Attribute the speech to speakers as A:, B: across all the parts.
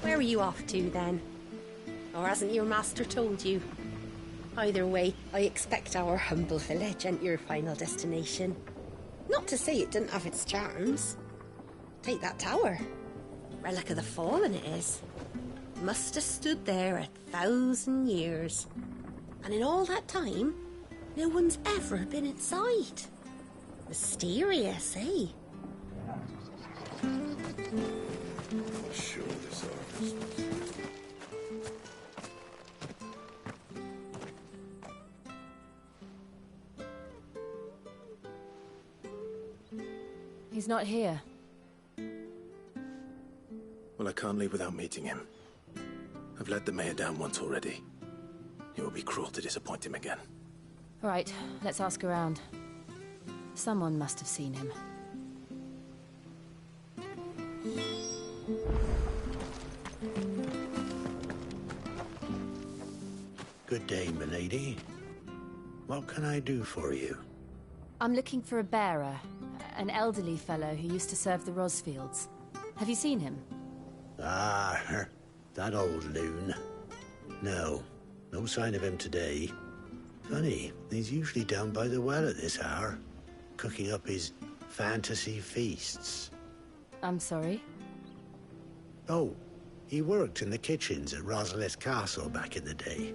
A: Where are you off to, then? Or hasn't your master told you? Either way, I expect our humble village ain't your final destination. Not to say it didn't have its charms. Take that tower. Relic of the Fallen it is. Must have stood there 1,000 years. And in all that time, no one's ever been inside. Mysterious, eh?
B: Sure, this artist.
C: He's not here.
B: Well, I can't leave without meeting him. I've let the mayor down once already. It would be cruel to disappoint him again.
C: All right, let's ask around. Someone must have seen him.
D: Good day, milady. What can I do for you?
C: I'm looking for a bearer, an elderly fellow who used to serve the Rosfields. Have you seen him?
D: Ah, that old loon. No sign of him today. Funny, he's usually down by the well at this hour, cooking up his fantasy feasts.
C: I'm sorry?
D: Oh, he worked in the kitchens at Rosalith Castle back in the day.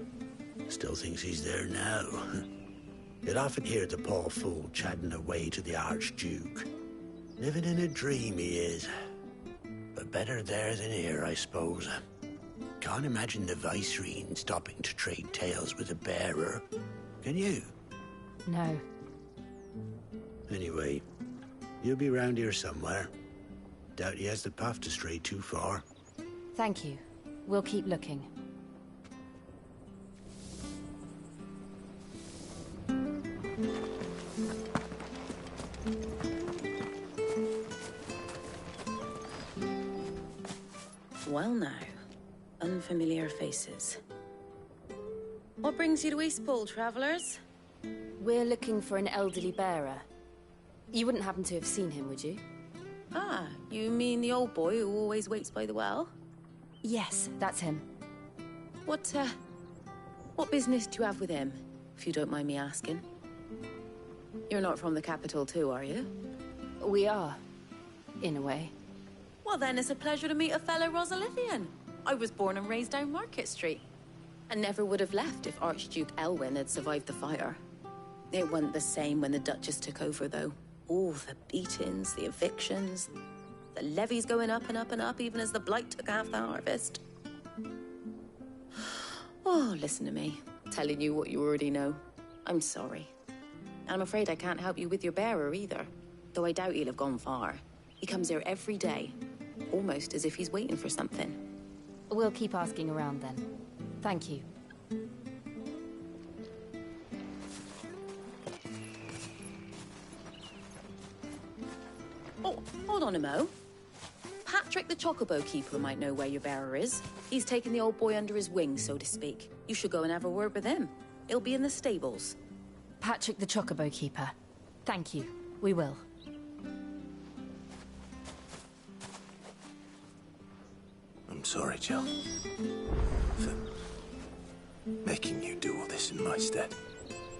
D: Still thinks he's there now. You'd often hear the poor fool chatting away to the Archduke. Living in a dream he is. But better there than here, I suppose. Can't imagine the Vicereine stopping to trade tales with a bearer. Can you?
C: No.
D: Anyway, you'll be round here somewhere. Doubt he has the path to stray too far.
C: Thank you. We'll keep looking.
E: Well now, unfamiliar faces. What brings you to Eastpool, travellers?
C: We're looking for an elderly bearer. You wouldn't happen to have seen him, would you?
E: Ah, you mean the old boy who always waits by the well?
C: Yes, that's him.
E: What business do you have with him, if you don't mind me asking? You're not from the capital too, are you?
C: We are, in a way.
E: Well then, it's a pleasure to meet a fellow Rosalithian. I was born and raised down Market Street. And never would have left if Archduke Elwyn had survived the fire. It wasn't the same when the Duchess took over, though. All the beatings, the evictions, the levies going up and up and up, even as the blight took half the harvest. Oh, listen to me, telling you what you already know. I'm sorry. And I'm afraid I can't help you with your bearer either, though I doubt he'll have gone far. He comes here every day, almost as if he's waiting for something.
C: We'll keep asking around then. Thank you.
E: Oh, hold on a mo. Patrick the Chocobo Keeper might know where your bearer is. He's taken the old boy under his wing, so to speak. You should go and have a word with him. He'll be in the stables.
C: Patrick the Chocobo Keeper. Thank you. We will.
B: I'm sorry, Jill. For making you do all this in my stead.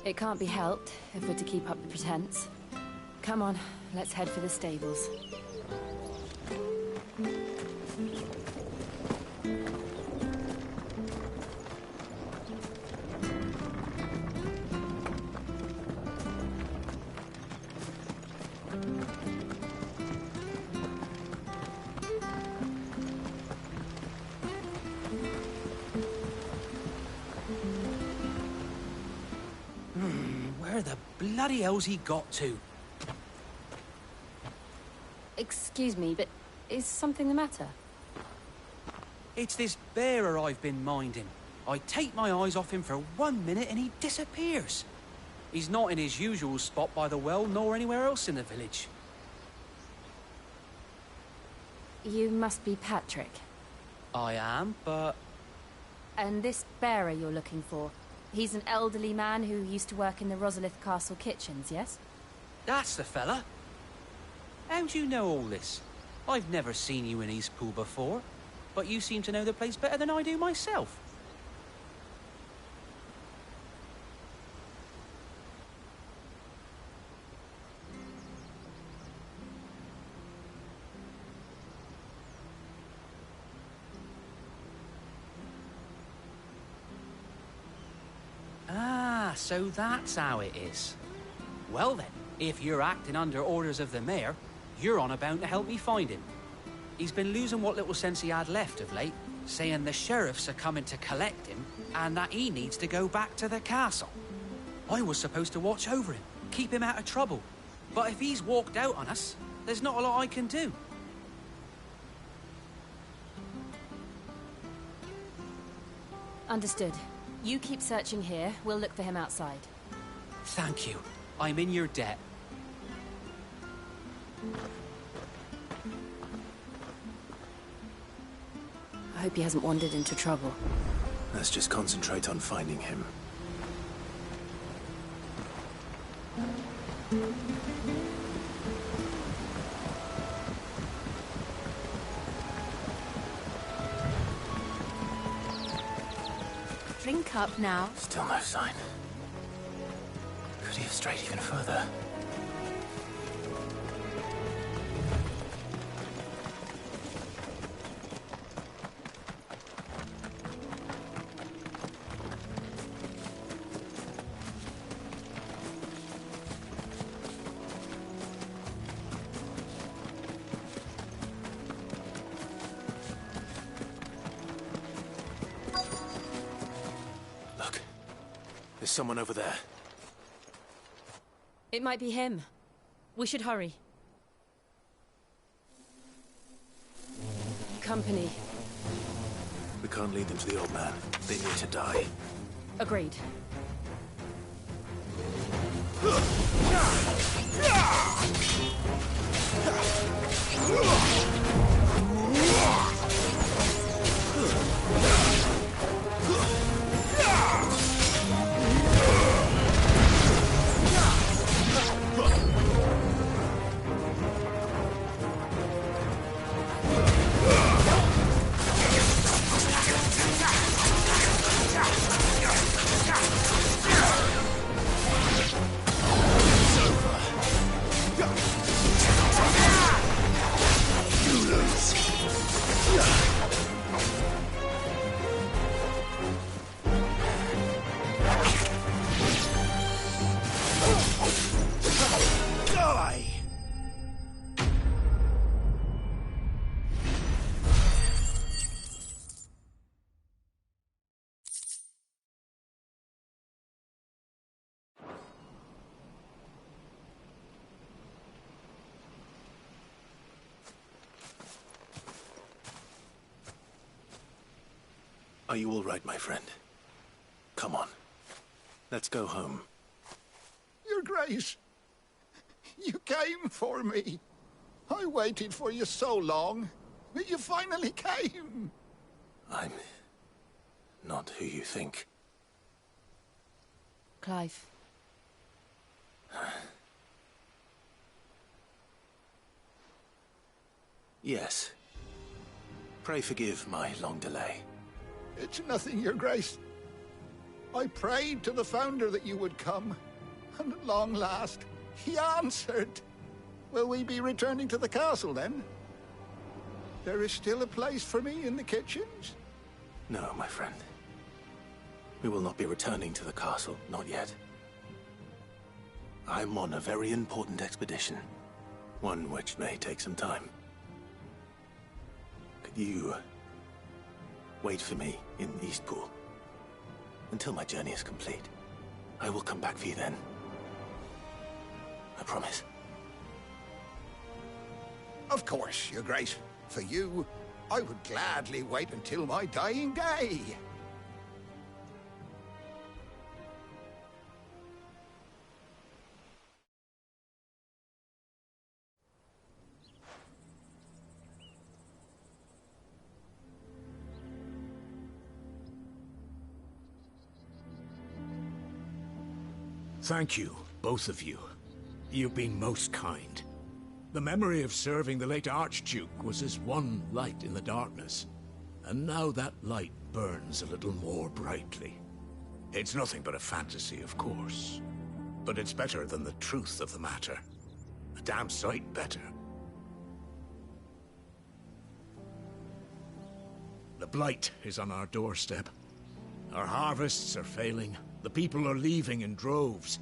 C: It can't be helped if we're to keep up the pretense. Come on, let's head for the stables.
F: Where the bloody hell's he got to?
C: Excuse me, but is something the matter?
F: It's this bearer I've been minding. I take my eyes off him for 1 minute and he disappears. He's not in his usual spot by the well, nor anywhere else in the village.
C: You must be Patrick.
F: I am, but...
C: And this bearer you're looking for, he's an elderly man who used to work in the Rosalith Castle kitchens, yes?
F: That's the fella. How do you know all this? I've never seen you in Eastpool before. but you seem to know the place better than I do myself. Ah, so that's how it is. Well then, if you're acting under orders of the mayor, you're on about to help me find him. He's been losing what little sense he had left of late, saying the sheriffs are coming to collect him and that he needs to go back to the castle. I was supposed to watch over him, keep him out of trouble. But if he's walked out on us, there's not a lot I can do.
C: Understood. You keep searching here, we'll look for him outside.
F: Thank you. I'm in your debt.
C: I hope he hasn't wandered into trouble.
B: Let's just concentrate on finding him.
C: Drink up now.
B: Still no sign. Could he have strayed even further? There's someone over there.
C: It might be him. We should hurry. Company.
B: We can't lead them to the old man. They need to die.
C: Agreed.
B: Are you all right, my friend? Come on. Let's go home.
G: Your Grace, you came for me. I waited for you so long, but you finally came.
B: I'm not who you think.
C: Clive.
B: Yes. Pray forgive my long delay.
G: It's nothing, Your Grace. I prayed to the Founder that you would come, and at long last, he answered. Will we be returning to the castle, then? There is still a place for me in the kitchens?
B: No, my friend. We will not be returning to the castle, not yet. I'm on a very important expedition. One which may take some time. Could you wait for me in Eastpool until my journey is complete? I will come back for you then. I promise.
G: Of course, Your Grace. For you, I would gladly wait until my dying day.
H: Thank you, both of you. You've been most kind. The memory of serving the late Archduke was as one light in the darkness. and now that light burns a little more brightly. It's nothing but a fantasy, of course, but it's better than the truth of the matter. A damn sight better. The blight is on our doorstep. Our harvests are failing. The people are leaving in droves.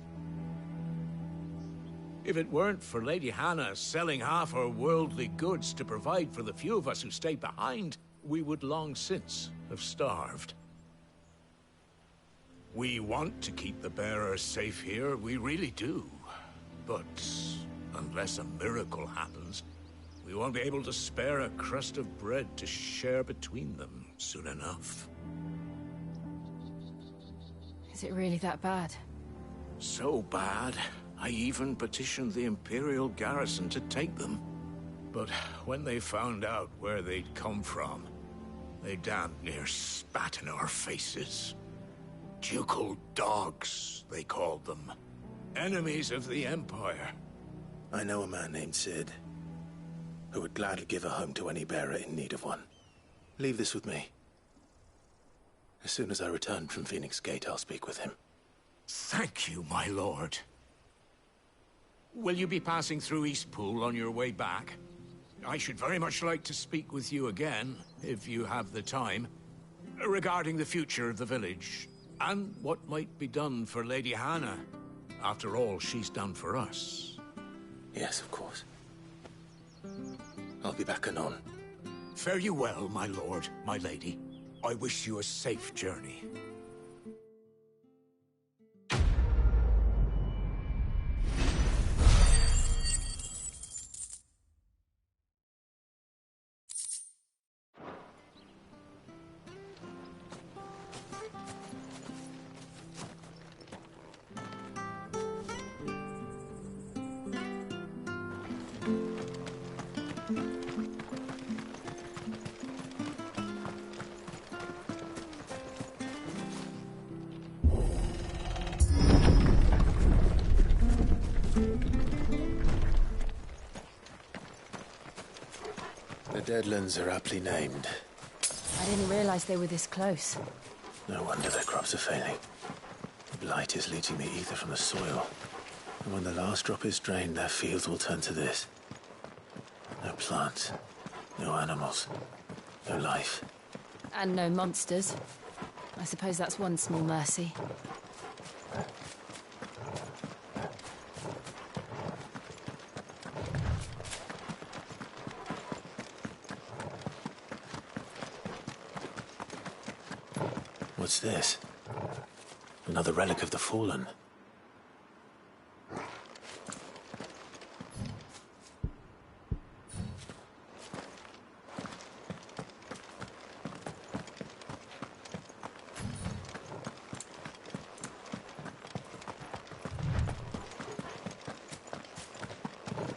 H: If it weren't for Lady Hannah selling half her worldly goods to provide for the few of us who stay behind, we would long since have starved. We want to keep the bearers safe here, we really do. But unless a miracle happens, we won't be able to spare a crust of bread to share between them soon enough.
C: Is it really that bad?
H: So bad, I even petitioned the Imperial garrison to take them. But when they found out where they'd come from, they damn near spat in our faces. Ducal dogs, they called them. Enemies of the Empire.
B: I know a man named Sid, who would gladly give a home to any bearer in need of one. Leave this with me. As soon as I return from Phoenix Gate, I'll speak with him.
H: Thank you, my lord. Will you be passing through Eastpool on your way back? I should very much like to speak with you again, if you have the time, regarding the future of the village, and what might be done for Lady Hannah, after all she's done for us.
B: Yes, of course. I'll be back anon.
H: Fare you well, my lord, my lady. I wish you a safe journey.
B: The Deadlands are aptly named.
C: I didn't realize they were this close.
B: No wonder their crops are failing. The blight is leaching the ether from the soil. And when the last drop is drained, their fields will turn to this. No plants, no animals, no life.
C: And no monsters. I suppose that's one small mercy.
B: What's this? Another relic of the Fallen.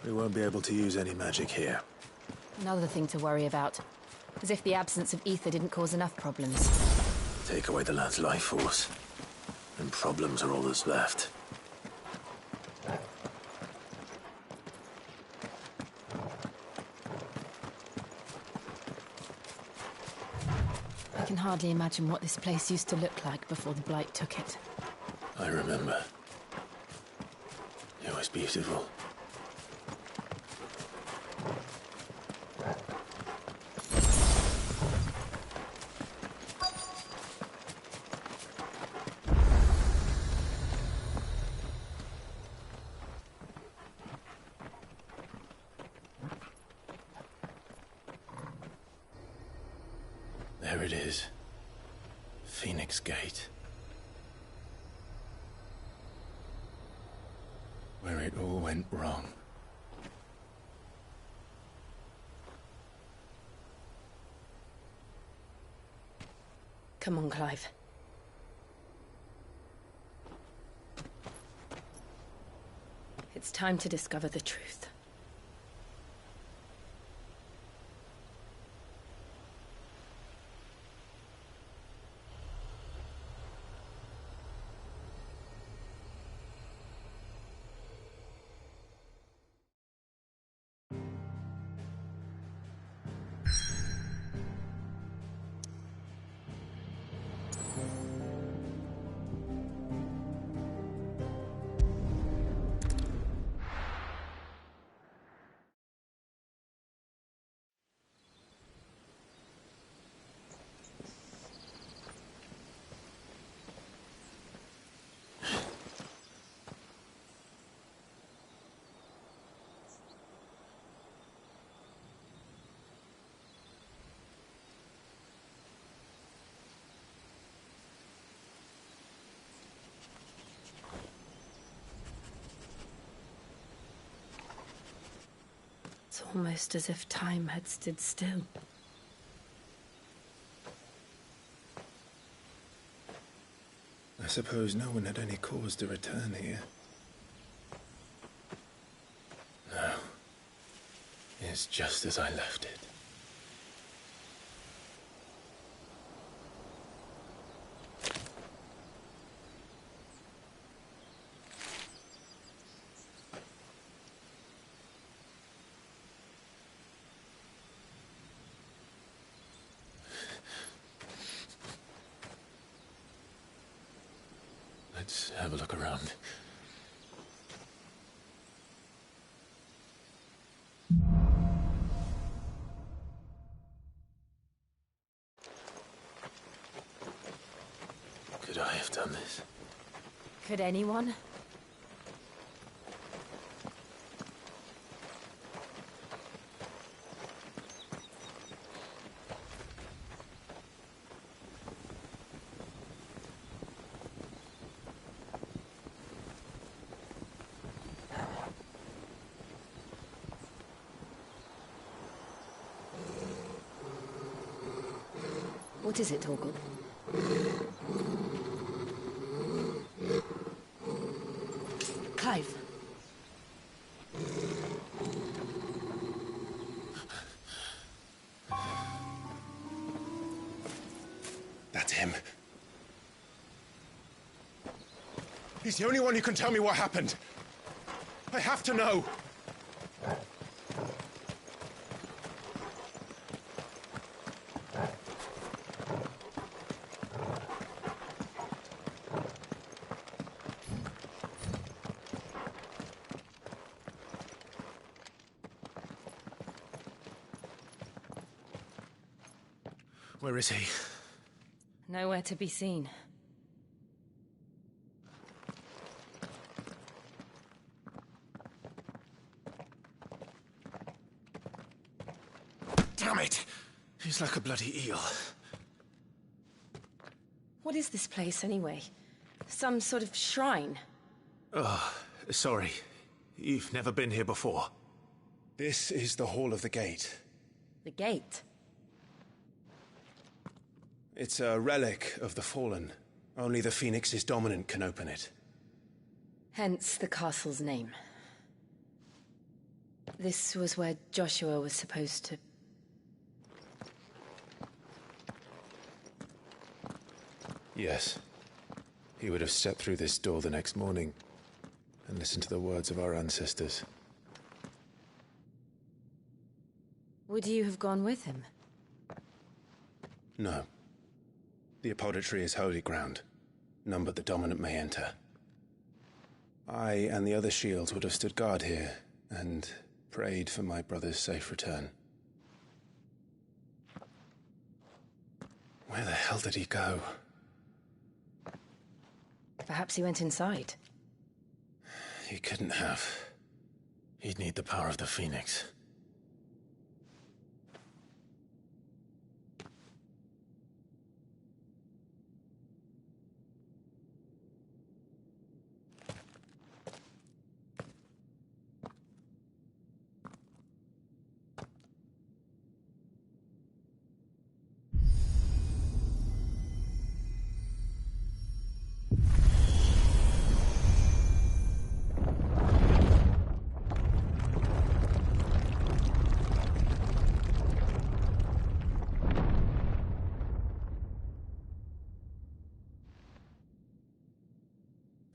B: We won't be able to use any magic here.
C: Another thing to worry about. As if the absence of ether didn't cause enough problems.
B: Take away the lad's life force, and problems are all that's left.
C: I can hardly imagine what this place used to look like before the Blight took it.
B: I remember. It was beautiful. There it is. Phoenix Gate. Where it all went wrong.
A: Come on, Clive. It's time to discover the truth.
C: It's almost as if time had stood still.
B: I suppose no one had any cause to return here. No. It's just as I left it. Let's have a look around. Could I have done this?
C: Could anyone? What is it, Torgal? Clive.
B: That's him. He's the only one who can tell me what happened. I have to know. Where is he?
C: Nowhere to be seen.
B: Damn it! He's like a bloody eel.
C: What is this place, anyway? Some sort of shrine?
B: Oh, sorry. You've never been here before. This is the Hall of the Gate.
C: The gate?
B: It's a relic of the Fallen. Only the Phoenix's dominant can open it.
C: Hence the castle's name. This was where Joshua was supposed to...
B: Yes. He would have stepped through this door the next morning and listened to the words of our ancestors.
C: Would you have gone with him?
B: No. The prt3 is holy ground. None but the dominant may enter. I and the other shields would have stood guard here and prayed for my brother's safe return. Where the hell did he go?
C: Perhaps he went inside.
B: He couldn't have. He'd need the power of the Phoenix.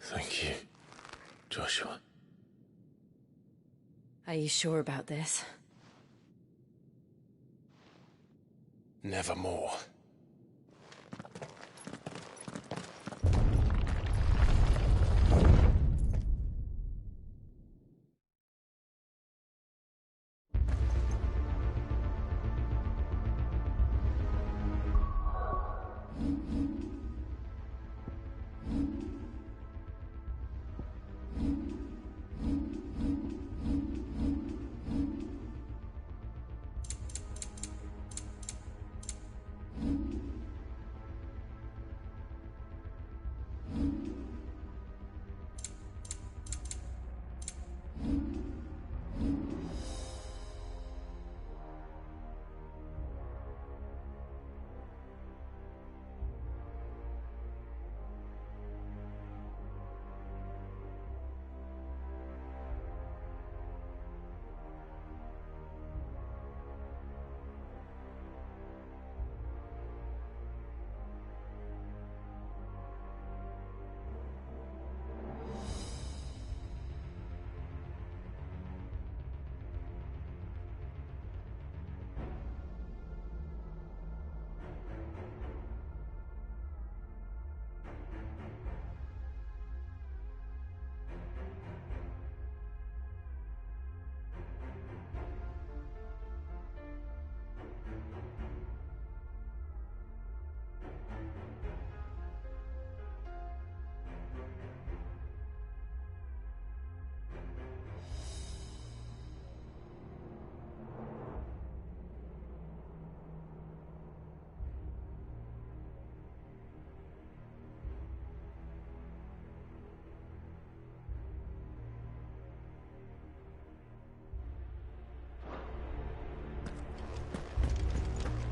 B: Thank you, Joshua.
C: Are you sure about this?
B: Nevermore.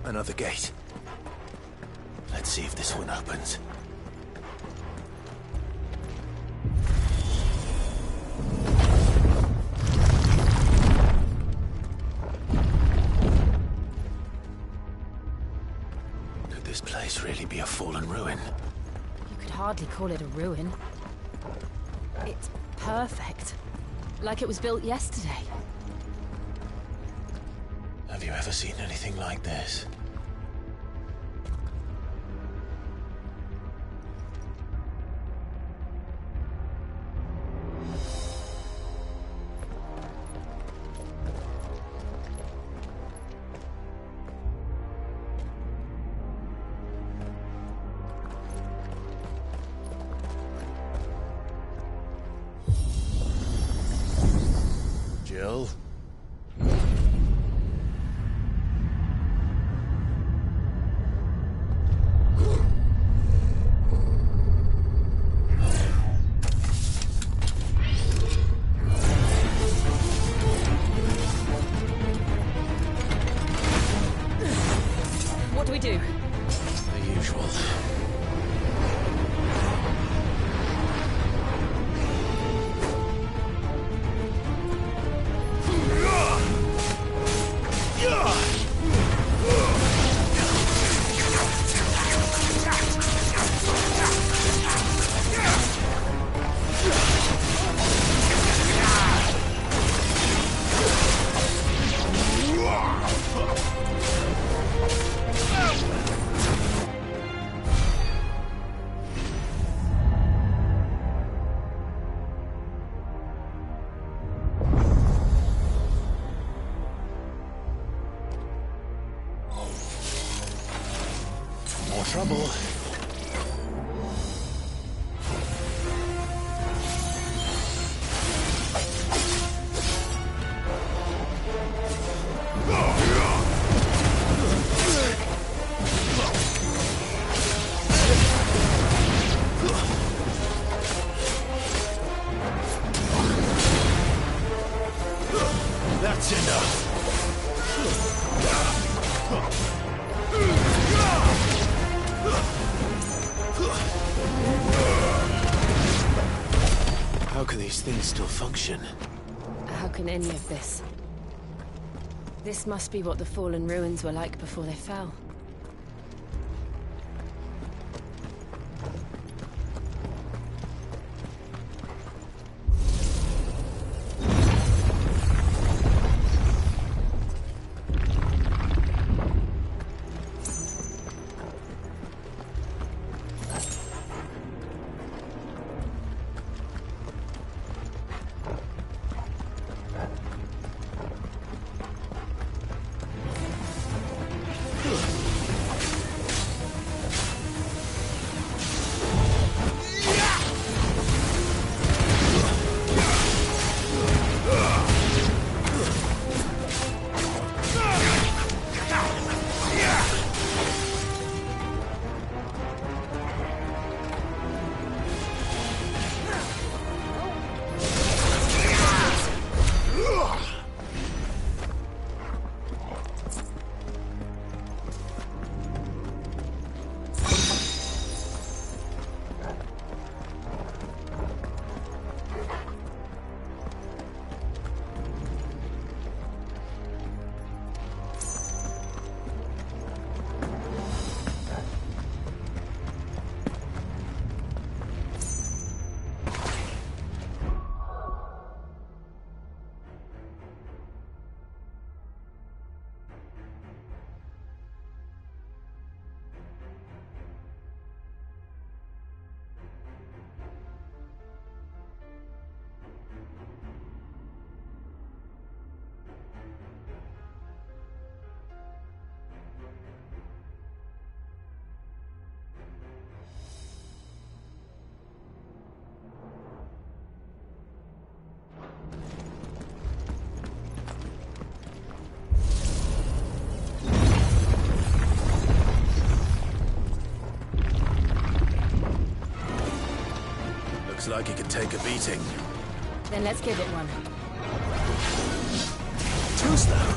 B: Another gate. Let's see if this one opens. Could this place really be a fallen ruin?
C: You could hardly call it a ruin. It's perfect. Like it was built yesterday.
B: Have you ever seen anything like this? Jill?
C: What do we do?
B: The usual. More trouble. That's enough. How can these things still function?
C: How can any of this? This must be what the fallen ruins were like before they fell.
B: Looks like it could take a beating.
C: Then let's give it one.
B: Too slow.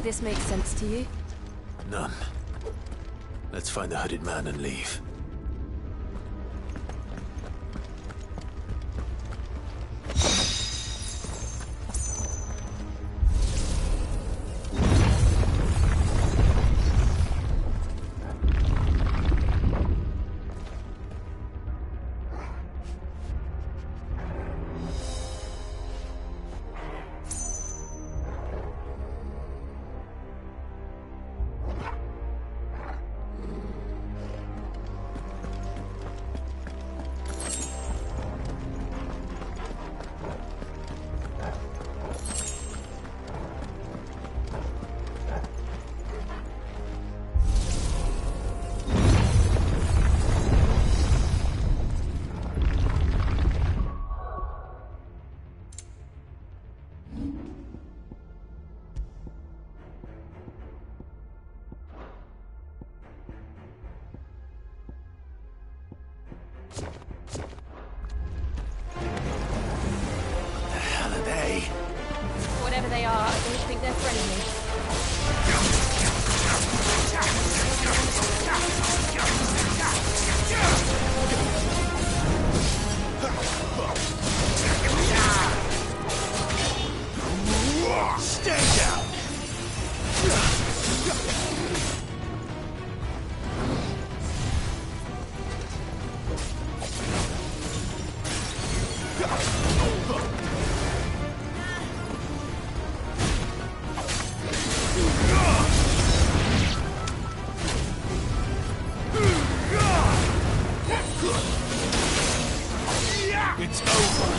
C: this makes sense to you?
B: None. Let's find the hooded man and leave.
C: Whatever they are, I don't think they're friendly.
B: Stay down! It's over!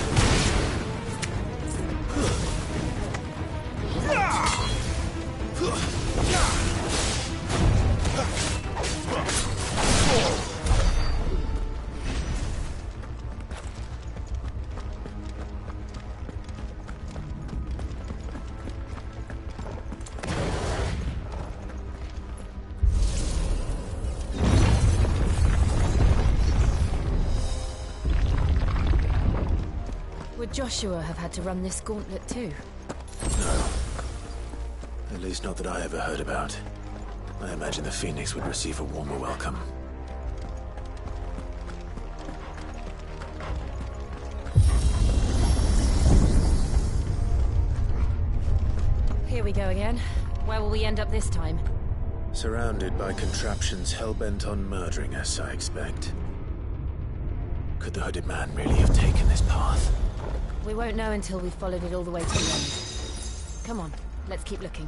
C: Would Joshua have had to run this gauntlet too?
B: No. At least not that I ever heard about. I imagine the Phoenix would receive a warmer welcome.
C: Here we go again. Where will we end up this time?
B: Surrounded by contraptions hell-bent on murdering us, I expect. Could the hooded man really have taken this path?
C: We won't know until we've followed it all the way to the end. Come on, let's keep looking.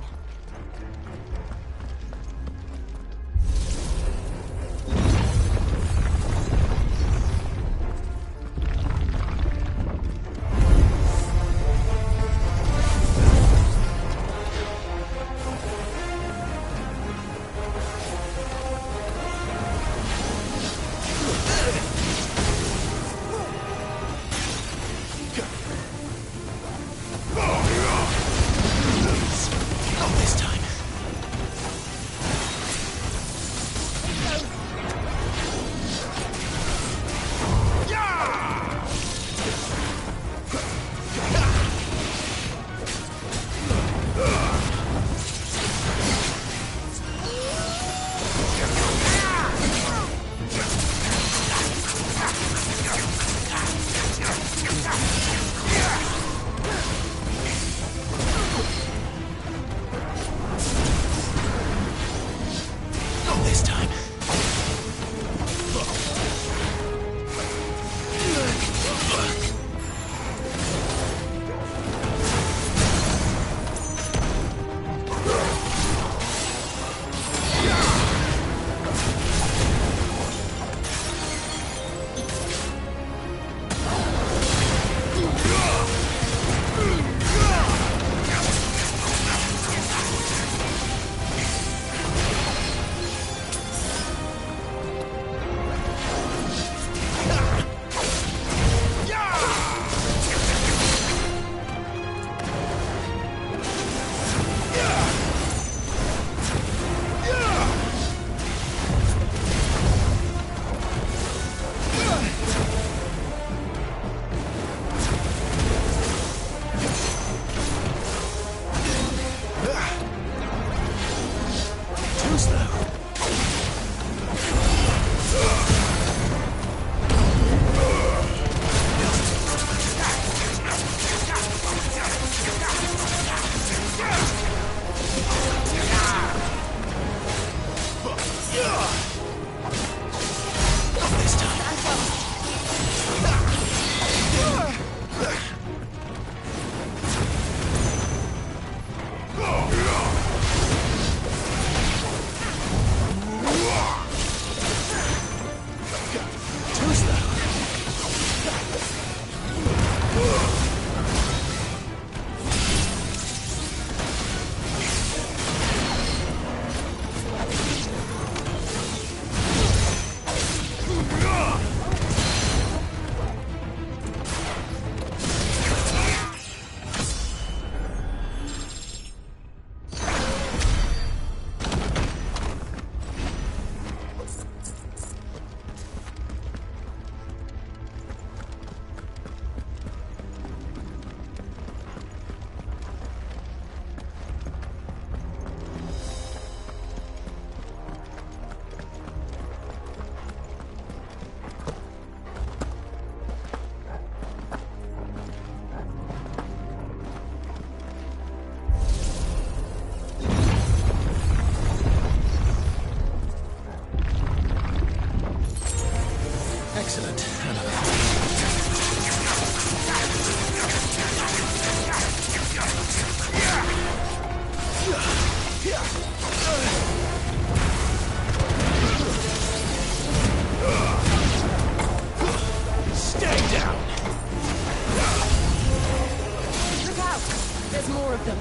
C: There's more of them.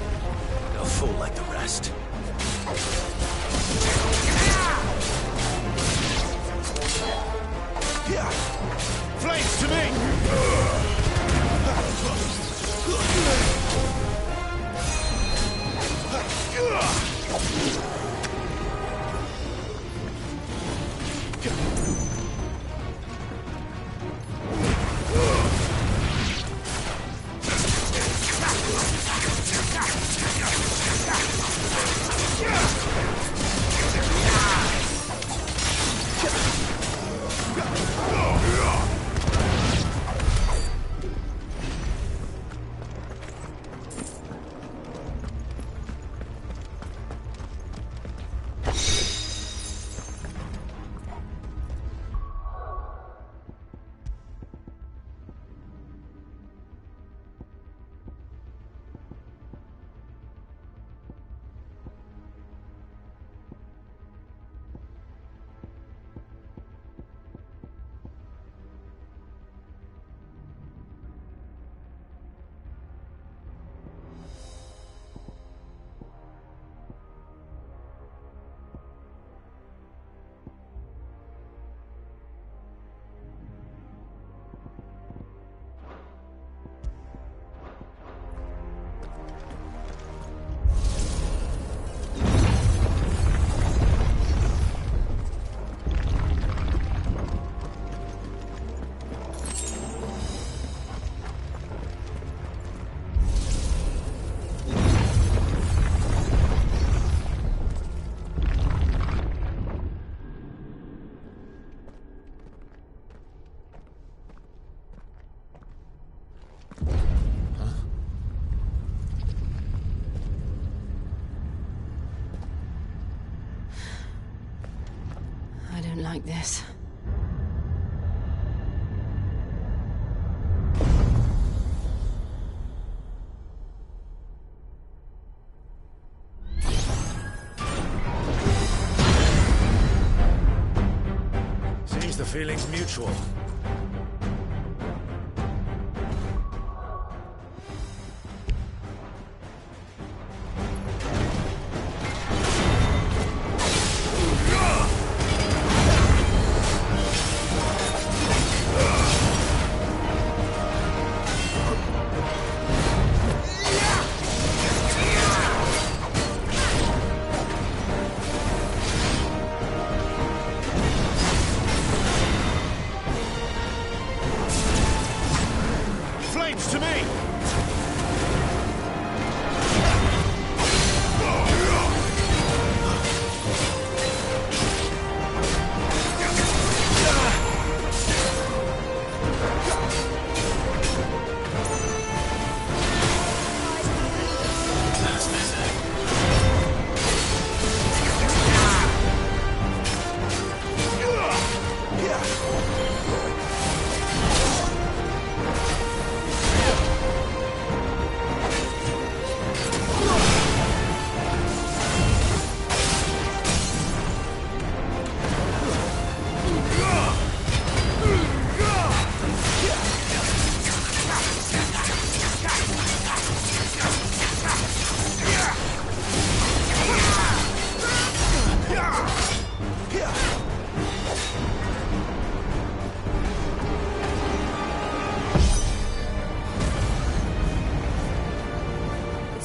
B: A fool like the rest.
H: Flames to me!
C: I don't like this.
B: Seems the feeling's mutual.
H: To me!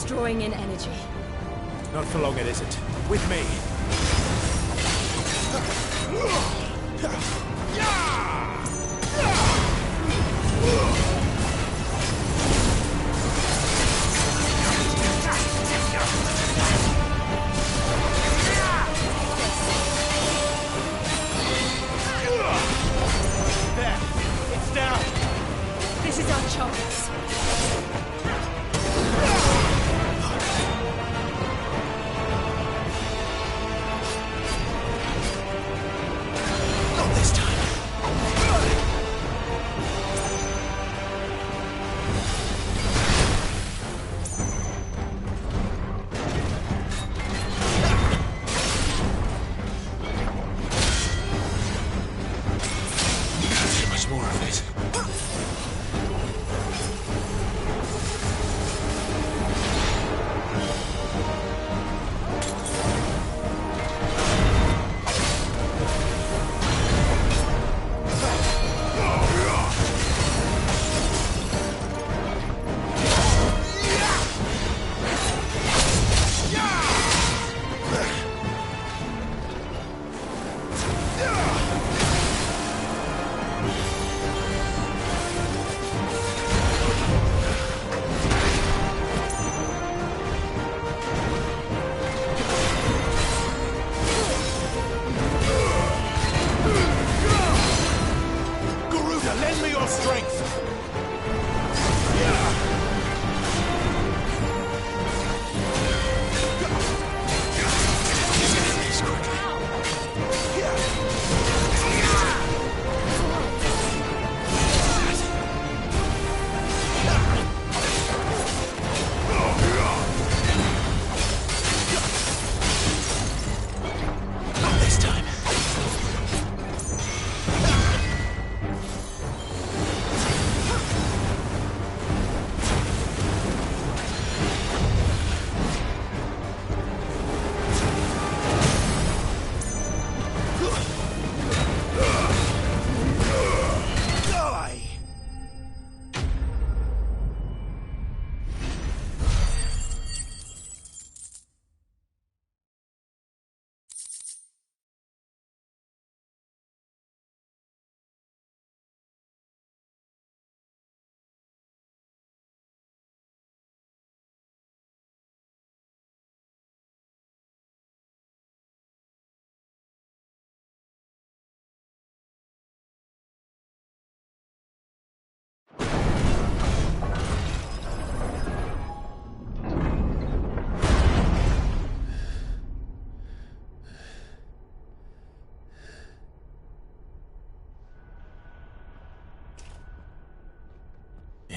C: Drawing in energy.
B: Not for long, it isn't. With me.
F: There. It's down.
C: This is our chance.
B: Not this time.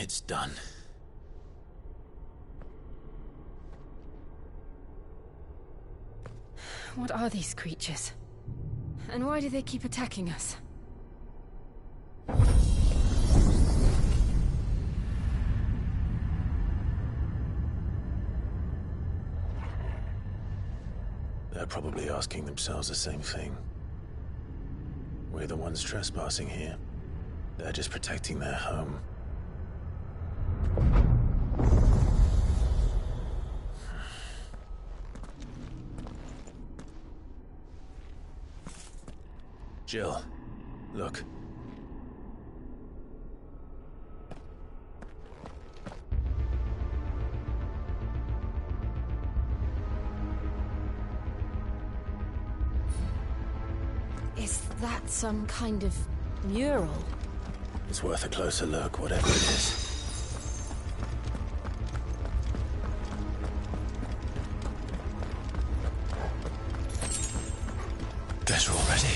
B: It's done.
C: What are these creatures? And why do they keep attacking us?
B: They're probably asking themselves the same thing. We're the ones trespassing here. They're just protecting their home. Jill, look.
C: Is that some kind of mural?
B: It's worth a closer look, whatever it is. Better already.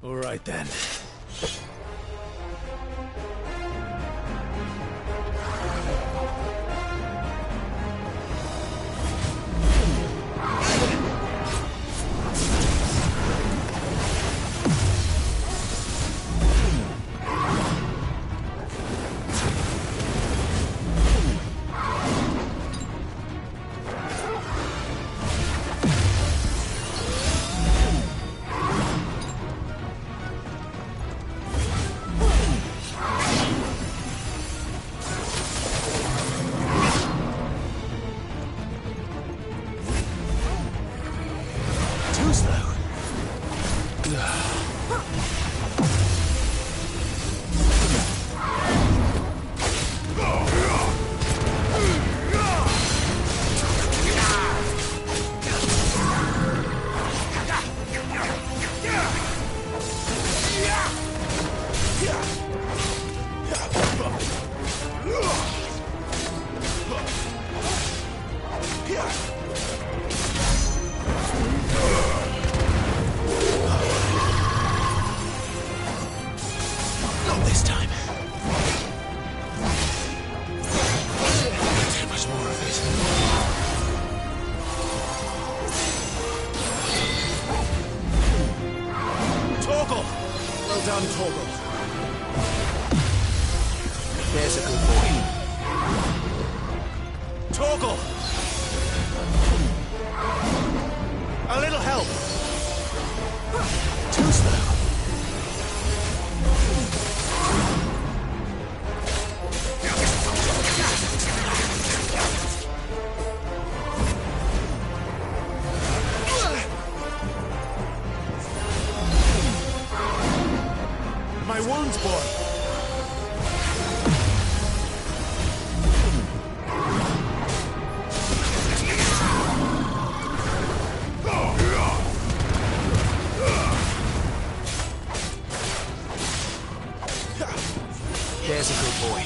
B: All right then.
I: done, Torgal. There's a good boy. Torgal! A little help. Too slow. My wounds, boy. There's a good boy.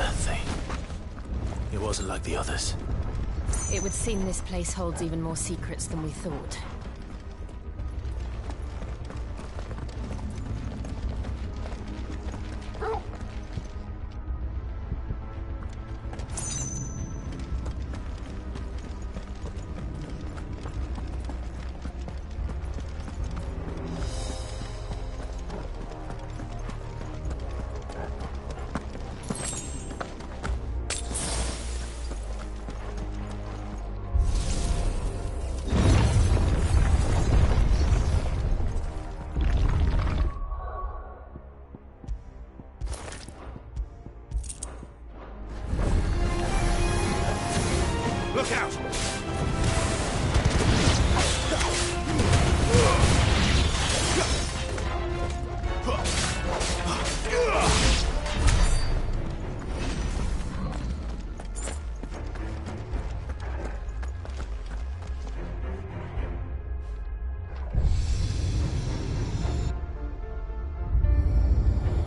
B: That thing. It wasn't like the others.
C: It would seem this place holds even more secrets than we thought.
I: Look out!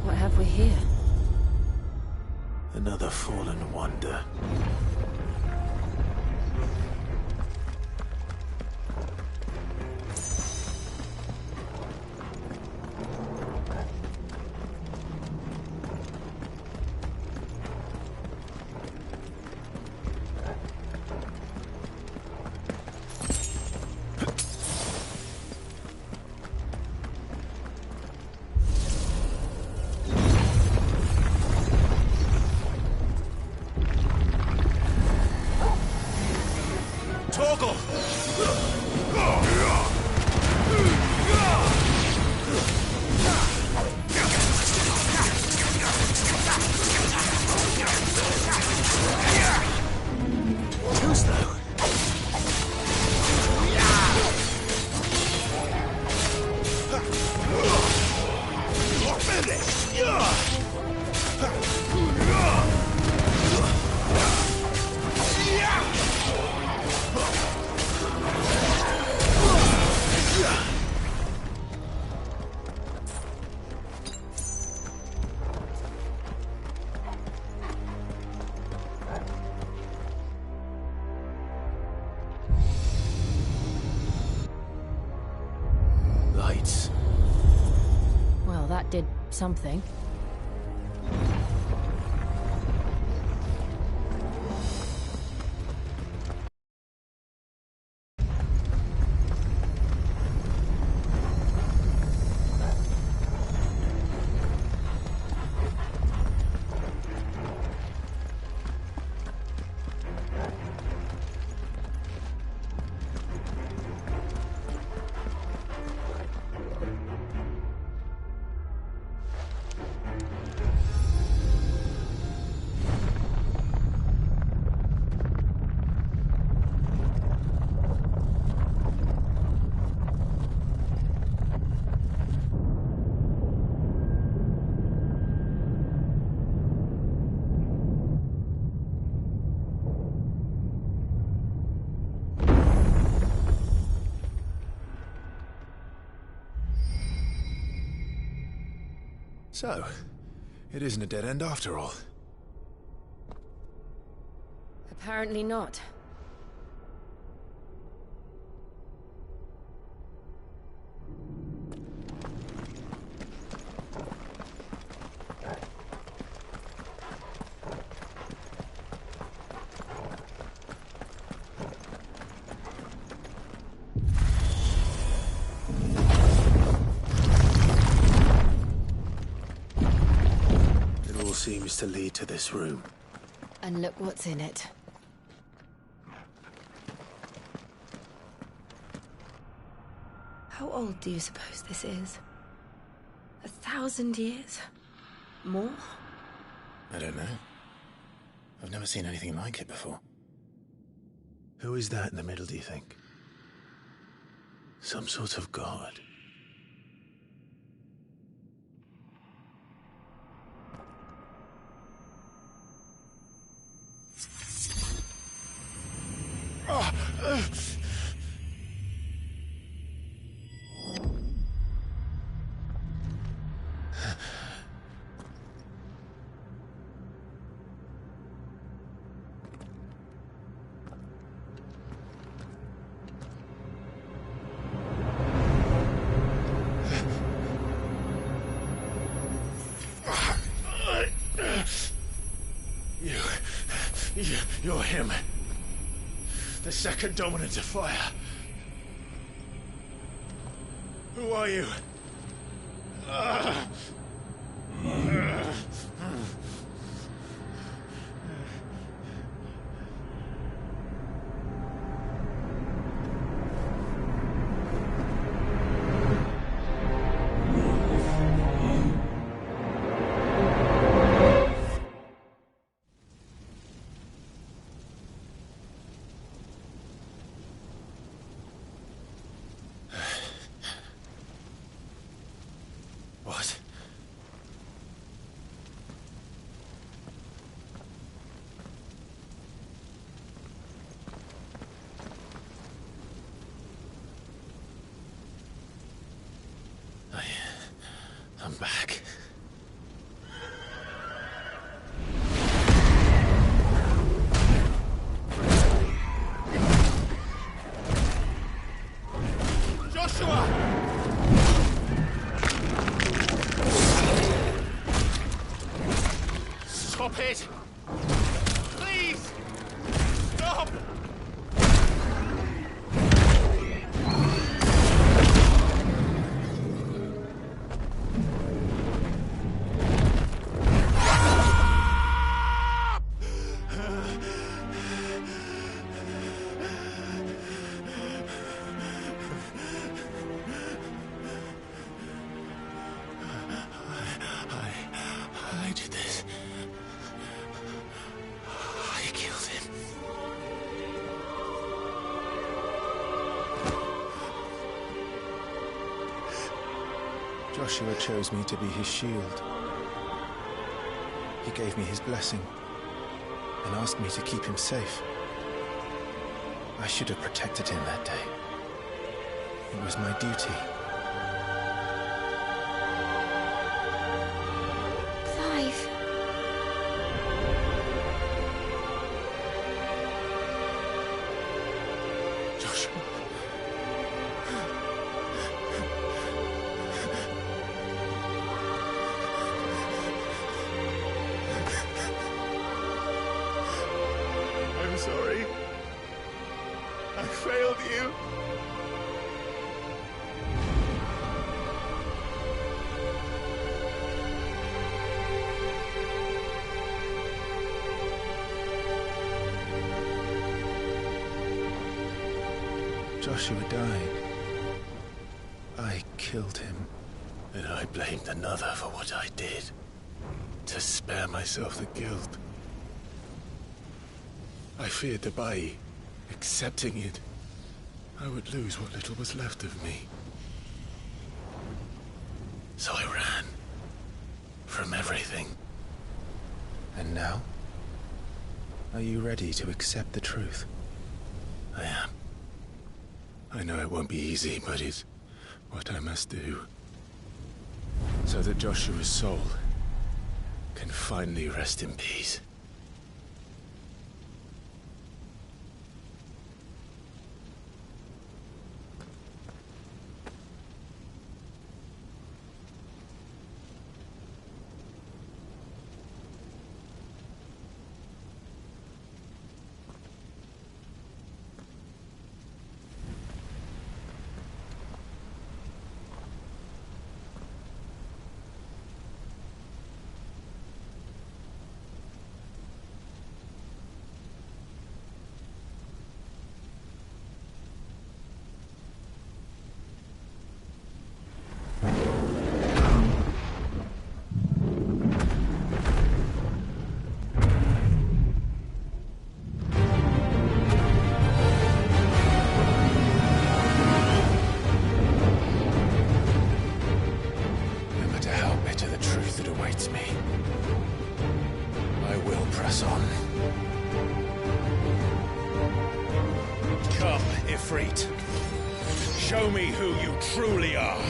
C: What have we here?
B: Another fallen wonder.
I: Torgal!
B: Who's though? Lights.
C: Well, that did something.
B: So, it isn't a dead end after all.
C: Apparently not.
B: Seems to lead to this room.
C: And look what's in it.
A: How old do you suppose this is? 1,000 years? More?
B: I don't know. I've never seen anything like it before. Who is that in the middle, do you think? Some sort of god? You're him. The second dominant of fire. Who are you? What? I'm back.
I: Joshua! Stop it! Please! Stop!
B: I did this. I killed him. Joshua chose me to be his shield. He gave me his blessing and asked me to keep him safe. I should have protected him that day. It was my duty.
A: Clive.
B: Joshua. I'm sorry. I failed you. Joshua died. I killed him. And I blamed another for what I did. To spare myself the guilt. I feared that by accepting it, I would lose what little was left of me. So I ran. From everything. And now? Are you ready to accept the truth? I am. I know it won't be easy, but it's what I must do. So that Joshua's soul can finally rest in peace.
I: Ifrit. Show me who you truly are.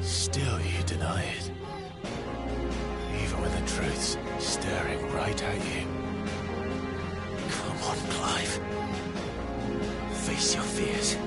B: Still you deny it. Even when the truth's staring right at you. Come on, Clive. Face your fears.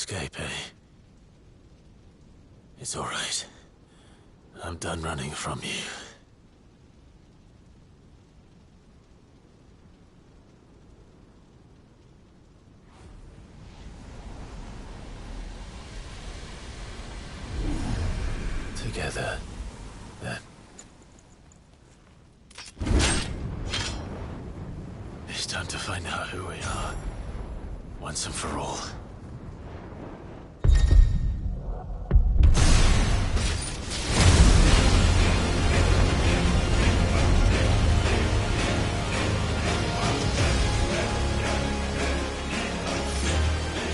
B: escape, eh? It's all right. I'm done running from you. Together, then. It's time to find out who we are, once and for all.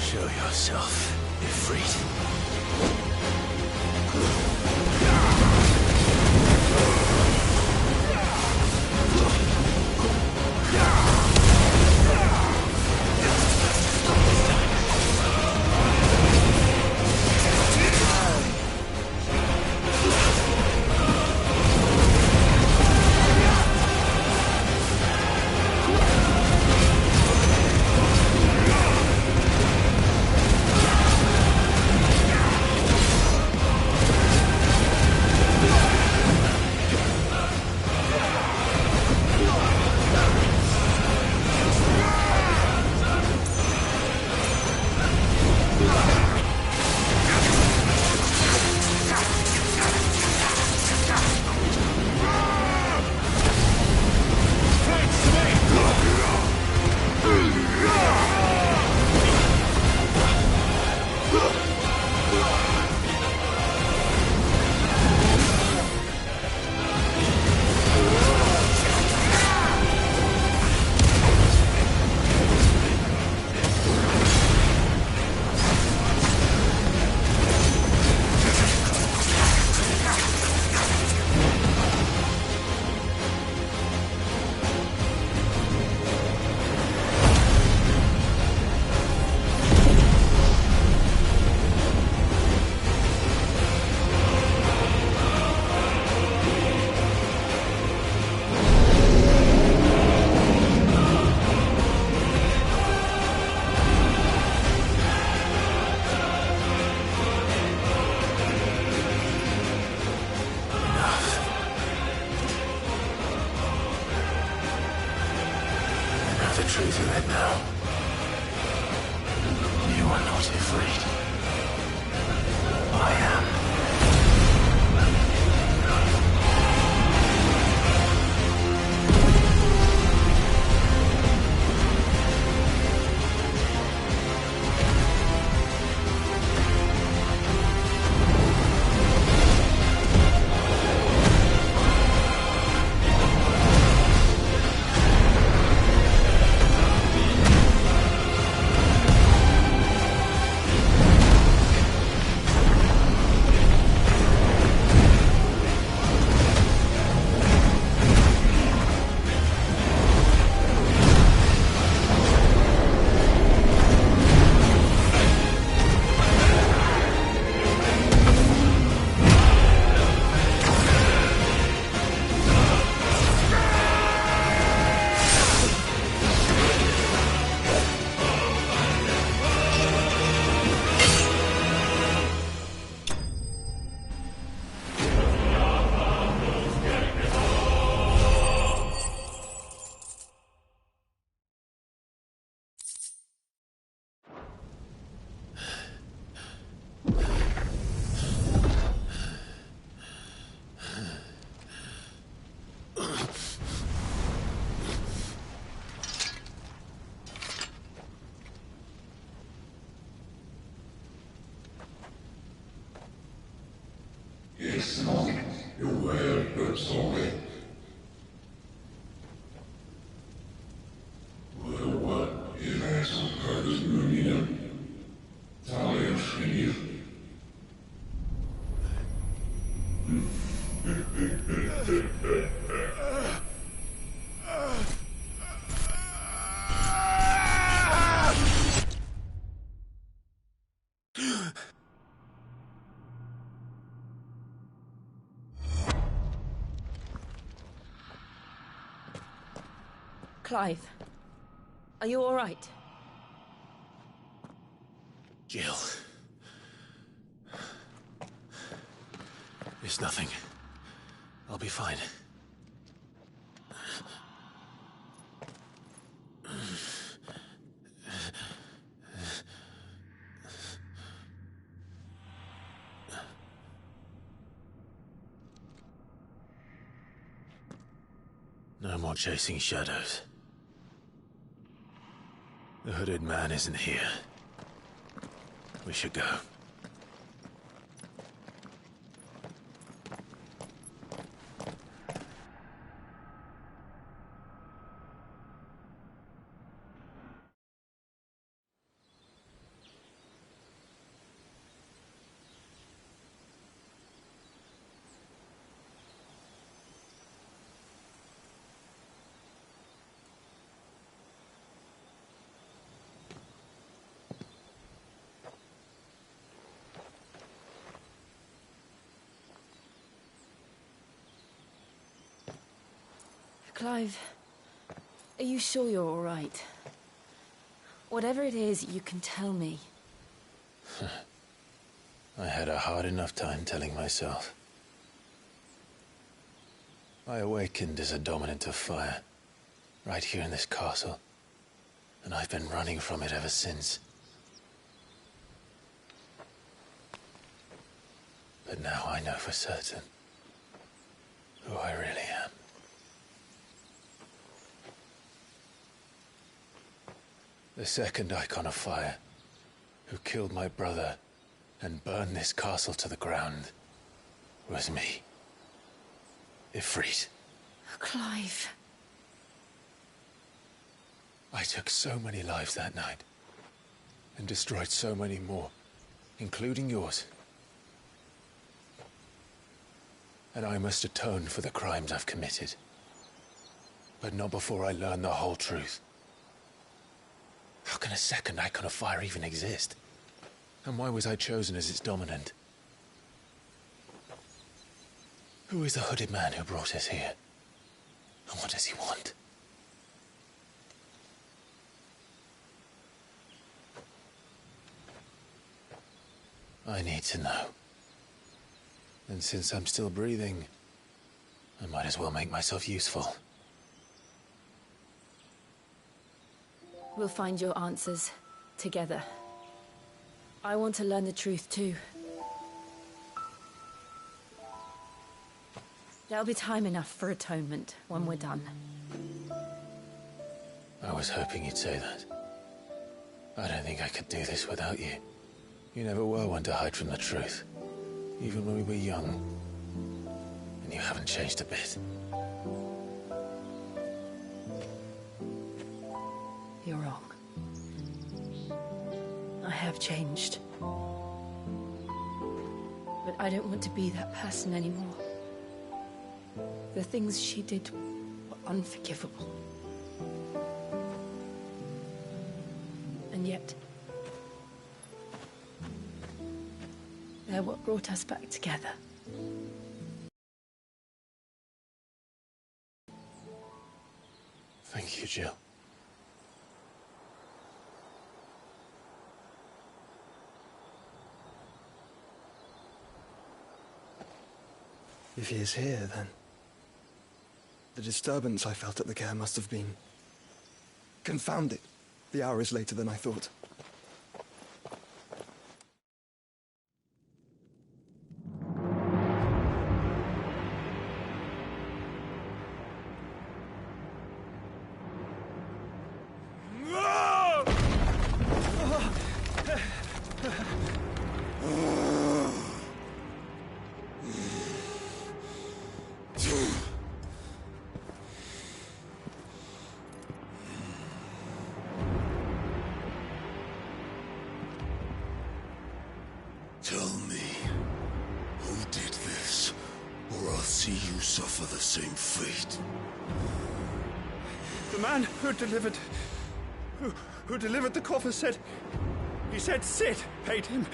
B: Show yourself, Ifrit. The truth of it now. You are not afraid. I am.
C: Clive, are you all right?
B: Jill. It's nothing. I'll be fine. No more chasing shadows. The hooded man isn't here. We should go.
C: Clive, are you sure you're all right? Whatever it is, you can tell me.
B: I had a hard enough time telling myself. I awakened as a dominant of fire, right here in this castle, and I've been running from it ever since. But now I know for certain who I really am. The second icon of fire, who killed my brother and burned this castle to the ground, was me. Ifrit.
C: Clive.
B: I took so many lives that night, and destroyed so many more, including yours. And I must atone for the crimes I've committed. But not before I learn the whole truth. How can a second icon of fire even exist? And why was I chosen as its dominant? Who is the hooded man who brought us here? And what does he want? I need to know. And since I'm still breathing, I might as well make myself useful.
C: We'll find your answers together. I want to learn the truth too. There'll be time enough for atonement when we're done.
B: I was hoping you'd say that. I don't think I could do this without you. You never were one to hide from the truth, even when we were young. And you haven't changed a bit.
C: You're wrong. I have changed. But I don't want to be that person anymore. The things she did were unforgivable. And yet, they're what brought us back together.
B: Thank you, Jill.
J: If he is here, then the disturbance I felt at the care must have been confounded. The hour is later than I thought.
K: Tell me, who did this, or I'll see you suffer the same fate.
J: The man who delivered the coffer said... He said Sid paid him.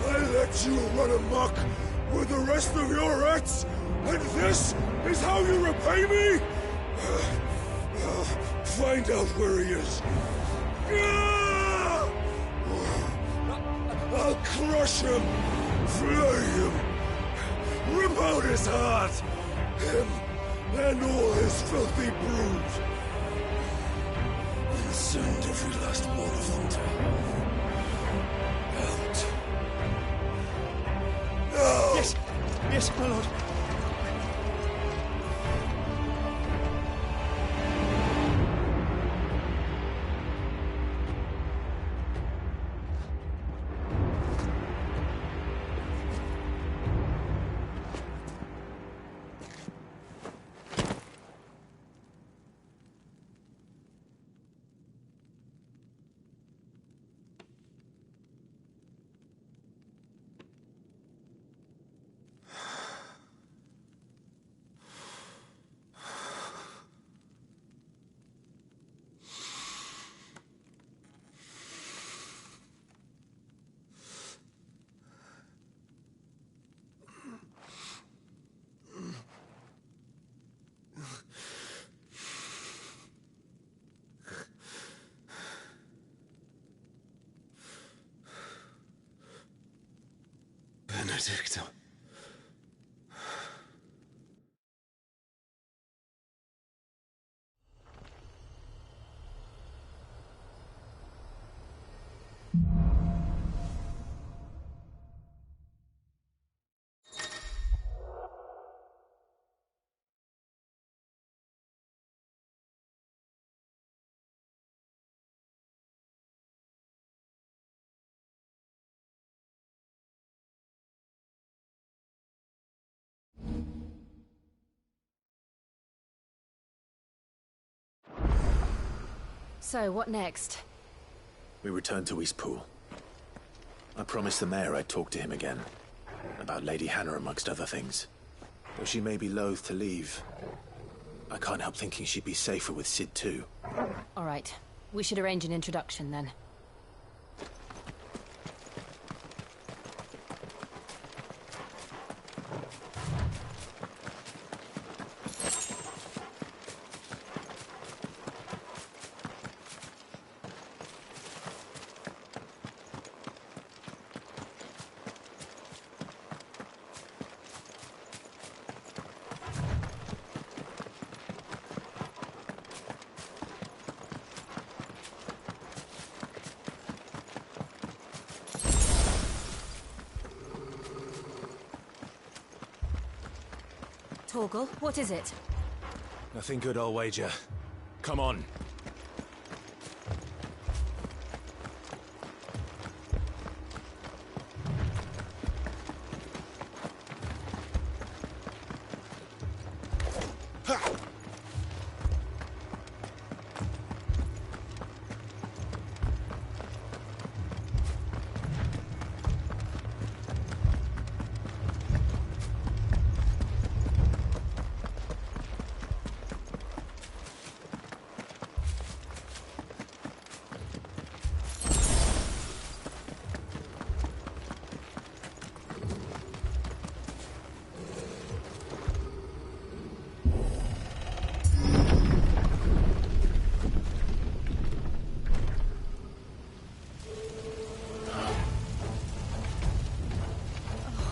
K: I let you run amok with the rest of your rats, and this is how you repay me? Find out where he is. I'll crush him, flay him, rip out his heart, him and all his filthy brood, and send every last one of them to out. No!
J: Yes, yes, my lord.
K: Benedicta.
C: So, what next?
B: We return to Eastpool. I promised the mayor I'd talk to him again. About Lady Hannah, amongst other things. Though she may be loath to leave, I can't help thinking she'd be safer with Sid too.
C: All right. We should arrange an introduction then. Torgal, what is it?
I: Nothing good, I'll wager. Come on.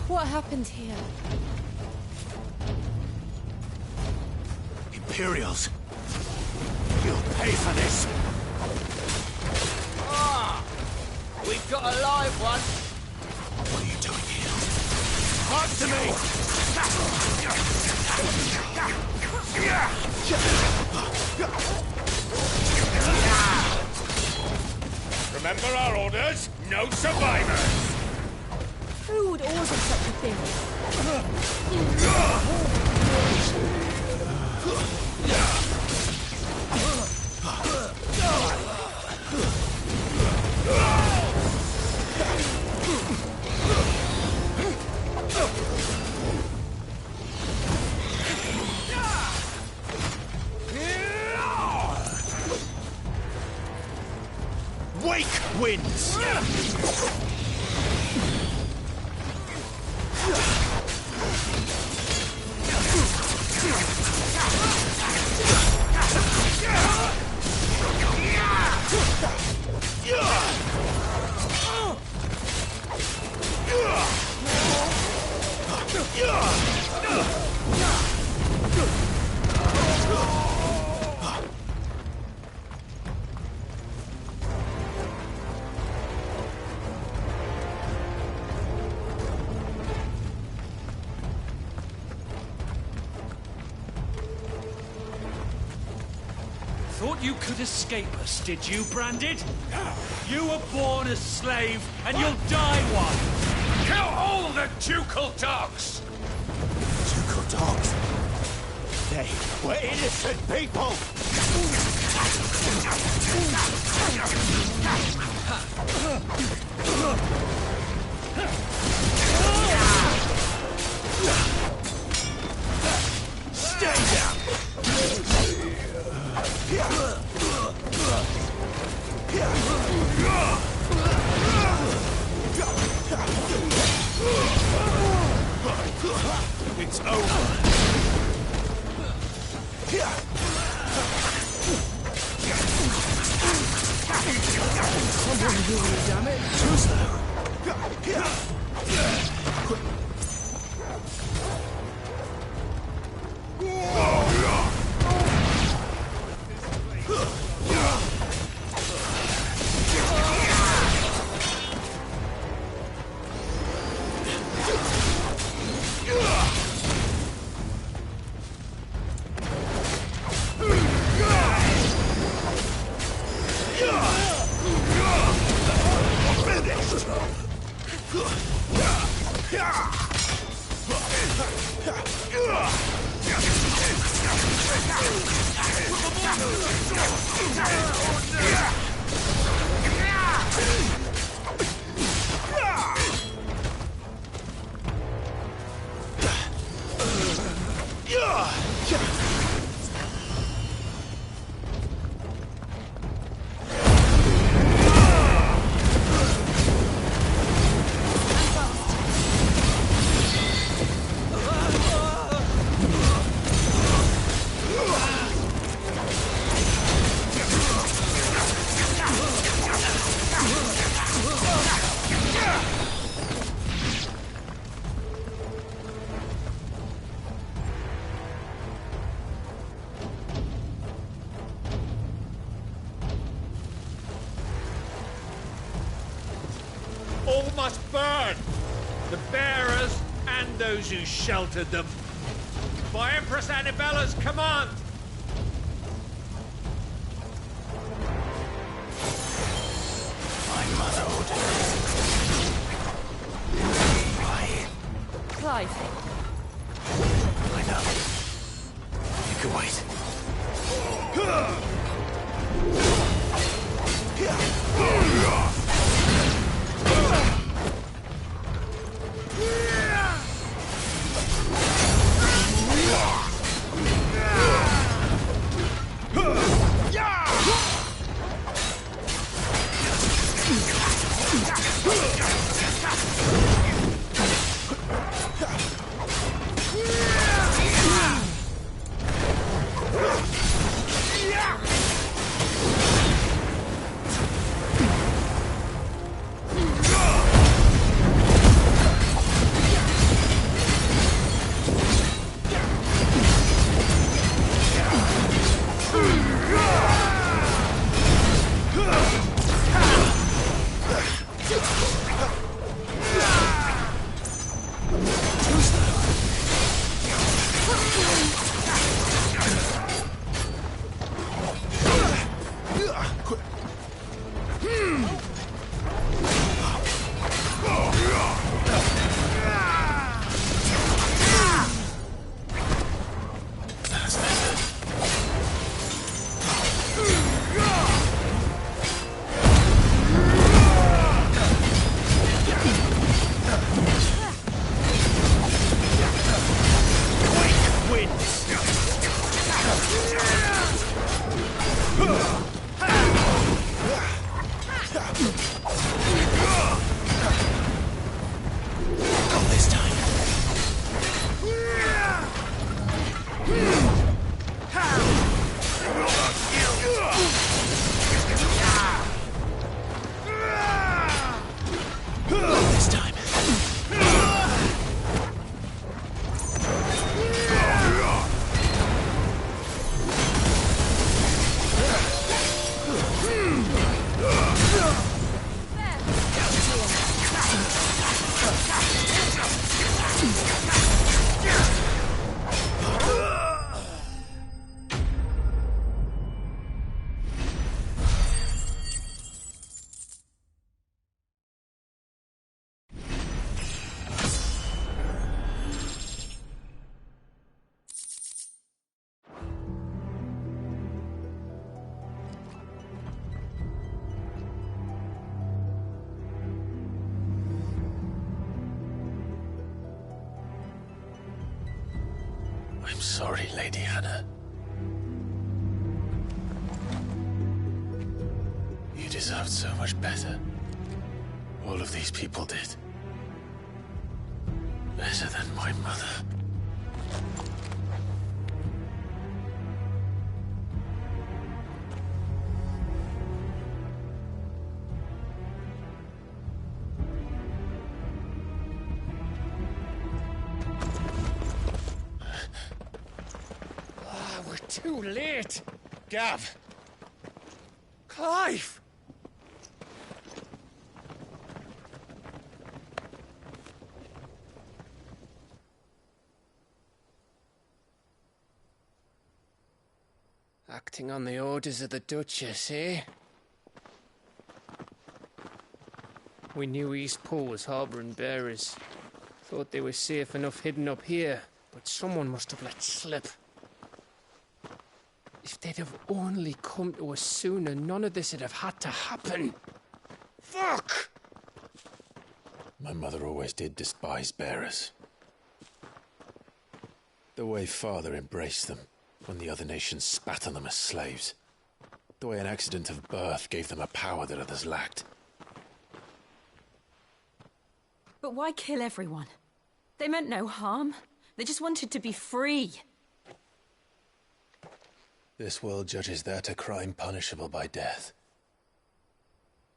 C: What happened here?
I: Imperials! You'll pay for this!
F: Ah! We've got a live one!
I: What are you doing here? Talk to me! Remember our orders? No survivors!
C: Who would order such a thing?
I: Wake wins! Yeah!
F: you could escape us, did you, Branded? You were born a slave, and you'll die one!
I: Kill all the ducal dogs!
D: Ducal dogs?
G: They were innocent people!
K: Stay down!
I: It's over.
K: Someone doing damage?
J: Too slow.
I: All must burn! The bearers and those who sheltered them. By Empress Annibella's command!
B: My mother ordered it.
C: Clive.
B: I know. You can wait. I'm sorry, Lady Hannah. You deserved so much better. All of these people did. Better than my mother.
I: We're too late. Gav. Clive. Acting on the orders of the Duchess, eh? We knew East Pool was harbouring bearers. Thought they were safe enough hidden up here, but someone must have let slip. If they'd have only come to us sooner, none of this would have had to happen. Fuck!
B: My mother always did despise bearers. The way Father embraced them when the other nations spat on them as slaves. The way an accident of birth gave them a power that others lacked.
C: But why kill everyone? They meant no harm. They just wanted to be free.
B: This world judges that a crime punishable by death.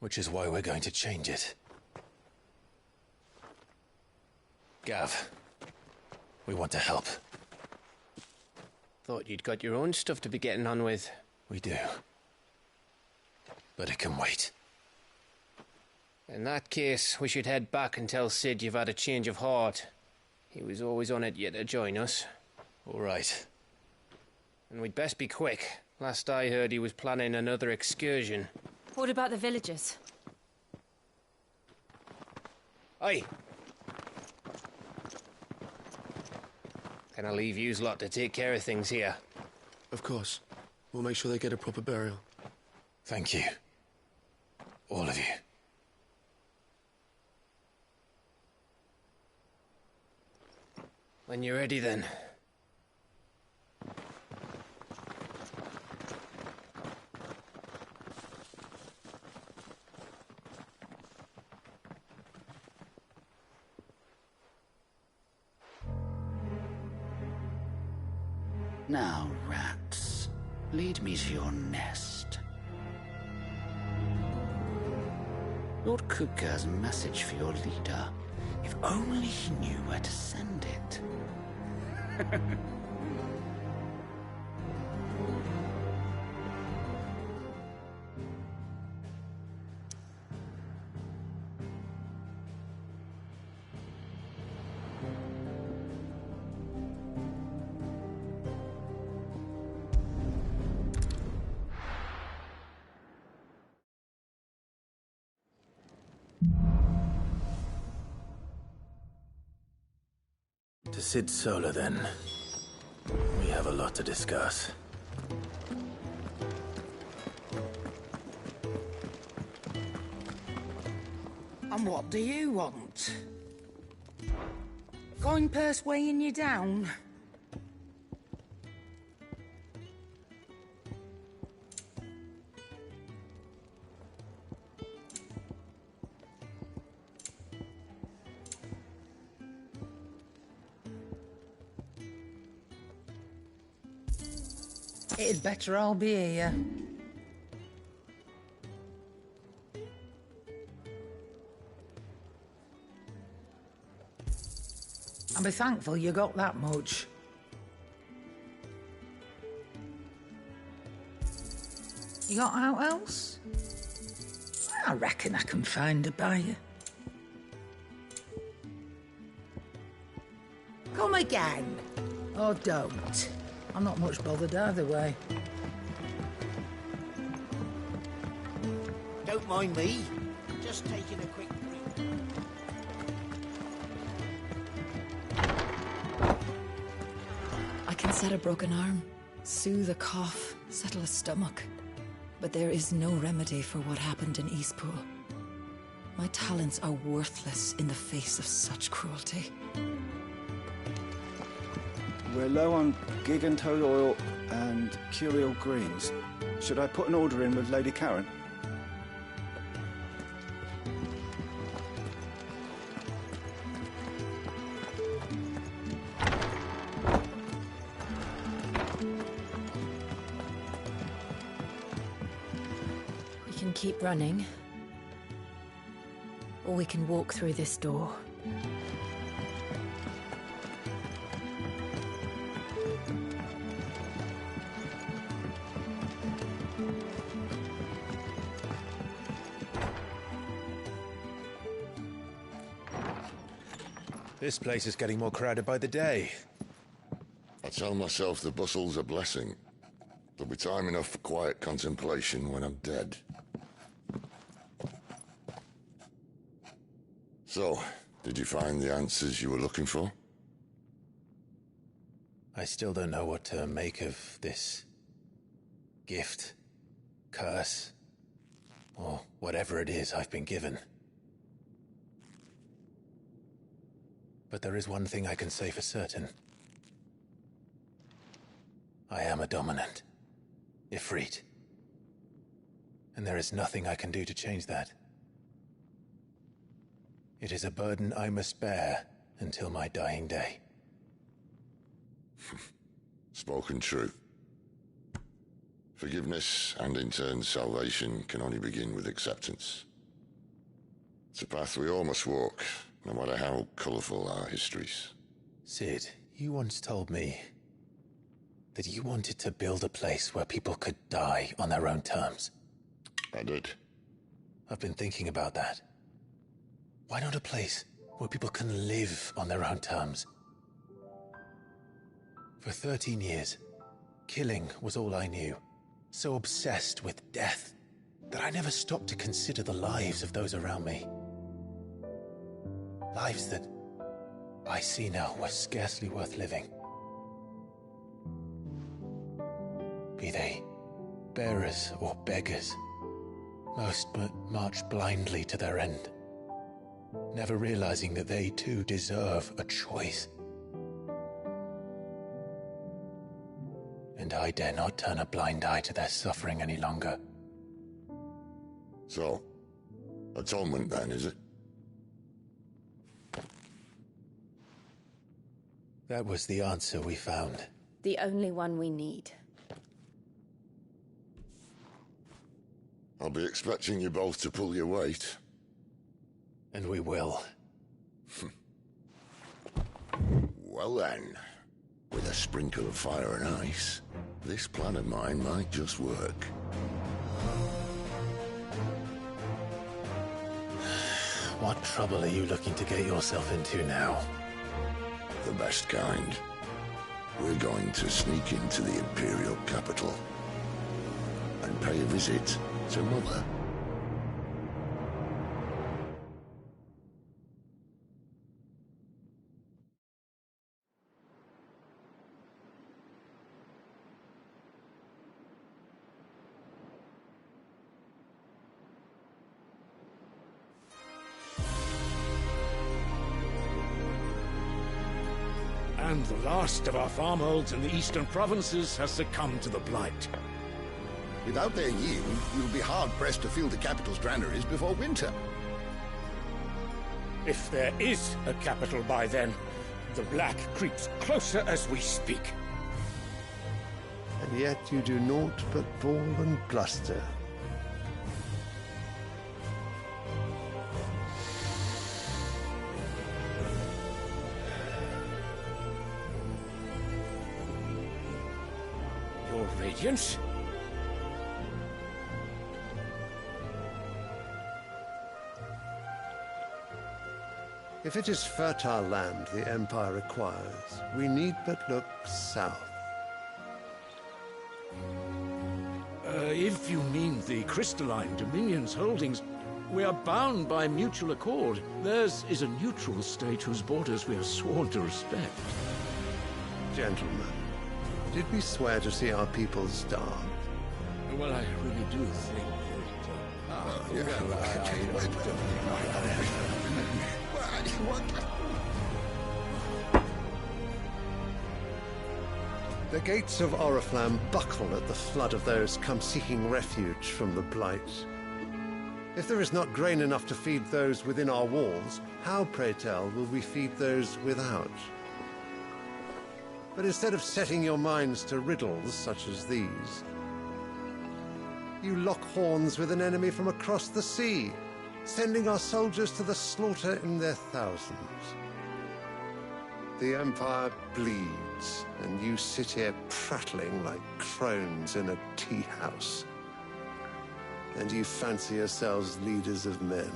B: Which is why we're going to change it. Gav, we want to help.
I: Thought you'd got your own stuff to be getting on with.
B: We do. But it can wait.
I: In that case, we should head back and tell Sid you've had a change of heart. He was always on it yet to join us.
B: All right.
I: And we'd best be quick. Last I heard, he was planning another excursion.
C: What about the villagers?
I: Aye. Can I leave yous lot to take care of things here?
J: Of course. We'll make sure they get a proper burial.
B: Thank you. All of you.
I: When you're ready, then.
L: Now, rats, lead me to your nest. Lord Kupka has a message for your leader. If only he knew where to send it.
B: To Sid Solar, then. We have a lot to discuss.
M: And what do you want? Coin purse weighing you down? It'd better all be here. I'll be thankful you got that much. You got out else? I reckon I can find a buyer. Come again. Or don't. I'm not much bothered either way.
N: Don't mind me. Just taking a quick drink.
O: I can set a broken arm, soothe a cough, settle a stomach. But there is no remedy for what happened in Eastpool. My talents are worthless in the face of such cruelty.
P: We're low on gig and toad oil and curial greens. Should I put an order in with Lady Karen?
C: We can keep running, or we can walk through this door.
B: This place is getting more crowded by the day.
K: I tell myself the bustle's a blessing. There'll be time enough for quiet contemplation when I'm dead. So, did you find the answers you were looking for?
B: I still don't know what to make of this gift, curse, or whatever it is I've been given. But there is one thing I can say for certain. I am a dominant, Ifrit. And there is nothing I can do to change that. It is a burden I must bear until my dying day.
K: Spoken true. Forgiveness and in turn salvation can only begin with acceptance. It's a path we all must walk, no matter how colourful our histories.
B: Sid, you once told me that you wanted to build a place where people could die on their own terms.
K: I did.
B: I've been thinking about that. Why not a place where people can live on their own terms? For 13 years, killing was all I knew. So obsessed with death that I never stopped to consider the lives of those around me. Lives that I see now were scarcely worth living. Be they bearers or beggars, most march blindly to their end, never realizing that they too deserve a choice. And I dare not turn a blind eye to their suffering any longer.
K: So, atonement then, is it?
B: That was the answer we found.
E: The only one we need.
K: I'll be expecting you both to pull your weight.
B: And we will.
K: Well then, with a sprinkle of fire and ice, this plan of mine might just work.
B: What trouble are you looking to get yourself into now?
K: The best kind. We're going to sneak into the Imperial capital and pay a visit to Mother.
H: And the last of our farmholds in the eastern provinces has succumbed to the blight.
G: Without their yield, you'll be hard-pressed to fill the capital's granaries before winter.
H: If there is a capital by then, the black creeps closer as we speak.
Q: And yet you do naught but bawl and bluster.
H: Your Radiance?
Q: If it is fertile land the Empire requires, we need but look south.
H: If you mean the crystalline Dominion's holdings, we are bound by mutual accord. Theirs is a neutral state whose borders we are sworn to respect.
Q: Gentlemen, did we swear to see our people starve?
H: Well, I really do think that...
Q: The gates of Oriflamme buckle at the flood of those come seeking refuge from the Blight. If there is not grain enough to feed those within our walls, how, pray tell, will we feed those without? But instead of setting your minds to riddles such as these, you lock horns with an enemy from across the sea, sending our soldiers to the slaughter in their thousands. The Empire bleeds, and you sit here prattling like crones in a tea house. And you fancy yourselves leaders of men.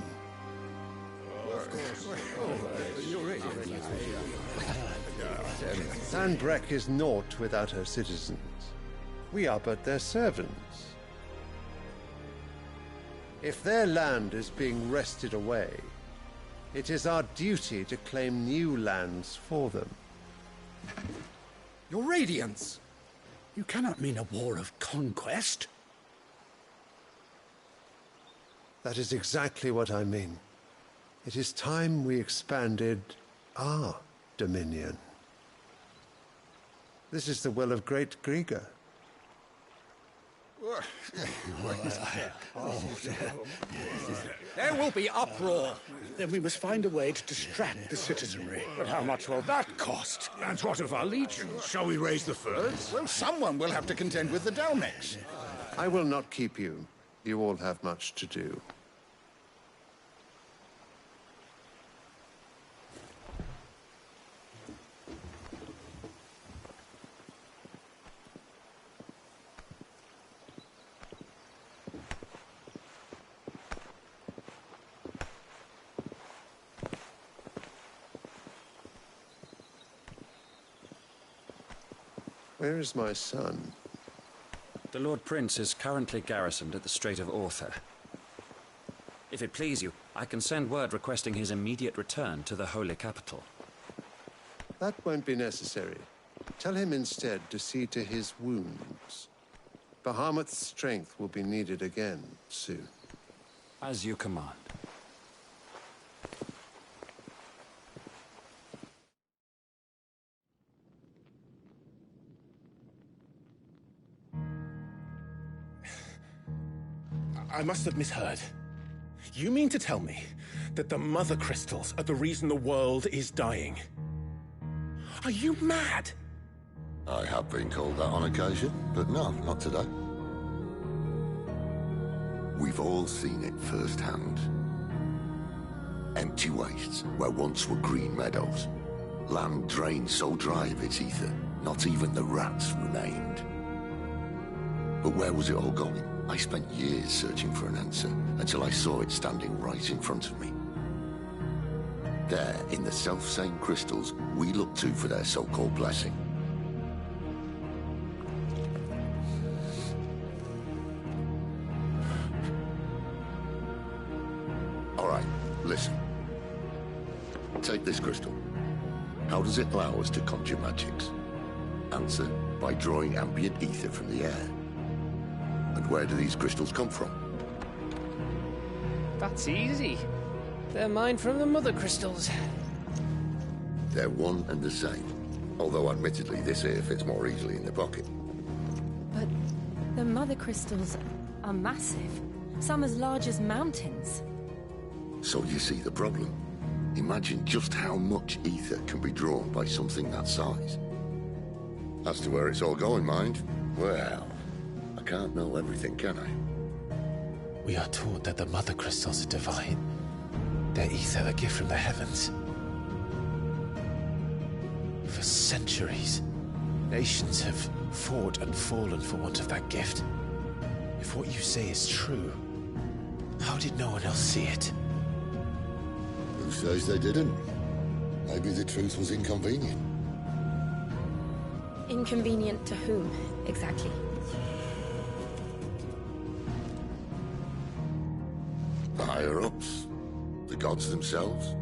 Q: Sandbreck is naught without her citizens. We are but their servants. If their land is being wrested away, it is our duty to claim new lands for them.
R: Your Radiance! You cannot mean a war of conquest.
Q: That is exactly what I mean. It is time we expanded our dominion. This is the will of great Grieger.
R: There will be uproar. Then we must find a way to distract the citizenry. But how much will that cost?
H: And what of our legions? Shall we raise the furs?
G: Well, someone will have to contend with the Dalmex.
Q: I will not keep you. You all have much to do. Where is my son?
S: The Lord Prince is currently garrisoned at the Strait of Author. If it please you, I can send word requesting his immediate return to the Holy Capital.
Q: That won't be necessary. Tell him instead to see to his wounds. Bahamut's strength will be needed again soon.
S: As you command.
T: I must have misheard. You mean to tell me that the Mother Crystals are the reason the world is dying? Are you mad?
K: I have been called that on occasion, but no, not today. We've all seen it firsthand. Empty wastes where once were green meadows. Land drained so dry of its ether, not even the rats remained. But where was it all going? I spent years searching for an answer, until I saw it standing right in front of me. There, in the self-same crystals we look to for their so-called blessing. All right, listen. Take this crystal. How does it allow us to conjure magics? Answer, by drawing ambient ether from the air. And where do these crystals come from?
I: That's easy. They're mined from the Mother Crystals.
K: They're one and the same. Although admittedly this here fits more easily in the pocket.
C: But the Mother Crystals are massive. Some as large as mountains.
K: So you see the problem. Imagine just how much ether can be drawn by something that size. As to where it's all going, mind, well, I can't know everything, can I?
B: We are taught that the Mother Crystals are divine. Their ether a gift from the heavens. For centuries, nations have fought and fallen for want of that gift. If what you say is true, how did no one else see it?
K: Who says they didn't? Maybe the truth was inconvenient.
C: Inconvenient to whom, exactly?
K: The higher-ups? The gods themselves?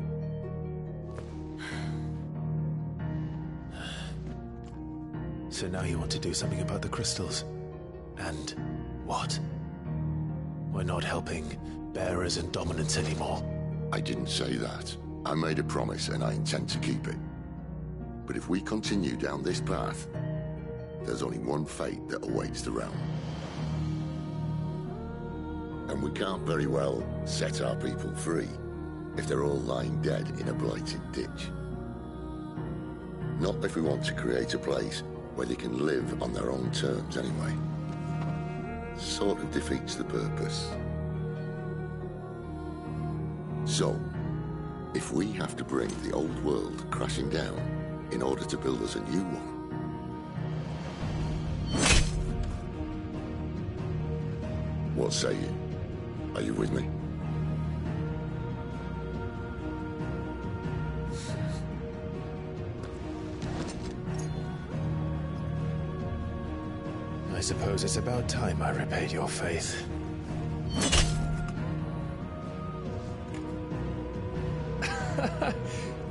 B: So now you want to do something about the crystals? And what? We're not helping bearers and dominants anymore.
K: I didn't say that. I made a promise and I intend to keep it. But if we continue down this path, there's only one fate that awaits the realm. And we can't very well set our people free if they're all lying dead in a blighted ditch. Not if we want to create a place where they can live on their own terms anyway. Sort of defeats the purpose. So, if we have to bring the old world crashing down in order to build us a new one, what say you? Are you with me?
B: I suppose it's about time I repaid your faith.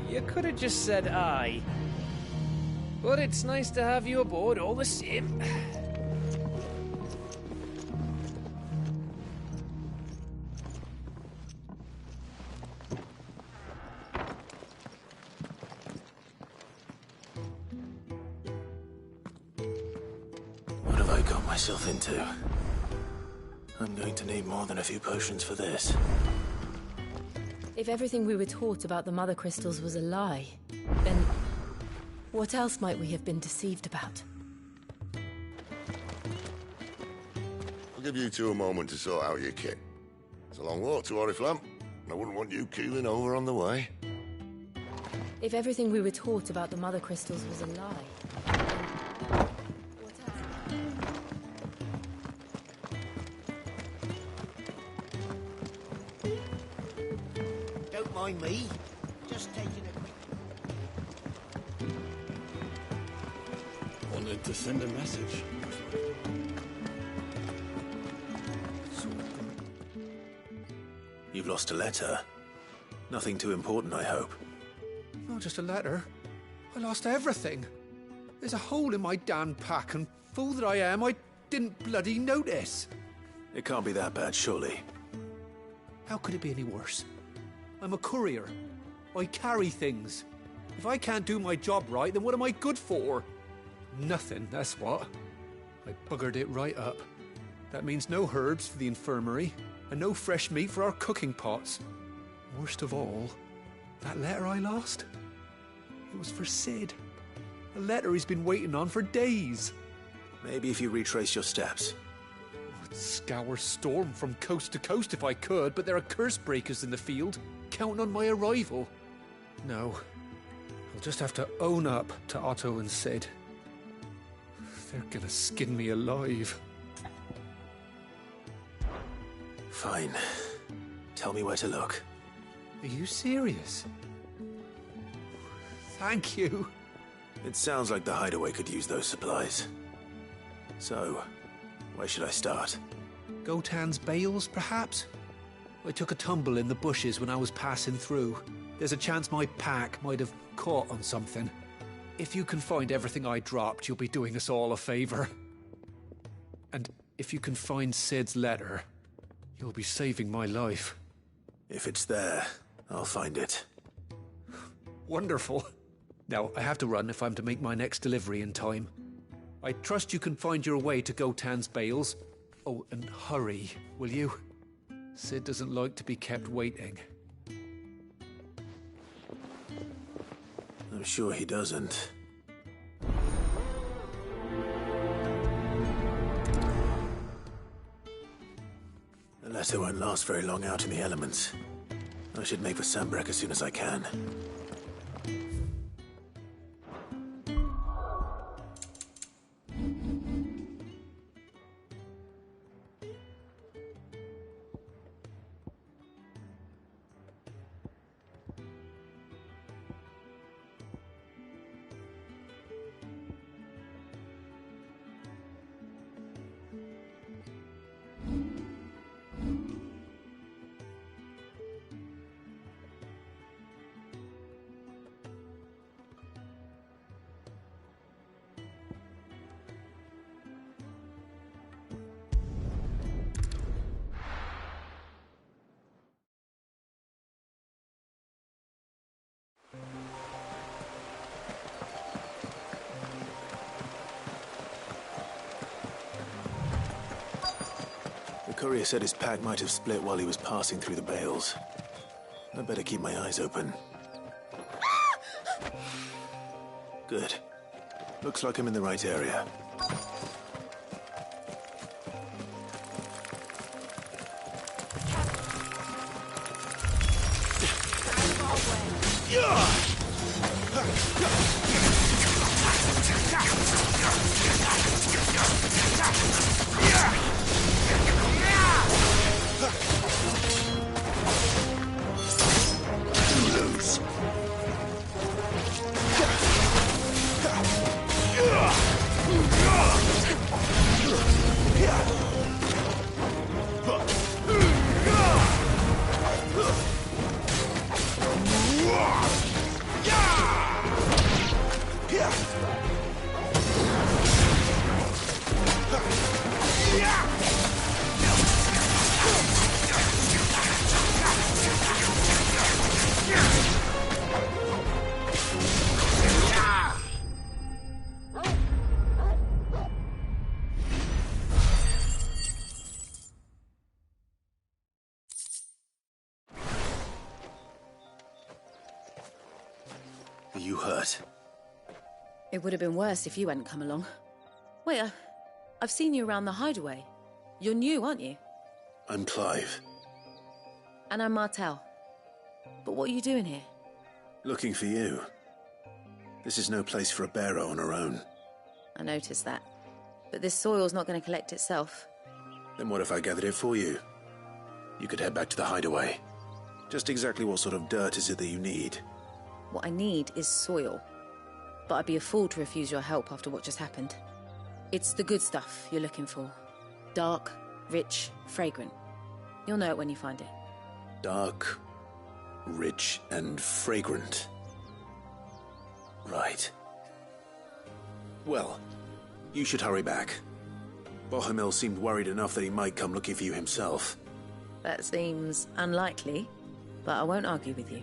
I: You could have just said aye. But it's nice to have you aboard all the same.
B: What have I got myself into? I'm going to need more than a few potions for this.
C: If everything we were taught about the Mother Crystals was a lie, then what else might we have been deceived about?
K: I'll give you two a moment to sort out your kit. It's a long walk to Oriflamme, and I wouldn't want you keeling over on the way.
C: If everything we were taught about the Mother Crystals was a lie,
N: Don't mind me. Just taking a quick...
R: Wanted to send a message.
B: You've lost a letter. Nothing too important, I hope.
F: Not just a letter. I lost everything. There's a hole in my damn pack, and fool that I am, I didn't bloody notice.
B: It can't be that bad, surely.
F: How could it be any worse? I'm a courier. I carry things. If I can't do my job right, then what am I good for? Nothing, that's what. I buggered it right up. That means no herbs for the infirmary, and no fresh meat for our cooking pots. Worst of all, that letter I lost? It was for Sid. A letter he's been waiting on for days.
B: Maybe if you retrace your steps.
F: I'd scour Storm from coast to coast if I could, but there are curse breakers in the field, counting on my arrival. No, I'll just have to own up to Otto and Sid. They're gonna skin me alive.
B: Fine. Tell me where to look.
F: Are you serious? Thank you.
B: It sounds like the hideaway could use those supplies. So, where should I start?
F: Gotan's bales, perhaps? I took a tumble in the bushes when I was passing through. There's a chance my pack might have caught on something. If you can find everything I dropped, you'll be doing us all a favor. And if you can find Sid's letter, you'll be saving my life.
B: If it's there, I'll find it.
F: Wonderful. Now, I have to run if I'm to make my next delivery in time. I trust you can find your way to Gotan's bales. Oh, and hurry, will you? Sid doesn't like to be kept waiting.
B: I'm sure he doesn't. The letter won't last very long out in the elements. I should make for Sambrek as soon as I can. courier said his pack might have split while he was passing through the bales. I'd better keep my eyes open. Good. Looks like I'm in the right area. Are you hurt?
E: It would have been worse if you hadn't come along. Wait, I've seen you around the hideaway. You're new, aren't you?
B: I'm Clive.
E: And I'm Martel. But what are you doing here?
B: Looking for you. This is no place for a bearer on her own.
E: I noticed that. But this soil's not going to collect itself.
B: Then what if I gathered it for you? You could head back to the hideaway. Just exactly what sort of dirt is it that you need?
E: What I need is soil. But I'd be a fool to refuse your help after what just happened. It's the good stuff you're looking for. Dark, rich, fragrant. You'll know it when you find it.
B: Dark, rich, and fragrant. Right. Well, you should hurry back. Bohemil seemed worried enough that he might come looking for you himself.
E: That seems unlikely, but I won't argue with you.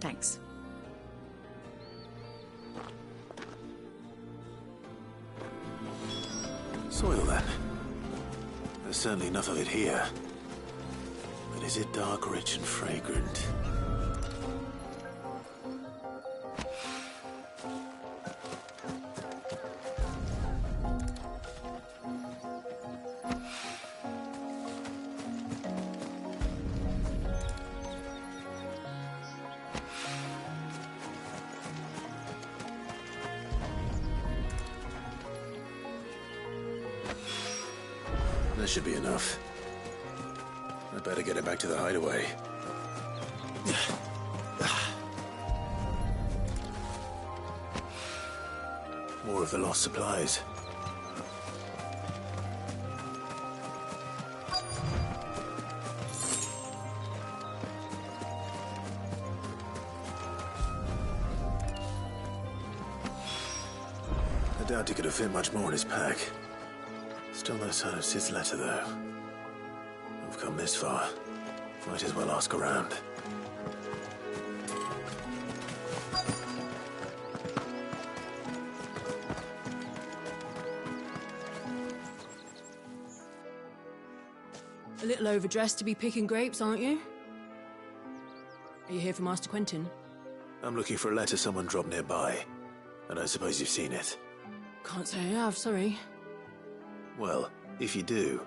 E: Thanks.
B: Soil, then. There's certainly enough of it here. But is it dark, rich, and fragrant? That should be enough. I better get it back to the hideaway. More of the lost supplies. I doubt he could have fit much more in his pack. Still no sign of Sid's letter, though. I've come this far. Might as well ask around.
C: A little overdressed to be picking grapes, aren't you? Are you here for Master Quentin?
B: I'm looking for a letter someone dropped nearby. And I suppose you've seen it.
C: Can't say I have, sorry.
B: Well, if you do...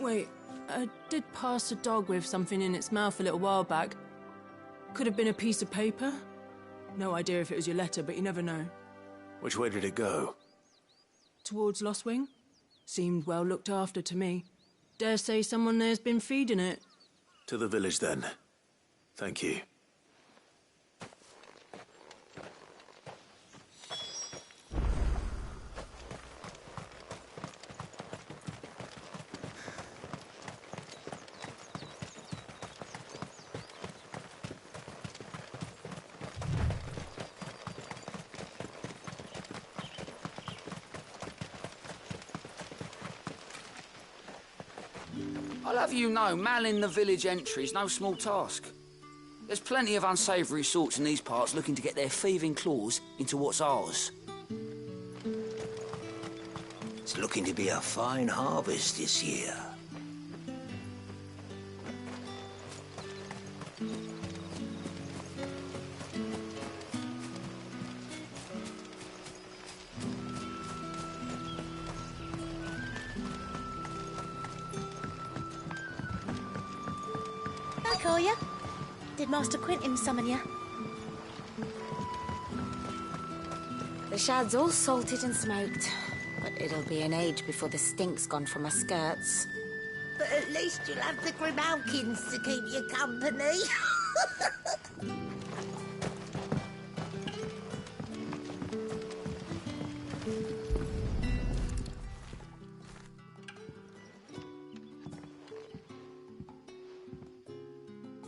C: Wait, I did pass a dog with something in its mouth a little while back. Could have been a piece of paper. No idea if it was your letter, but you never know.
B: Which way did it go?
C: Towards Lostwing. Seemed well looked after to me. Dare say someone there's been feeding it.
B: To the village, then. Thank you.
L: I'll have you know, manning the village entry's no small task. There's plenty of unsavoury sorts in these parts looking to get their thieving claws into what's ours.
N: It's looking to be a fine harvest this year.
U: Back, are you? Did Master Quentin summon you?
V: The shad's all salted and smoked, but it'll be an age before the stink's gone from her skirts.
N: But at least you'll have the Grimalkins to keep you company.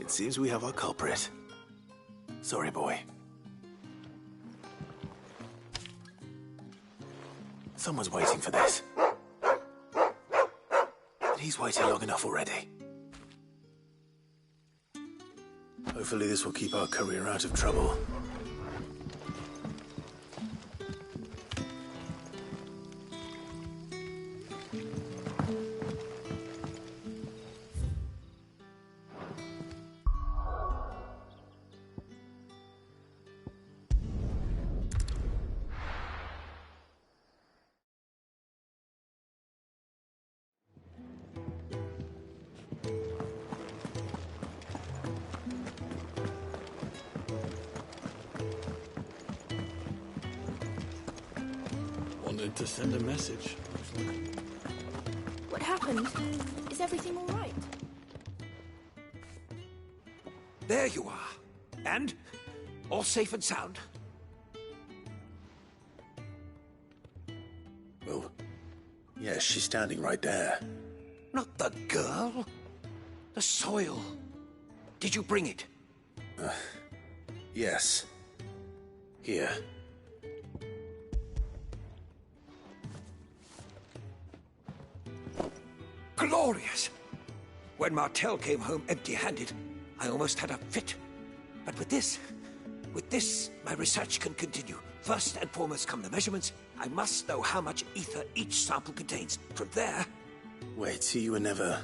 B: It seems we have our culprit. Sorry, boy. Someone's waiting for this. But he's waited long enough already. Hopefully this will keep our career out of trouble. Wanted to send a message.
U: What happened? Is everything all right?
N: There you are. And? All safe and sound?
B: Well, yes, she's standing right there.
N: Not the girl. The soil. Did you bring it?
B: Yes. Here.
N: Glorious! When Martel came home empty-handed, I almost had a fit. But with this, my research can continue. First and foremost come the measurements. I must know how much ether each sample contains. From there...
B: Wait, so you were never...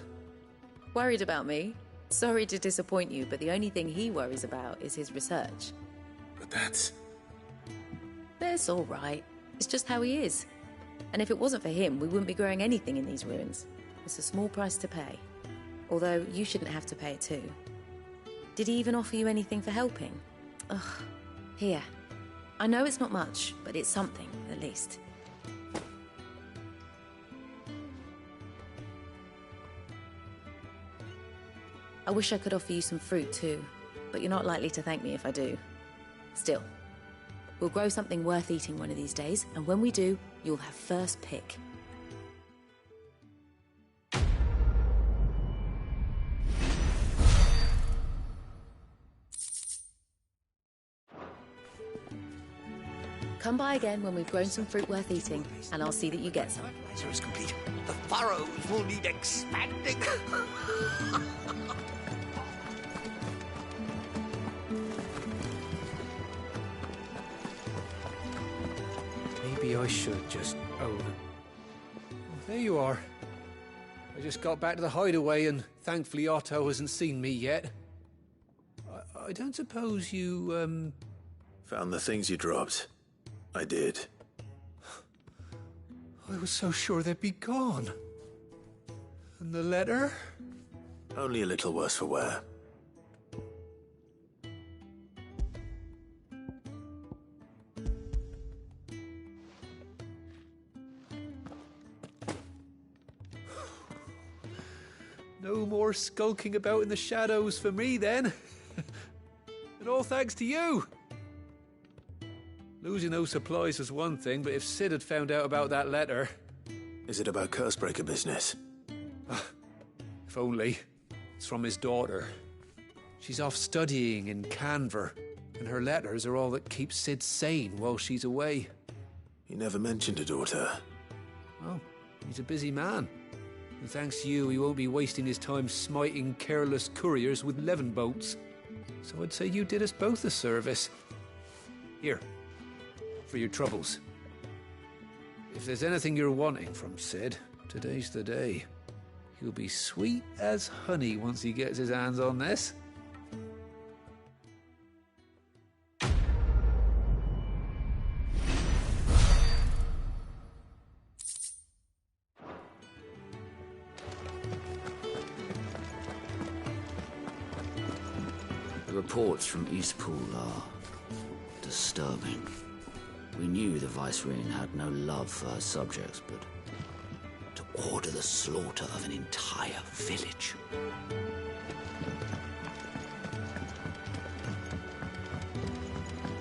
E: Worried about me? Sorry to disappoint you, but the only thing he worries about is his research.
B: But that's
E: all right. It's just how he is. And if it wasn't for him, we wouldn't be growing anything in these ruins. It's a small price to pay. Although, you shouldn't have to pay it too. Did he even offer you anything for helping? Ugh. Here. I know it's not much, but it's something, at least. I wish I could offer you some fruit too, but you're not likely to thank me if I do. Still, we'll grow something worth eating one of these days, and when we do, you'll have first pick. Come by again when we've grown some fruit worth eating, and I'll see that you get some.
N: Fertilizer is complete. The furrows will need expanding.
I: Maybe I should just... Oh. There you are. I just got back to the hideaway and thankfully Otto hasn't seen me yet. I don't suppose you,
B: Found the things you dropped. I did.
I: I was so sure they'd be gone. And the letter?
B: Only a little worse for wear.
I: No more skulking about in the shadows for me, then. And all thanks to you. Losing those supplies was one thing, but if Sid had found out about that letter...
B: Is it about Cursebreaker business?
I: If only. It's from his daughter. She's off studying in Canver, and her letters are all that keeps Sid sane while she's away.
B: He never mentioned a daughter.
I: Well, he's a busy man. And thanks to you, he won't be wasting his time smiting careless couriers with levin boats. So I'd say you did us both a service. Here, for your troubles. If there's anything you're wanting from Sid, today's the day. He'll be sweet as honey once he gets his hands on this.
L: The reports from Eastpool are disturbing. We knew the Vicereine had no love for her subjects, but to order the slaughter of an entire village.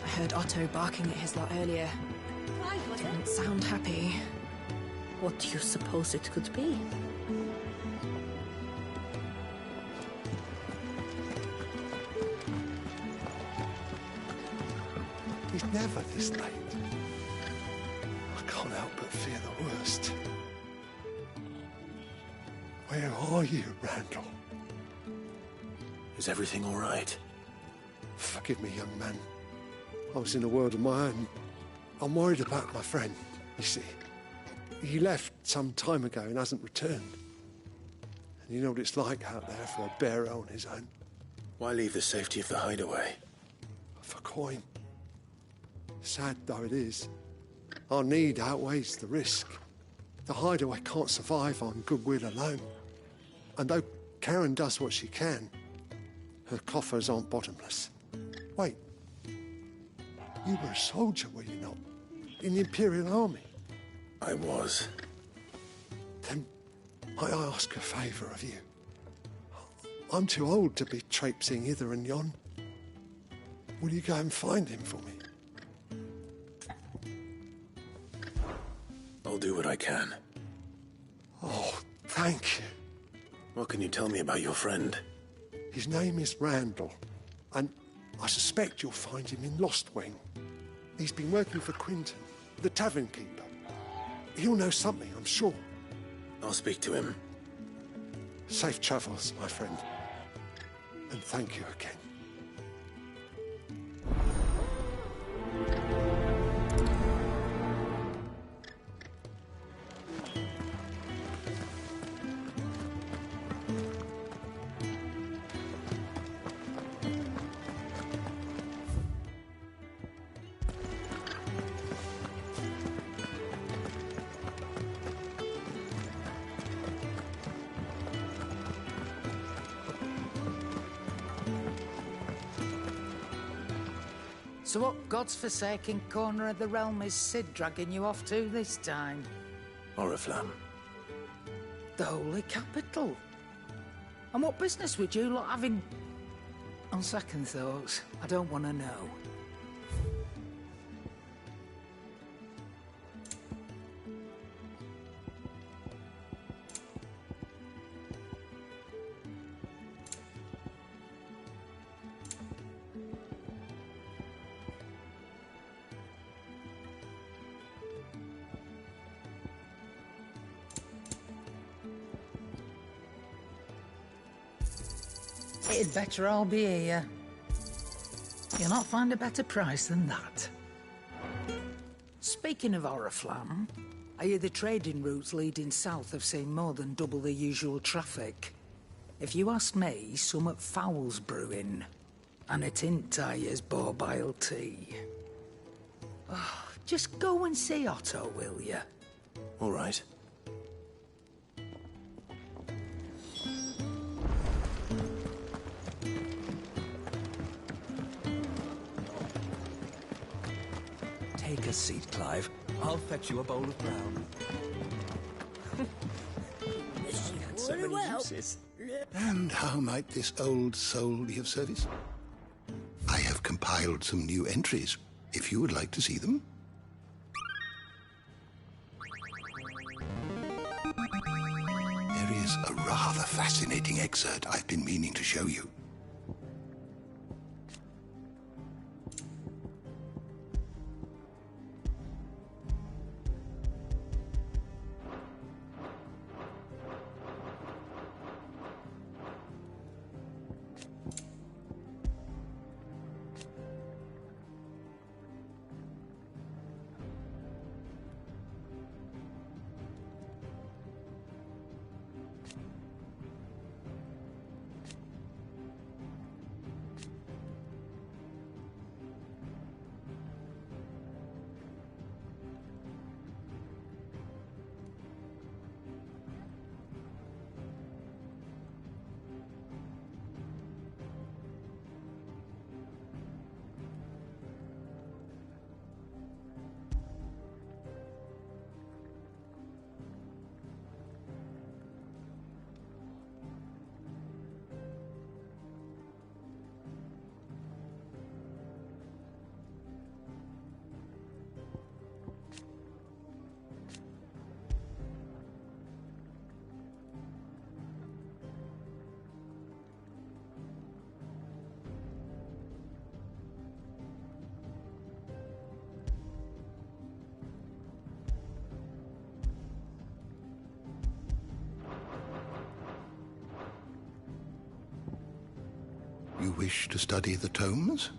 O: I heard Otto barking at his lot earlier. Didn't sound happy.
U: What do you suppose it could be?
Q: He's never this late. I can't help but fear the worst. Where are you, Randall?
B: Is everything all right?
Q: Forgive me, young man. I was in a world of my own. I'm worried about my friend, you see. He left some time ago and hasn't returned. And you know what it's like out there for a bearer on his own.
B: Why leave the safety of the hideaway?
Q: For coin. Sad though it is, our need outweighs the risk. The hideaway can't survive on goodwill alone. And though Karen does what she can, her coffers aren't bottomless. Wait, you were a soldier, were you not? In the Imperial Army?
B: I was.
Q: Then might I ask a favour of you? I'm too old to be traipsing hither and yon. Will you go and find him for me?
B: I'll do what I can.
Q: Oh, thank you.
B: What can you tell me about your friend?
Q: His name is Randall, and I suspect you'll find him in Lost Wing. He's been working for Quinton, the tavern keeper. He'll know something, I'm sure.
B: I'll speak to him.
Q: Safe travels, my friend. And thank you again.
M: So what god's-forsaken corner of the realm is Sid dragging you off to this time?
B: Oriflamme.
M: The Holy Capital. And what business would you lot have in... On second thoughts, I don't want to know. It'd better all be here. You'll not find a better price than that. Speaking of Oriflamme, I hear the trading routes leading south have seen more than double the usual traffic. If you ask me, summat foul's brewing. And it ain't Tyre's borbile tea. Oh, just go and see Otto, will you?
B: All right.
A: Take a seat, Clive. I'll fetch you a bowl of brown.
D: Very well.
W: And how might this old soul be of service? I have compiled some new entries, if you would like to see them. There is a rather fascinating excerpt I've been meaning to show you. wish to study the tomes?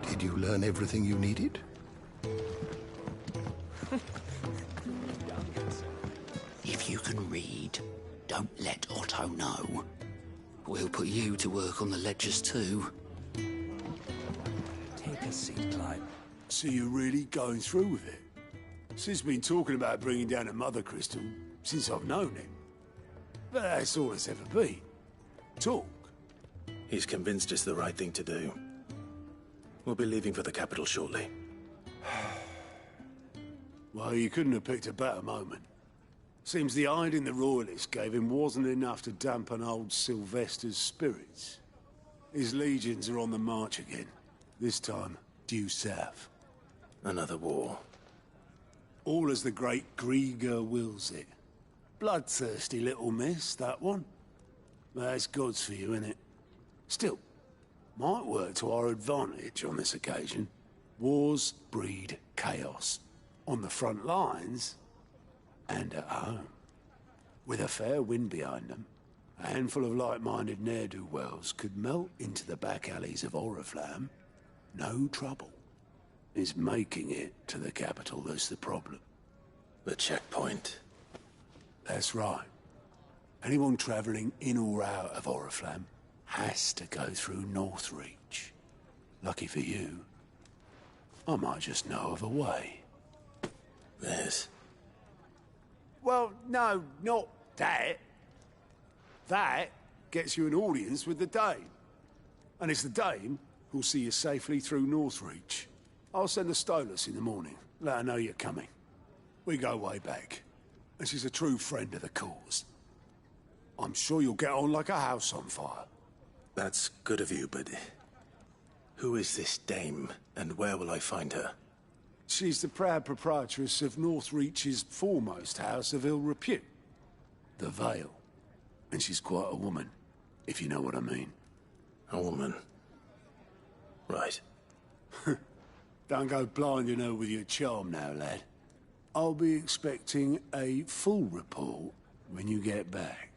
W: Did you learn everything you needed?
L: If you can read, don't let Otto know. We'll put you to work on the ledgers too.
A: Take a seat, Clive.
H: So you're really going through with it? Sid's been talking about bringing down a mother crystal since I've known him. But that's all it's ever been. Talk.
B: He's convinced it's the right thing to do. We'll be leaving for the capital shortly.
H: Well, you couldn't have picked a better moment. Seems the hiding the royalists gave him wasn't enough to dampen old Sylvester's spirits. His legions are on the march again. This time, due south.
B: Another war.
H: All as the great Grieger wills it. Bloodthirsty little miss, that one. That's God's for you, innit? Still, might work to our advantage on this occasion. Wars breed chaos. On the front lines, and at home. With a fair wind behind them, a handful of like-minded ne'er-do-wells could melt into the back alleys of Oriflamme. No trouble. It's making it to the capital that's the problem.
B: The checkpoint.
H: That's right. Anyone travelling in or out of Oriflamme has to go through Northreach. Lucky for you, I might just know of a way.
B: There's...
H: Well, no, not that. That gets you an audience with the Dame. And it's the Dame who'll see you safely through Northreach. I'll send the Stolas in the morning, let her know you're coming. We go way back, and she's a true friend of the cause. I'm sure you'll get on like a house on fire.
B: That's good of you, but... who is this Dame, and where will I find her?
H: She's the proud proprietress of Northreach's foremost house of ill repute, the Vale. And she's quite a woman, if you know what I mean.
B: A woman? Right.
H: Don't go blinding her with your charm now, lad. I'll be expecting a full report when you get back.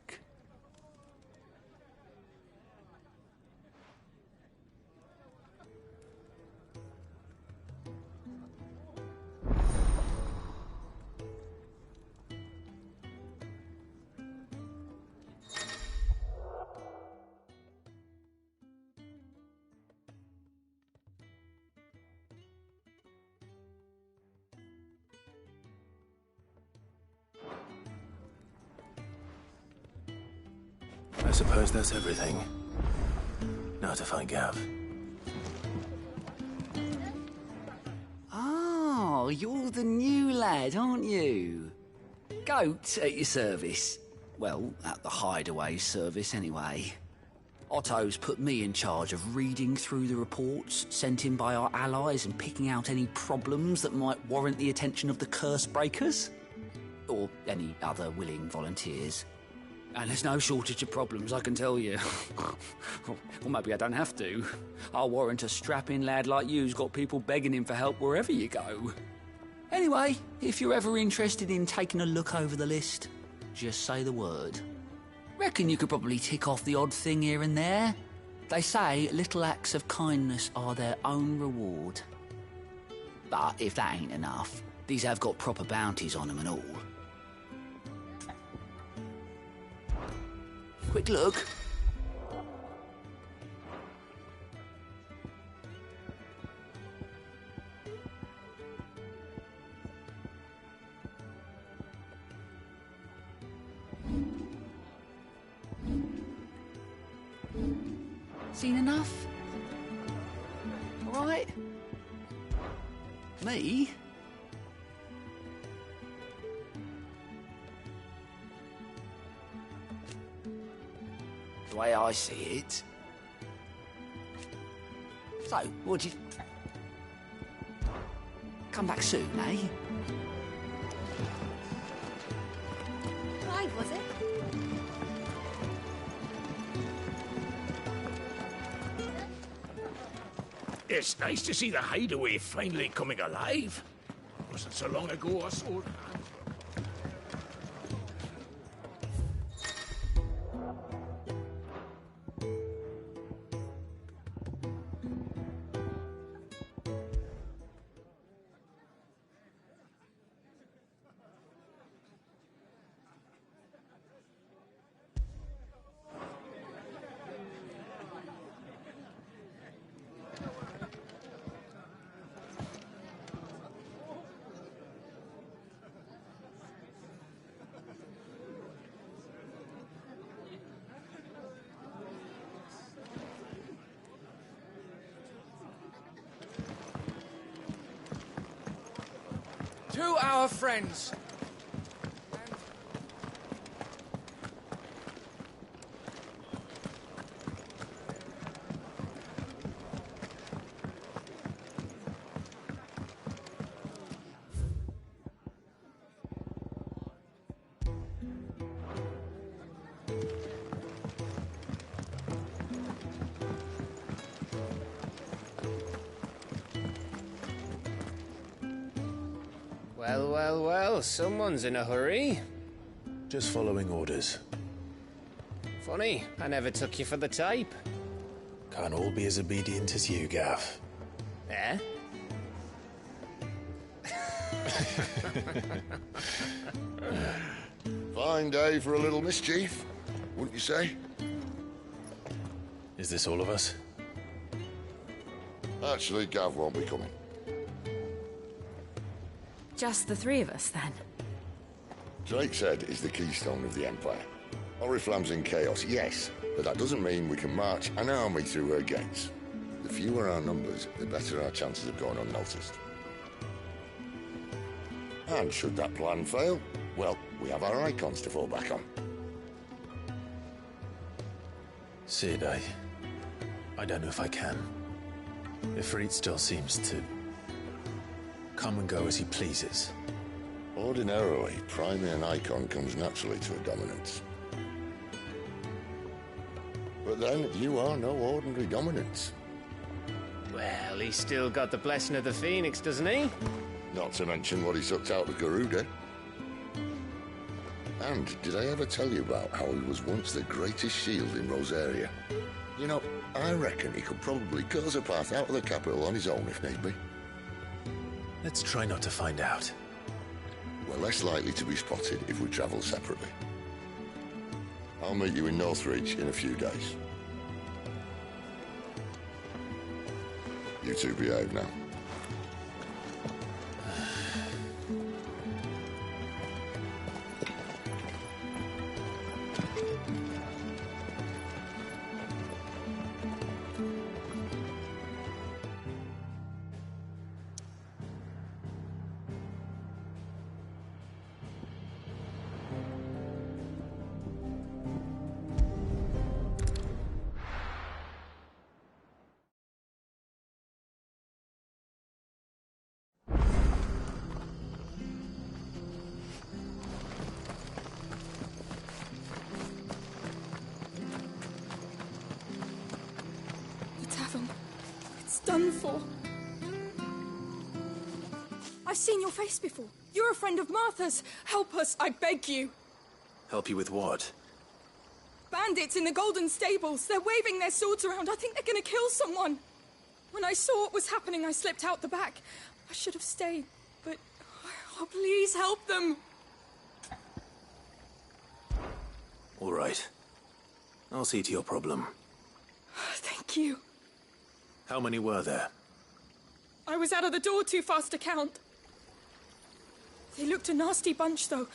B: I suppose that's everything. Now to find Gav.
L: Oh, you're the new lad, aren't you? Goat at your service. Well, at the hideaway service, anyway. Otto's put me in charge of reading through the reports sent in by our allies and picking out any problems that might warrant the attention of the curse breakers. Or any other willing volunteers. And there's no shortage of problems, I can tell you. Or maybe I don't have to. I'll warrant a strapping lad like you's got people begging him for help wherever you go. Anyway, if you're ever interested in taking a look over the list, just say the word. Reckon you could probably tick off the odd thing here and there. They say little acts of kindness are their own reward. But if that ain't enough, these have got proper bounties on them and all. Quick look. Seen enough? All right? Me? The way I see it. So, what'd you... Come back soon, eh?
V: Clyde, was it?
R: It's nice to see the hideaway finally coming alive. Wasn't so long ago us old hands were...
F: To our friends.
G: Well, someone's in a hurry.
B: Just following orders.
G: Funny, I never took you for the type.
B: Can't all be as obedient as you, Gav.
G: Eh?
K: Fine day for a little mischief, wouldn't you say?
B: Is this all of us?
K: Actually, Gav won't be coming.
C: Just the three of us, then?
K: Drake's Head is the keystone of the Empire. Oriflamme's in chaos, yes, but that doesn't mean we can march an army through her gates. The fewer our numbers, the better our chances of going unnoticed. And should that plan fail, well, we have our icons to fall back on.
B: Sid, I don't know if I can. Ifrit still seems to come and go as he pleases.
K: Ordinarily, priming an icon comes naturally to a dominance. But then, you are no ordinary dominance.
G: Well, he's still got the blessing of the Phoenix, doesn't he?
K: Not to mention what he sucked out of Garuda. And did I ever tell you about how he was once the greatest shield in Rosaria? You know, I reckon he could probably cut us a path out of the capital on his own if need be.
B: Let's try not to find out.
K: We're less likely to be spotted if we travel separately. I'll meet you in Northreach in a few days. You two behave now.
U: It's done for. I've seen your face before. You're a friend of Martha's. Help us, I beg you.
B: Help you with what?
U: Bandits in the Golden Stables. They're waving their swords around. I think they're gonna kill someone. When I saw what was happening, I slipped out the back. I should have stayed, but... Oh, please help them.
B: All right. I'll see to your problem.
U: Thank you.
B: How many were there?
U: I was out of the door too fast to count. They looked a nasty bunch, though.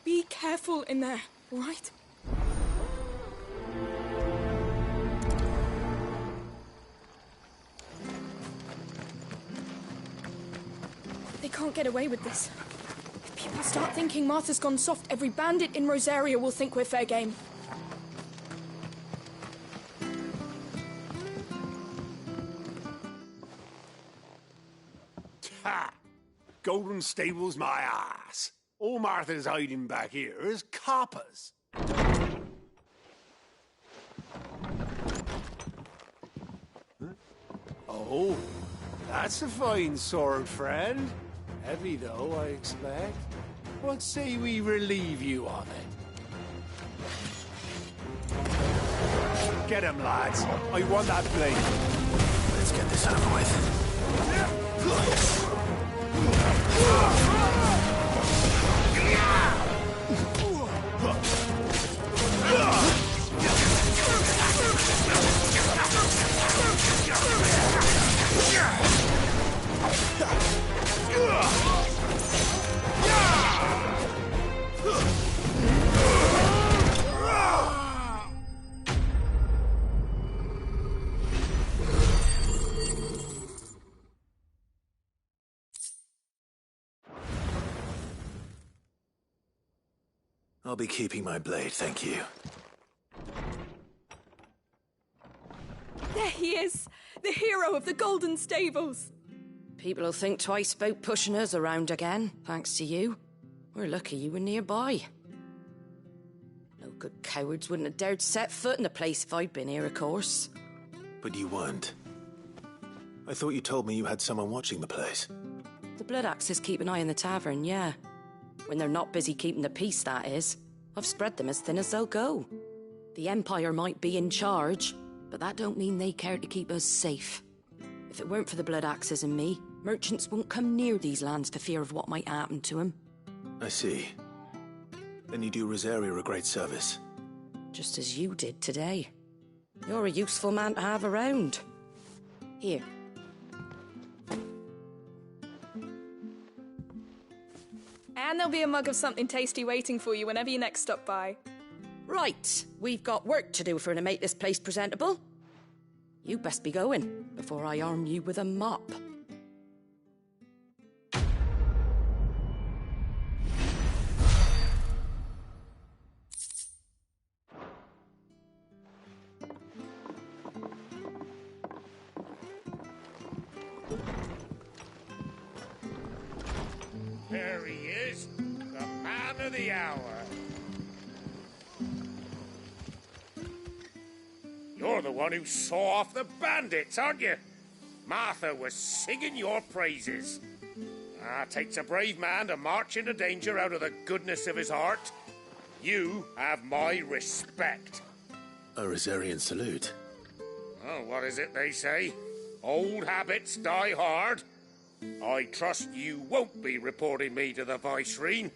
U: Be careful in there, all right? They can't get away with this. If people start thinking Martha's gone soft, every bandit in Rosaria will think we're fair game.
H: Ha! Golden Stables my ass. All Martha's hiding back here is coppers. Huh? Oh, that's a fine sword, friend. Heavy, though, I expect. What say we relieve you of it? Get him, lads. I want that blade.
B: Let's get this over with. I'll be keeping my blade, thank you.
U: There he is! The hero of the Golden Stables!
O: People will think twice about pushing us around again, thanks to you. We're lucky you were nearby. No good cowards wouldn't have dared set foot in the place if I'd been here, of course.
B: But you weren't. I thought you told me you had someone watching the place.
O: The Blood Axes keep an eye on the tavern, yeah. When they're not busy keeping the peace, that is. I've spread them as thin as they'll go. The Empire might be in charge, but that don't mean they care to keep us safe. If it weren't for the Blood Axes and me, merchants won't come near these lands for fear of what might happen to them.
B: I see. Then you do Rosaria a great service.
O: Just as you did today. You're a useful man to have around. Here.
U: And there'll be a mug of something tasty waiting for you whenever you next stop by.
O: Right, we've got work to do for to make this place presentable. You best be going, before I arm you with a mop.
R: There he is, the man of the hour. You're the one who saw off the bandits, aren't you? Martha was singing your praises. Takes a brave man to march into danger out of the goodness of his heart. You have my respect.
B: A Rosarian salute.
R: Oh, what is it they say? Old habits die hard. I trust you won't be reporting me to the Viceroy.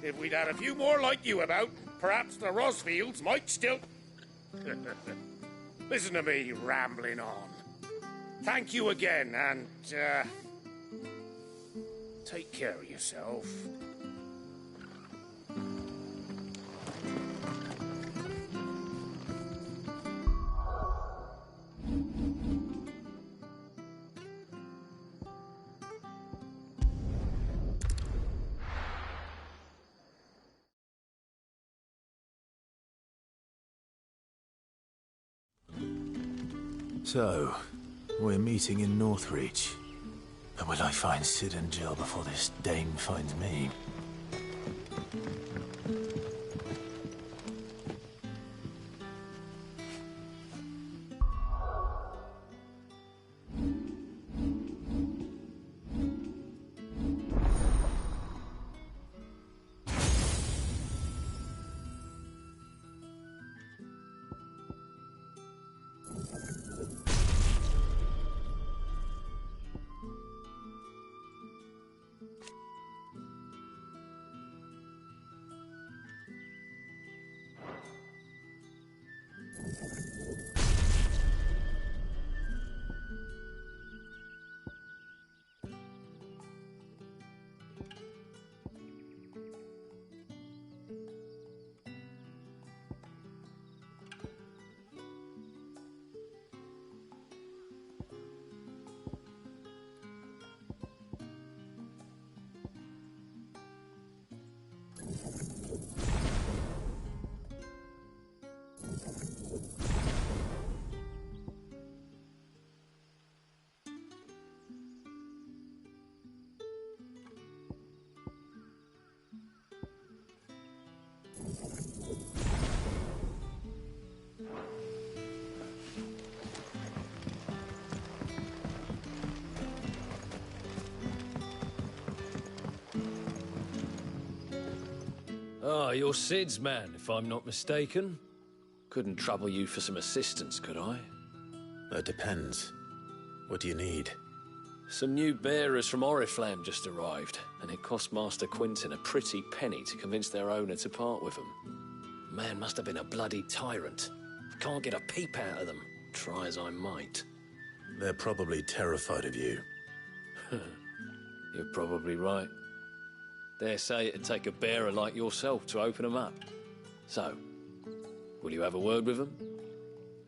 R: If we'd had a few more like you about, perhaps the Rosfields might still... Listen to me rambling on. Thank you again, and, take care of yourself.
B: So, we're meeting in Northreach. But will I find Sid and Jill before this dame finds me?
J: Ah, you're Sid's man, if I'm not mistaken. Couldn't trouble you for some assistance, could I?
B: That depends. What do you need?
J: Some new bearers from Oriflamme just arrived, and it cost Master Quinton a pretty penny to convince their owner to part with them. Man must have been a bloody tyrant. I can't get a peep out of them, try as I might.
B: They're probably terrified of you.
J: You're probably right. Dare say it'd take a bearer like yourself to open them up. So, will you have a word with them?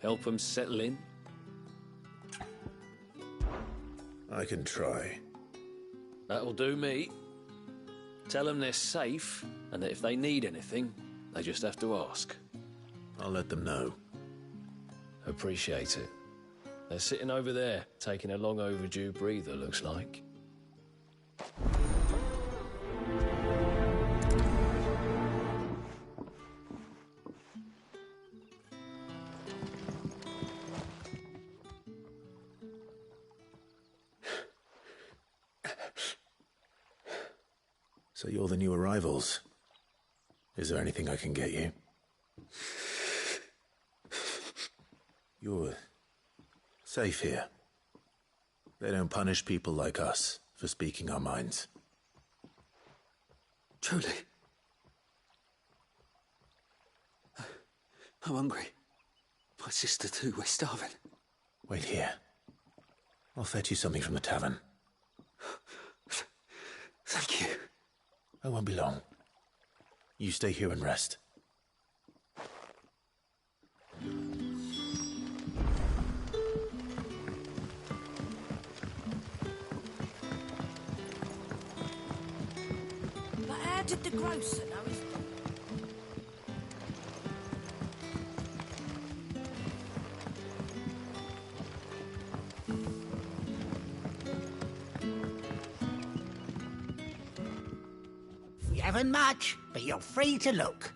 J: Help them settle in?
B: I can try.
J: That'll do me. Tell them they're safe, and that if they need anything, they just have to ask.
B: I'll let them know.
J: Appreciate it. They're sitting over there, taking a long overdue breather, looks like.
B: So you're the new arrivals. Is there anything I can get you? You're safe here. They don't punish people like us for speaking our minds.
H: Truly. I'm hungry. My sister too, we're starving.
B: Wait here. I'll fetch you something from the tavern.
H: Thank you.
B: I won't be long. You stay here and rest.
D: But how did the grocer know his...
P: We haven't much, but you're free to look.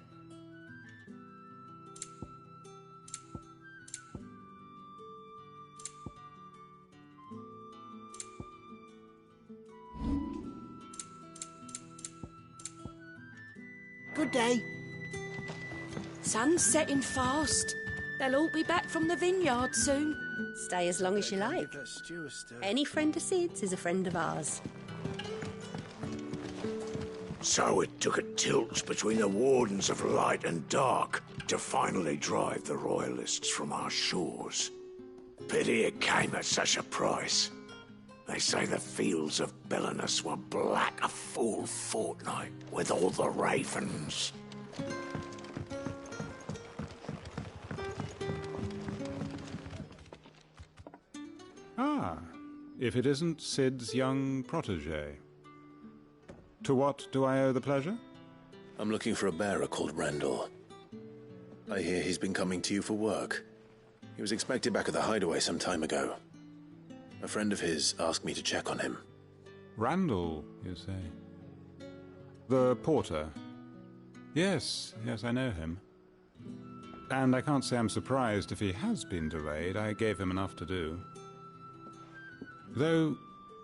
P: Good day.
O: Sun's setting fast. They'll all be back from the vineyard soon.
S: Stay as long as you like. Any friend of Sid's is a friend of ours.
N: So it took a tilt between the Wardens of Light and Dark to finally drive the Royalists from our shores. Pity it came at such a price. They say the fields of Belenus were black a full fortnight with all the ravens.
X: Ah, if it isn't Sid's young protege. To what do I owe the pleasure?
B: I'm looking for a bearer called Randall. I hear he's been coming to you for work. He was expected back at the hideaway some time ago. A friend of his asked me to check on him.
X: Randall, you say? The porter? Yes, I know him. And I can't say I'm surprised if he has been delayed. I gave him enough to do. Though,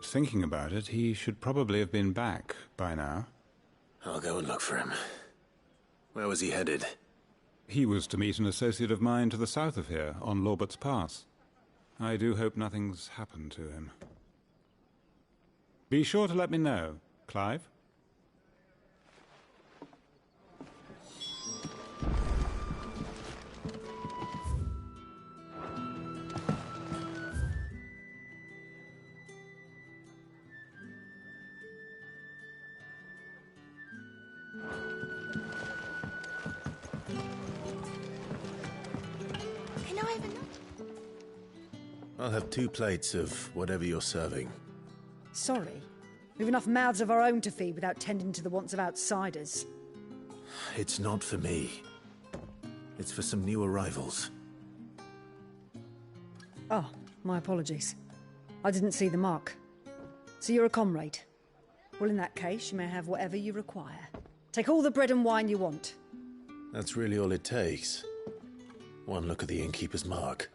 X: thinking about it, he should probably have been back by now.
B: I'll go and look for him. Where was he headed?
X: He was to meet an associate of mine to the south of here, on Lorbert's Pass. I do hope nothing's happened to him. Be sure to let me know, Clive.
D: Can I have a...
B: I'll have 2 plates of whatever you're serving.
Y: Sorry. We've enough mouths of our own to feed without tending to the wants of outsiders.
B: It's not for me. It's for some new arrivals.
Y: Oh, my apologies. I didn't see the mark. So you're a comrade. Well, in that case, you may have whatever you require. Take all the bread and wine you want.
B: That's really all it takes. One look at the innkeeper's mark.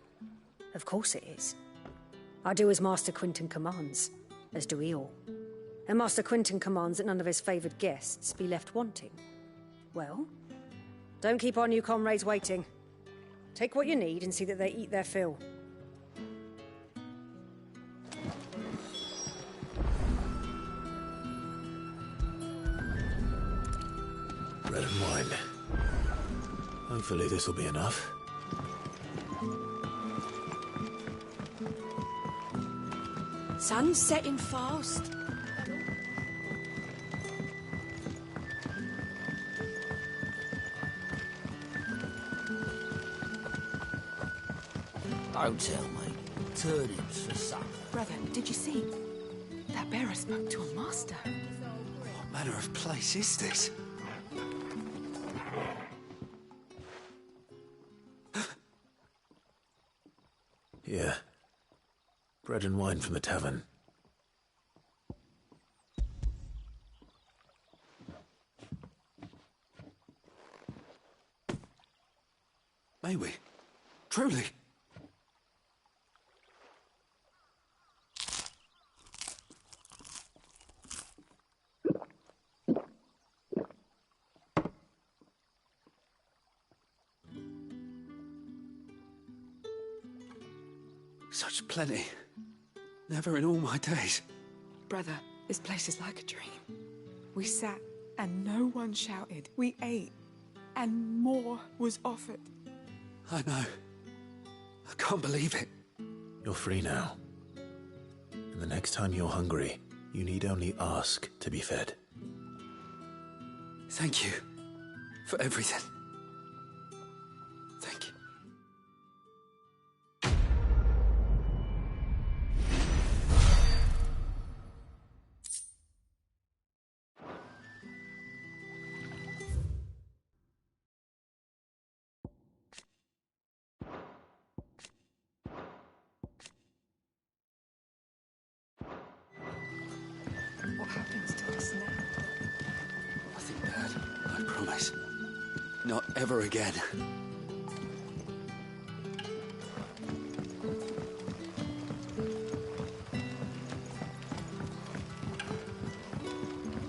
Y: Of course it is. I do as Master Quinton commands, as do we all. And Master Quinton commands that none of his favoured guests be left wanting. Well, don't keep our new comrades waiting. Take what you need and see that they eat their fill.
B: Bread and wine. Hopefully this will be enough.
O: Sun's setting fast.
L: Don't tell me. Turnips for supper.
E: Brother, did you see? That bearer spoke to a master.
F: What manner of place is this?
B: Yeah. Bread and wine from the tavern.
F: May we? Truly? Such plenty. Never in all my days.
E: Brother, this place is like a dream. We sat and no one shouted. We ate and more was offered.
F: I know. I can't believe it.
B: You're free now. And the next time you're hungry, you need only ask to be fed.
F: Thank you for everything. Thank you.
E: What happens to us now?
F: Nothing bad, I promise. Not ever again.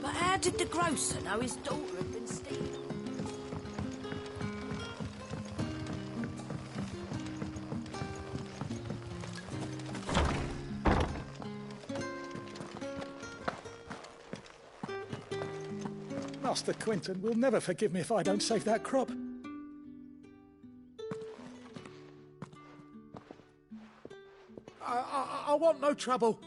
D: But how did the grocer know his daughter had been stealing?
I: Master Quinton will never forgive me if I don't save that crop. I want no trouble.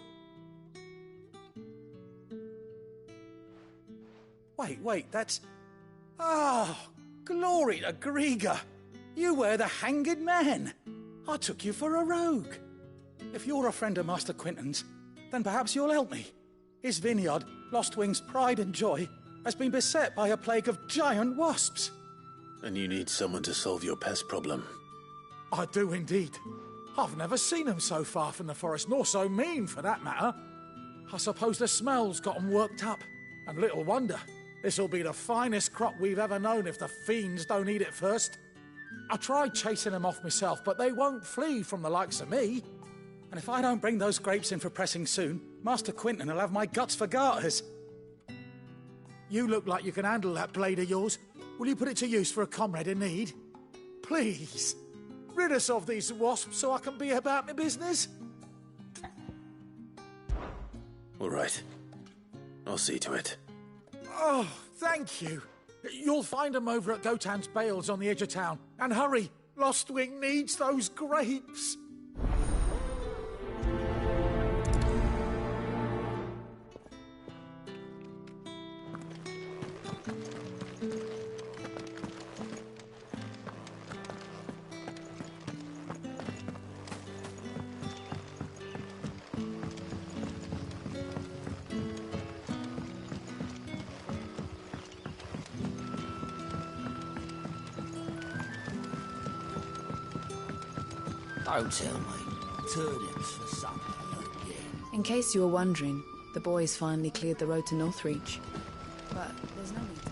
I: Wait, that's... Oh, glory to Grieger. You were the hanged man. I took you for a rogue. If you're a friend of Master Quinton's, then perhaps you'll help me. His vineyard, Lostwing's pride and joy, has been beset by a plague of giant wasps.
B: And you need someone to solve your pest problem.
I: I do indeed. I've never seen them so far from the forest, nor so mean, for that matter. I suppose the smell's got them worked up. And little wonder. This'll be the finest crop we've ever known if the fiends don't eat it first. I tried chasing them off myself, but they won't flee from the likes of me. And if I don't bring those grapes in for pressing soon, Master Quinton will have my guts for garters. You look like you can handle that blade of yours. Will you put it to use for a comrade in need? Please, rid us of these wasps so I can be about my business.
B: All right. I'll see to it.
I: Oh, thank you. You'll find them over at Gotan's Bales on the edge of town. And hurry, Lostwing needs those grapes.
L: Don't tell me. Turnips for supper again.
E: In case you were wondering, the boys finally cleared the road to Northreach. But there's no need to.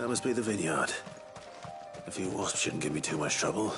B: That must be the vineyard. A few wasps shouldn't give me too much trouble.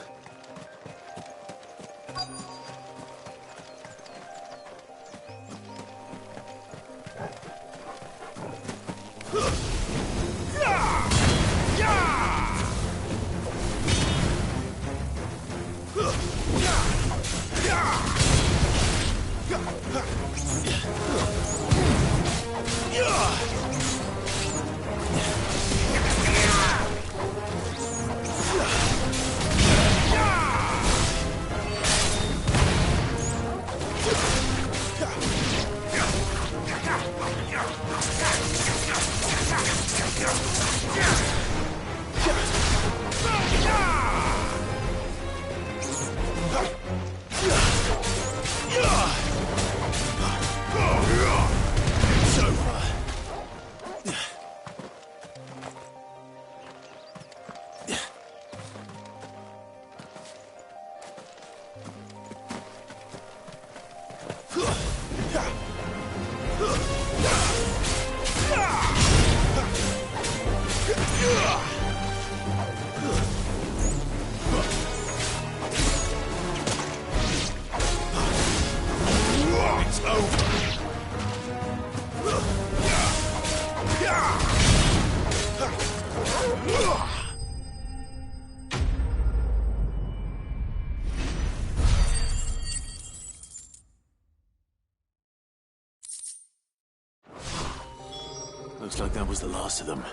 B: Looks like that was the last of them.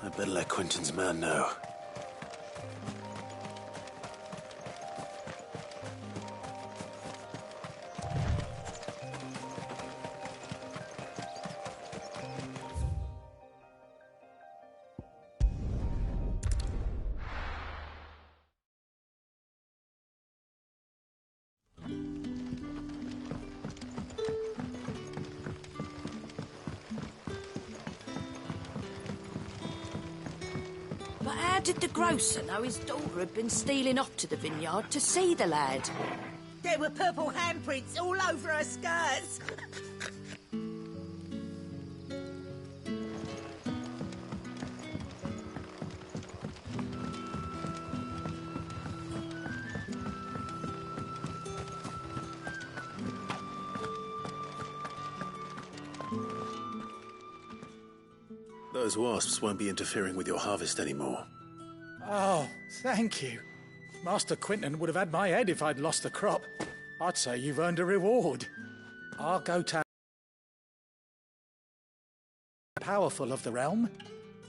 B: I'd better let Quentin's man know.
D: But how did the grocer know his daughter had been stealing off to the vineyard to see the lad?
P: There were purple handprints all over her skirts.
B: Those wasps won't be interfering with your harvest anymore.
I: Oh, thank you. Master Quentin would have had my head if I'd lost the crop. I'd say you've earned a reward. I'll go to powerful of the realm.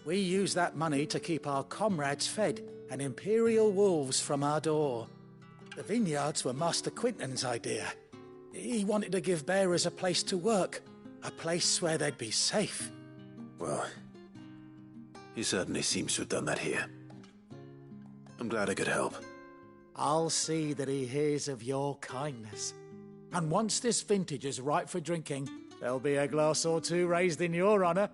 I: We use that money to keep our comrades fed and imperial wolves from our door. The vineyards were Master Quentin's idea. He wanted to give bearers a place to work, a place where they'd be safe.
B: Well, he certainly seems to have done that here. I'm glad I could help.
I: I'll see that he hears of your kindness. And once this vintage is ripe for drinking, there'll be a glass or two raised in your honour.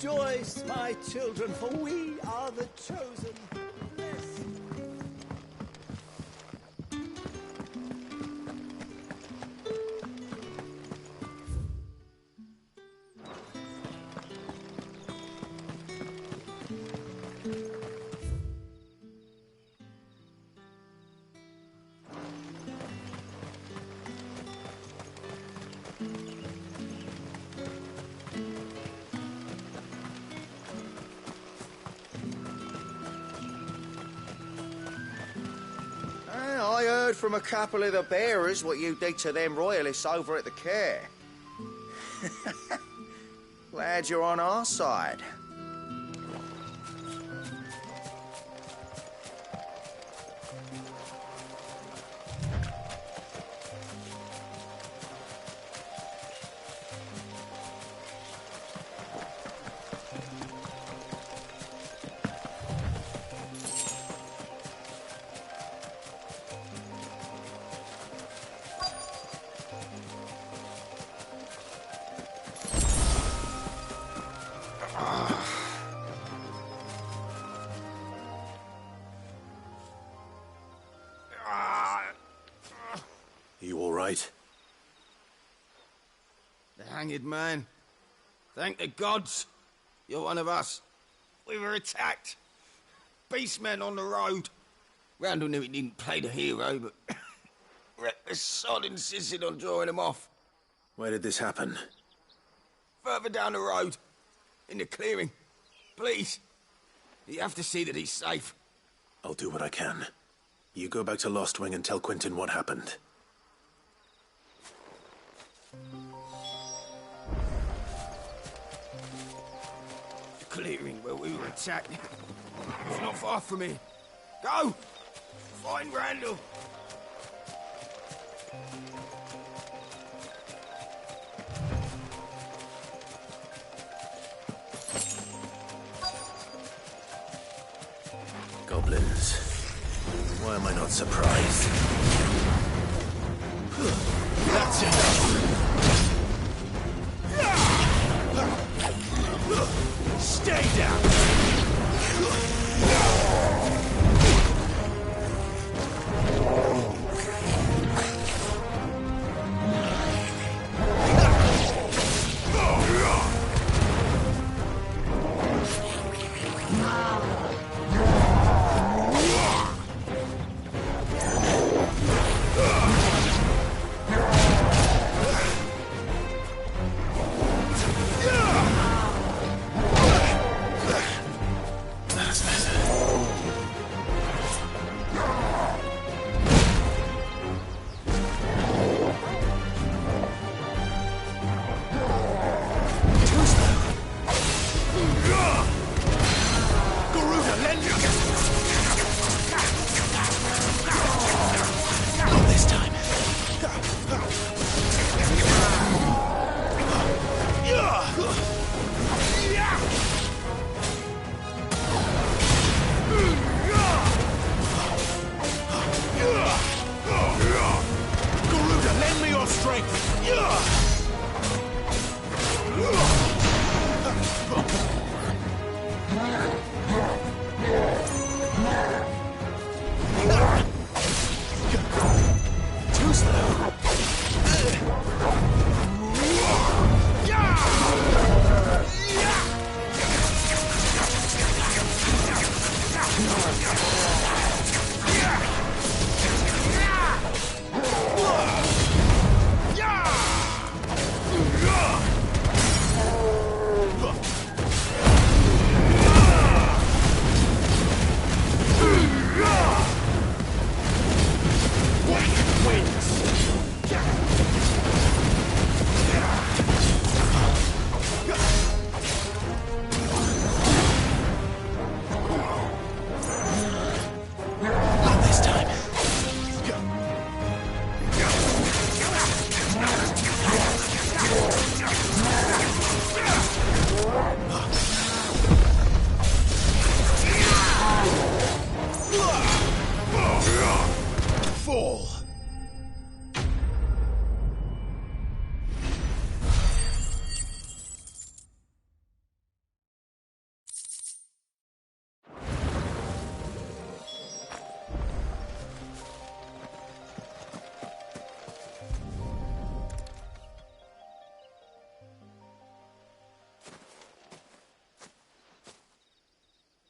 A: Rejoice, my children, for we are the chosen.
M: heard from a couple of the bearers what you did to them royalists over at the care. Glad you're on our side.
B: You all right?
Q: The hanged man. Thank the gods. You're one of us. We were attacked. Beastmen on the road. Randall knew he didn't play the hero, but reckless sod insisted on drawing him off.
B: Where did this happen?
Q: Further down the road. In the clearing. Please. You have to see that he's safe.
B: I'll do what I can. You go back to Lost Wing and tell Quentin what happened.
Q: The clearing where we were attacked. It's not far from here. Go! Find Randall!
B: Goblins. Why am I not surprised? That's enough! Stay down!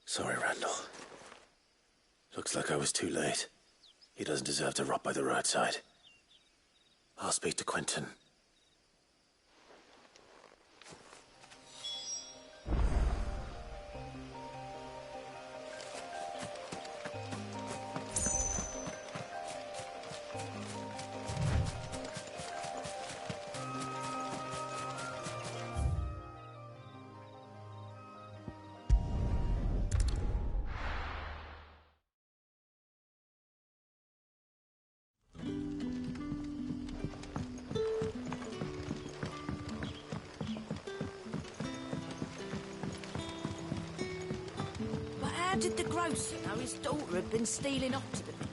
B: Sorry, Randall. Looks like I was too late. He doesn't deserve to rot by the roadside. I'll speak to Quentin.
D: did the grocer know his daughter had been stealing off to the vineyard?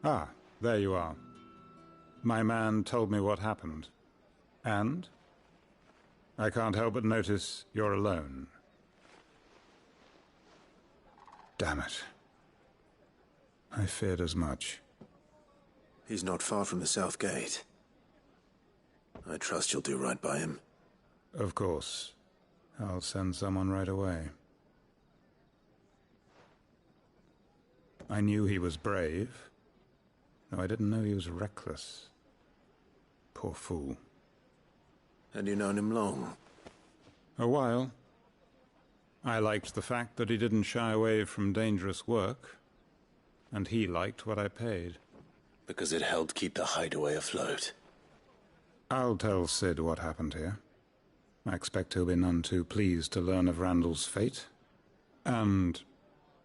X: Ah, there you are. My man told me what happened. And? I can't help but notice you're alone. Damn it. I feared as much.
B: He's not far from the south gate. I trust you'll do right by him.
X: Of course. I'll send someone right away. I knew he was brave, though I didn't know he was reckless. Poor fool.
B: And you've known him long?
X: A while. I liked the fact that he didn't shy away from dangerous work, and he liked what I paid.
B: Because it helped keep the hideaway afloat.
X: I'll tell Sid what happened here. I expect he'll be none too pleased to learn of Randall's fate. And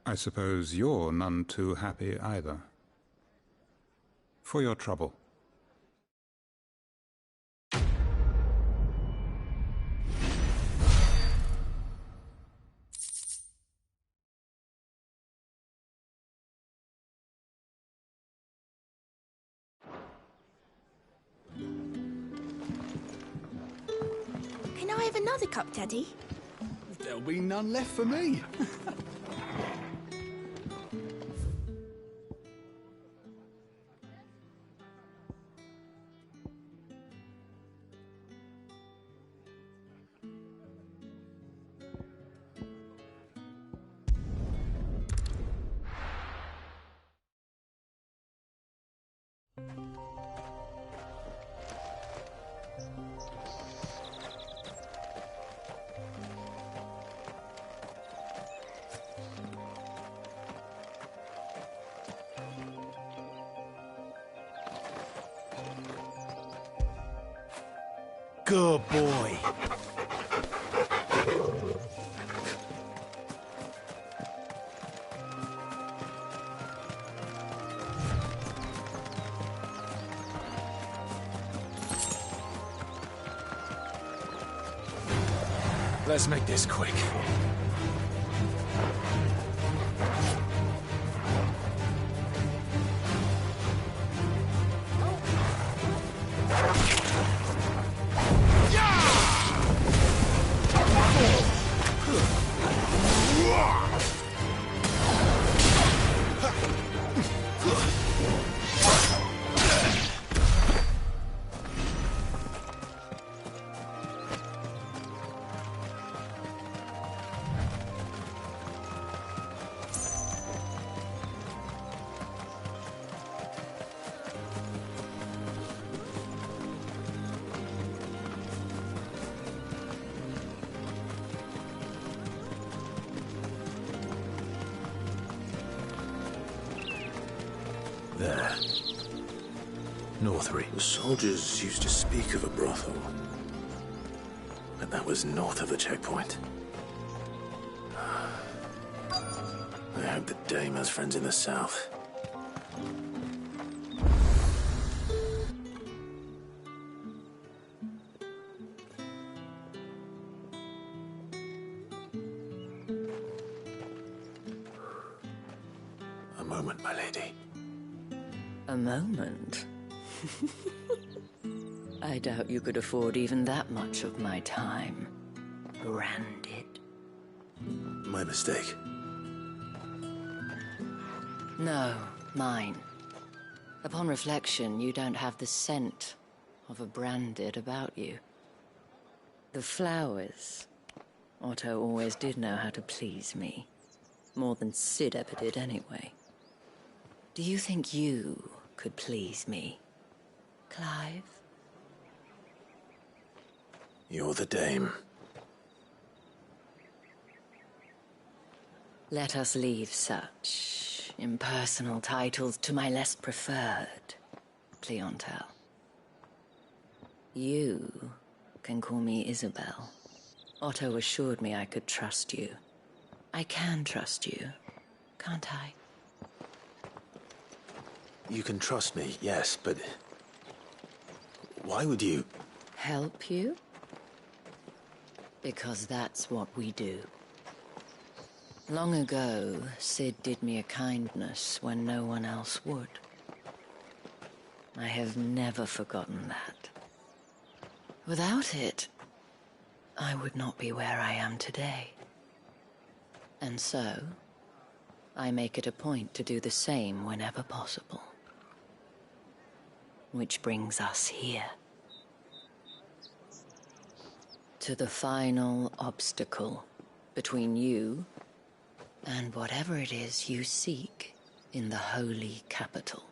X: I suppose you're none too happy either. For your trouble.
C: Can I have another cup, Daddy?
A: There'll be none left for me. Good boy.
I: Let's make this quick.
B: There. Northry. The soldiers used to speak of a brothel. But that was north of the checkpoint. I hope the dame has friends in the south. A moment, my lady.
O: A moment? I doubt you could afford even that much of my time. Branded.
B: My mistake.
O: No, mine. Upon reflection, you don't have the scent of a branded about you. The flowers. Otto always did know how to please me. More than Sid ever did anyway. Do you think you could please me, Clive?
B: You're the dame.
O: Let us leave such impersonal titles to my less preferred clientele. You can call me Isabel. Otto assured me I could trust you. I can trust you, can't I?
B: You can trust me, yes, but... why would you...
O: Help you? Because that's what we do. Long ago, Sid did me a kindness when no one else would. I have never forgotten that. Without it, I would not be where I am today. And so, I make it a point to do the same whenever possible. Which brings us here. To the final obstacle between you and whatever it is you seek in the holy capital.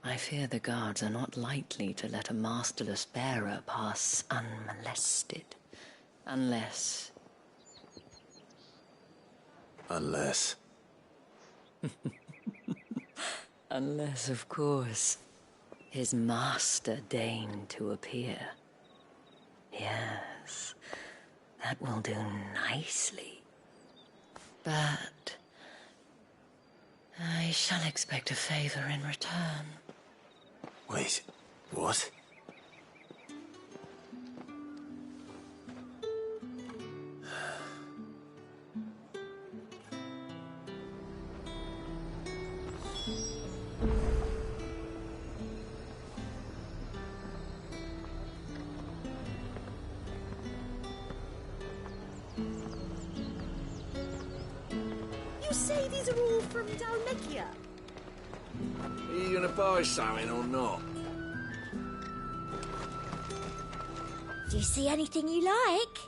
O: I fear the guards are not likely to let a masterless bearer pass unmolested. Unless...
B: Unless...
O: Unless, of course, his master deigned to appear. Yes, that will do nicely. But... I shall expect a favor in return.
B: Wait, what?
C: You say these are all from Dalmekia?
G: Are you gonna buy something or not?
C: Do you see anything you like?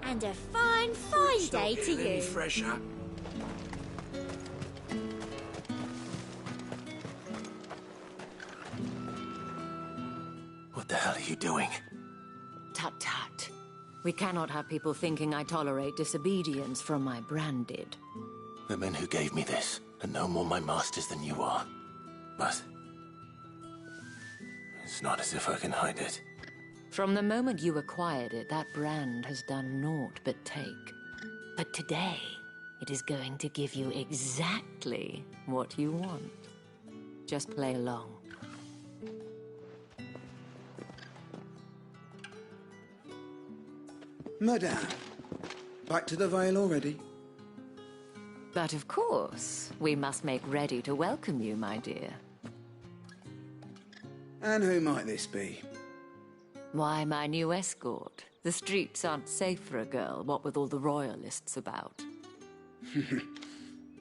C: And a fine, fine day to
G: Any
C: you.
G: fresher?
B: What the hell are you doing?
O: Tut tut. We cannot have people thinking I tolerate disobedience from my branded.
B: The men who gave me this are no more my masters than you are. But... it's not as if I can hide it.
O: From the moment you acquired it, that brand has done naught but take. But today, it is going to give you exactly what you want. Just play along.
K: Madame, back to the Vale already?
T: But of course, we must make ready to welcome you, my dear.
K: And who might this be?
T: Why, my new escort. The streets aren't safe for a girl, what with all the royalists about.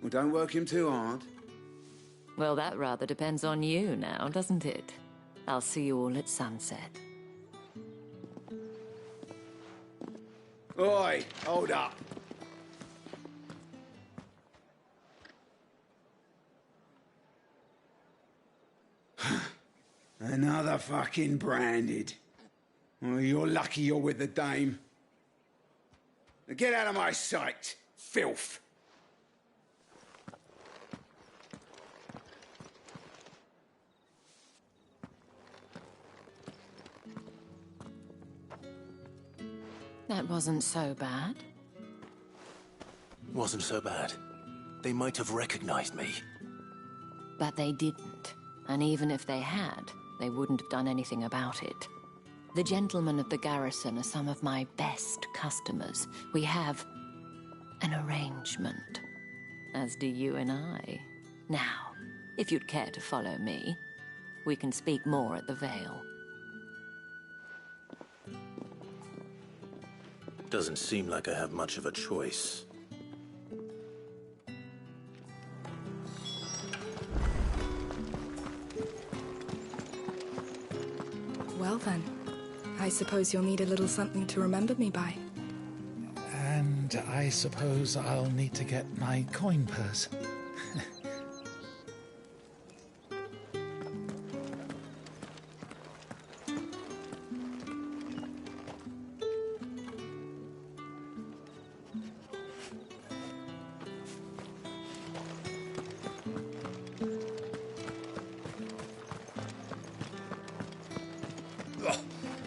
K: Well, don't work him too hard.
T: Well, that rather depends on you now, doesn't it? I'll see you all at sunset.
K: Oi, hold up. Another fucking branded. Well, you're lucky you're with the dame. Now get out of my sight, filth.
T: That wasn't so bad.
B: Wasn't so bad. They might have recognized me.
T: But they didn't. And even if they had, they wouldn't have done anything about it. The gentlemen of the garrison are some of my best customers. We have an arrangement, as do you and I. Now, if you'd care to follow me, we can speak more at the Vale.
B: Doesn't seem like I have much of a choice.
E: Well then, I suppose you'll need a little something to remember me by.
I: And I suppose I'll need to get my coin purse.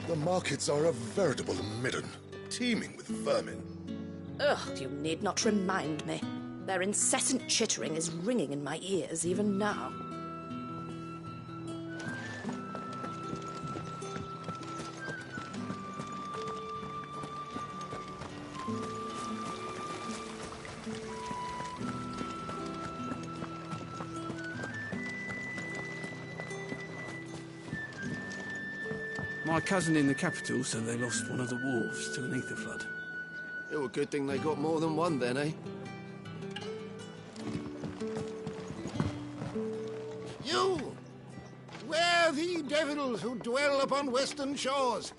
U: The markets are a veritable midden, teeming with vermin.
S: Ugh, you need not remind me. Their incessant chittering is ringing in my ears even now.
G: My cousin in the capital said they lost one of the wharves to an ether flood.
Q: It was a good thing they got more than one then, eh?
V: You! Where the devils who dwell upon western shores?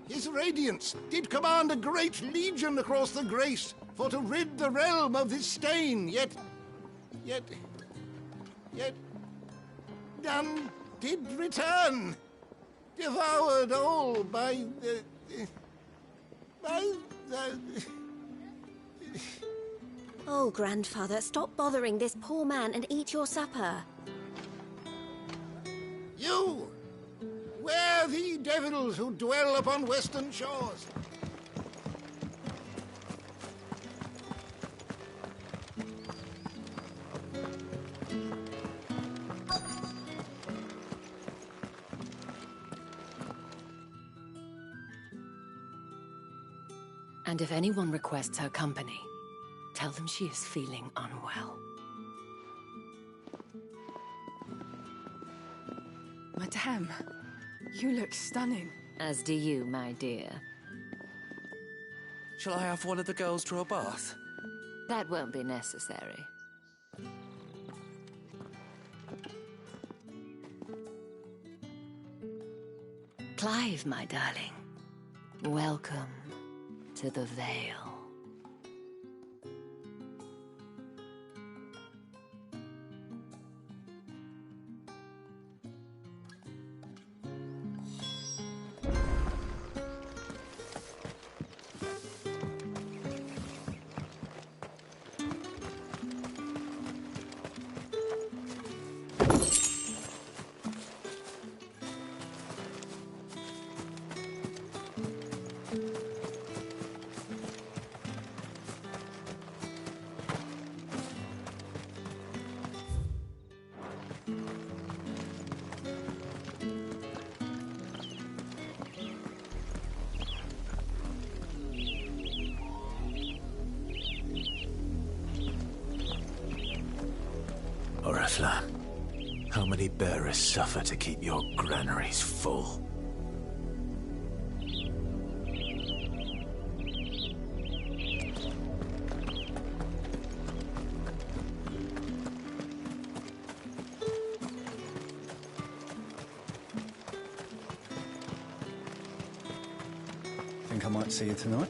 V: His radiance did command a great legion across the grace for to rid the realm of this stain, yet none did return. Devoured all by the...
C: Oh, grandfather, stop bothering this poor man and eat your supper.
V: You! Where the devils who dwell upon western shores?
T: And if anyone requests her company, tell them she is feeling unwell.
E: Madame, you look stunning.
T: As do you, my dear.
F: Shall I have one of the girls draw a bath?
T: That won't be necessary. Clive, my darling, welcome to the Vale.
B: Oriflamme, how many bearers suffer to keep your granaries full?
A: Think I might see you tonight?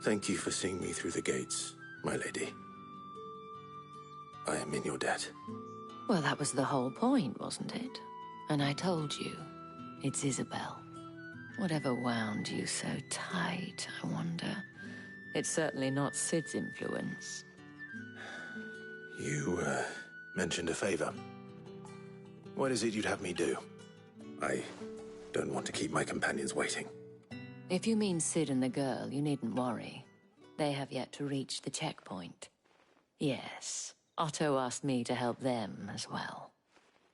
B: Thank you for seeing me through the gates, my lady. I am in your debt.
T: Well, that was the whole point, wasn't it? And I told you, it's Isabel. Whatever wound you so tight, I wonder. It's certainly not Sid's influence.
B: You, mentioned a favor. What is it you'd have me do? I don't want to keep my companions waiting.
T: If you mean Sid and the girl, you needn't worry. They have yet to reach the checkpoint. Yes, Otto asked me to help them as well.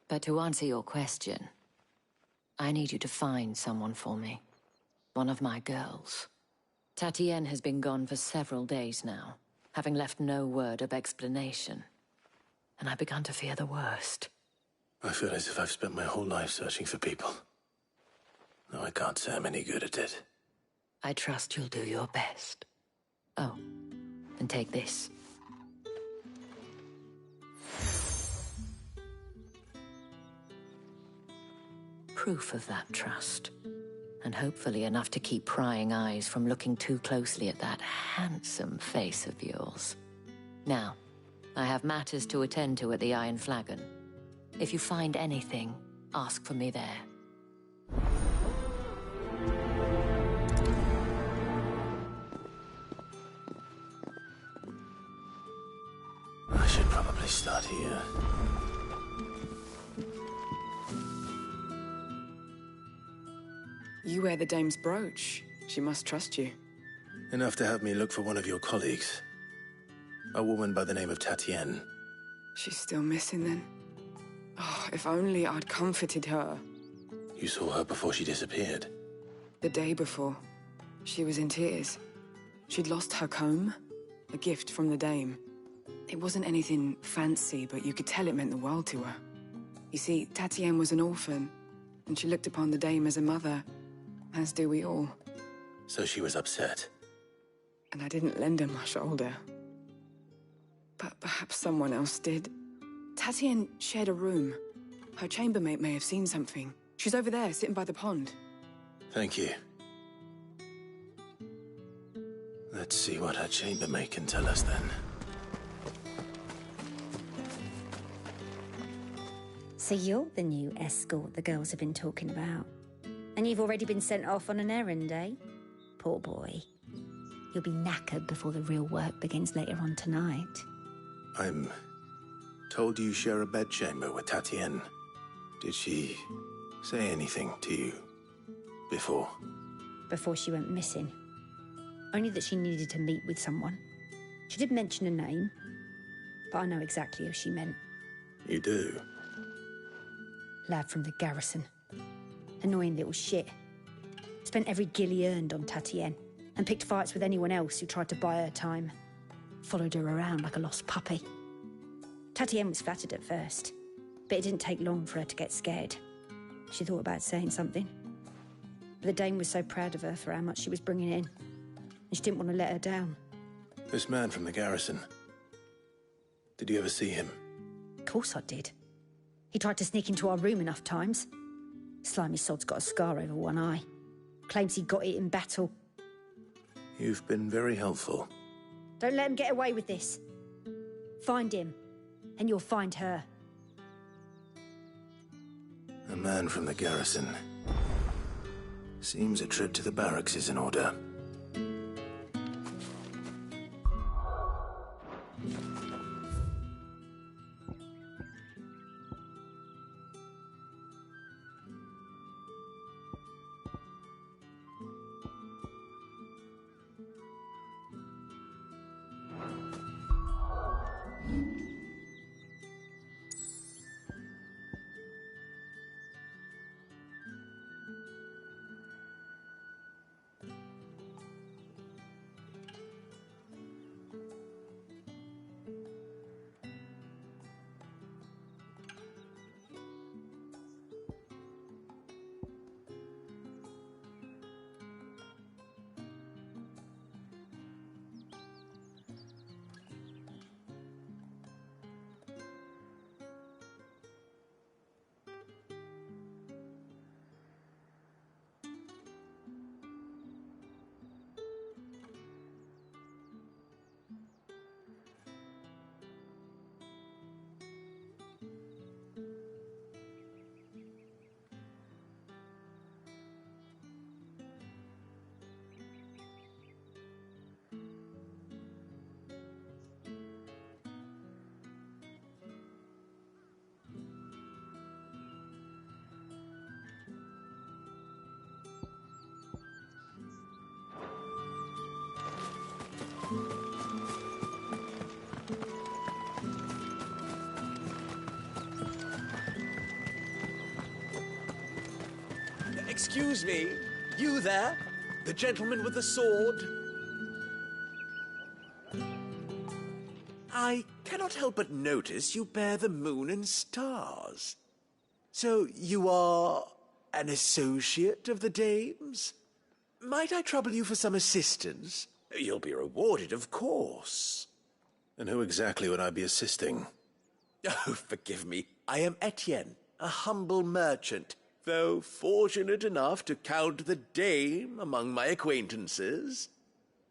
T: But to answer your question, I need you to find someone for me. One of my girls. Tatienne has been gone for several days now, having left no word of explanation. And I've begun to fear the worst.
B: I feel as if I've spent my whole life searching for people. No, I can't say I'm any good at it.
T: I trust you'll do your best. Oh, and take this. Proof of that trust. And hopefully enough to keep prying eyes from looking too closely at that handsome face of yours. Now, I have matters to attend to at the Iron Flagon. If you find anything, ask for me there.
B: I should probably start here.
E: You wear the dame's brooch. She must trust you.
B: Enough to have me look for one of your colleagues. A woman by the name of Tatienne.
E: She's still missing then. Oh, if only I'd comforted her.
B: You saw her before she disappeared?
E: The day before. She was in tears. She'd lost her comb, a gift from the dame. It wasn't anything fancy, but you could tell it meant the world to her. You see, Tatienne was an orphan, and she looked upon the dame as a mother, as do we all.
B: So she was upset.
E: And I didn't lend her my shoulder. But perhaps someone else did. Tatienne shared a room. Her chambermaid may have seen something. She's over there, sitting by the pond.
B: Thank you. Let's see what her chambermaid can tell us then.
C: So you're the new escort the girls have been talking about. And you've already been sent off on an errand, eh? Poor boy. You'll be knackered before the real work begins later on tonight.
B: I'm told you share a bedchamber with Tatienne. Did she say anything to you before?
C: Before she went missing. Only that she needed to meet with someone. She did mention a name, but I know exactly who she meant.
B: You do?
C: Lad from the garrison. Annoying little shit. Spent every guil he earned on Tatienne, and picked fights with anyone else who tried to buy her time. Followed her around like a lost puppy. Tatienne was flattered at first, but it didn't take long for her to get scared. She thought about saying something. But the dame was so proud of her for how much she was bringing in, and she didn't want to let her down.
B: This man from the garrison. Did you ever see him?
C: Of course I did. He tried to sneak into our room enough times. Slimy sod's got a scar over one eye. Claims he got it in battle.
B: You've been very helpful.
C: Don't let him get away with this. Find him, and you'll find her.
B: A man from the garrison. Seems a trip to the barracks is in order.
A: Excuse me, you there? The gentleman with the sword? I cannot help but notice you bear the moon and stars. So you are an associate of the dame's? Might I trouble you for some assistance? You'll be rewarded, of course.
B: And who exactly would I be assisting?
A: Oh, forgive me. I am Etienne, a humble merchant, though fortunate enough to count the dame among my acquaintances.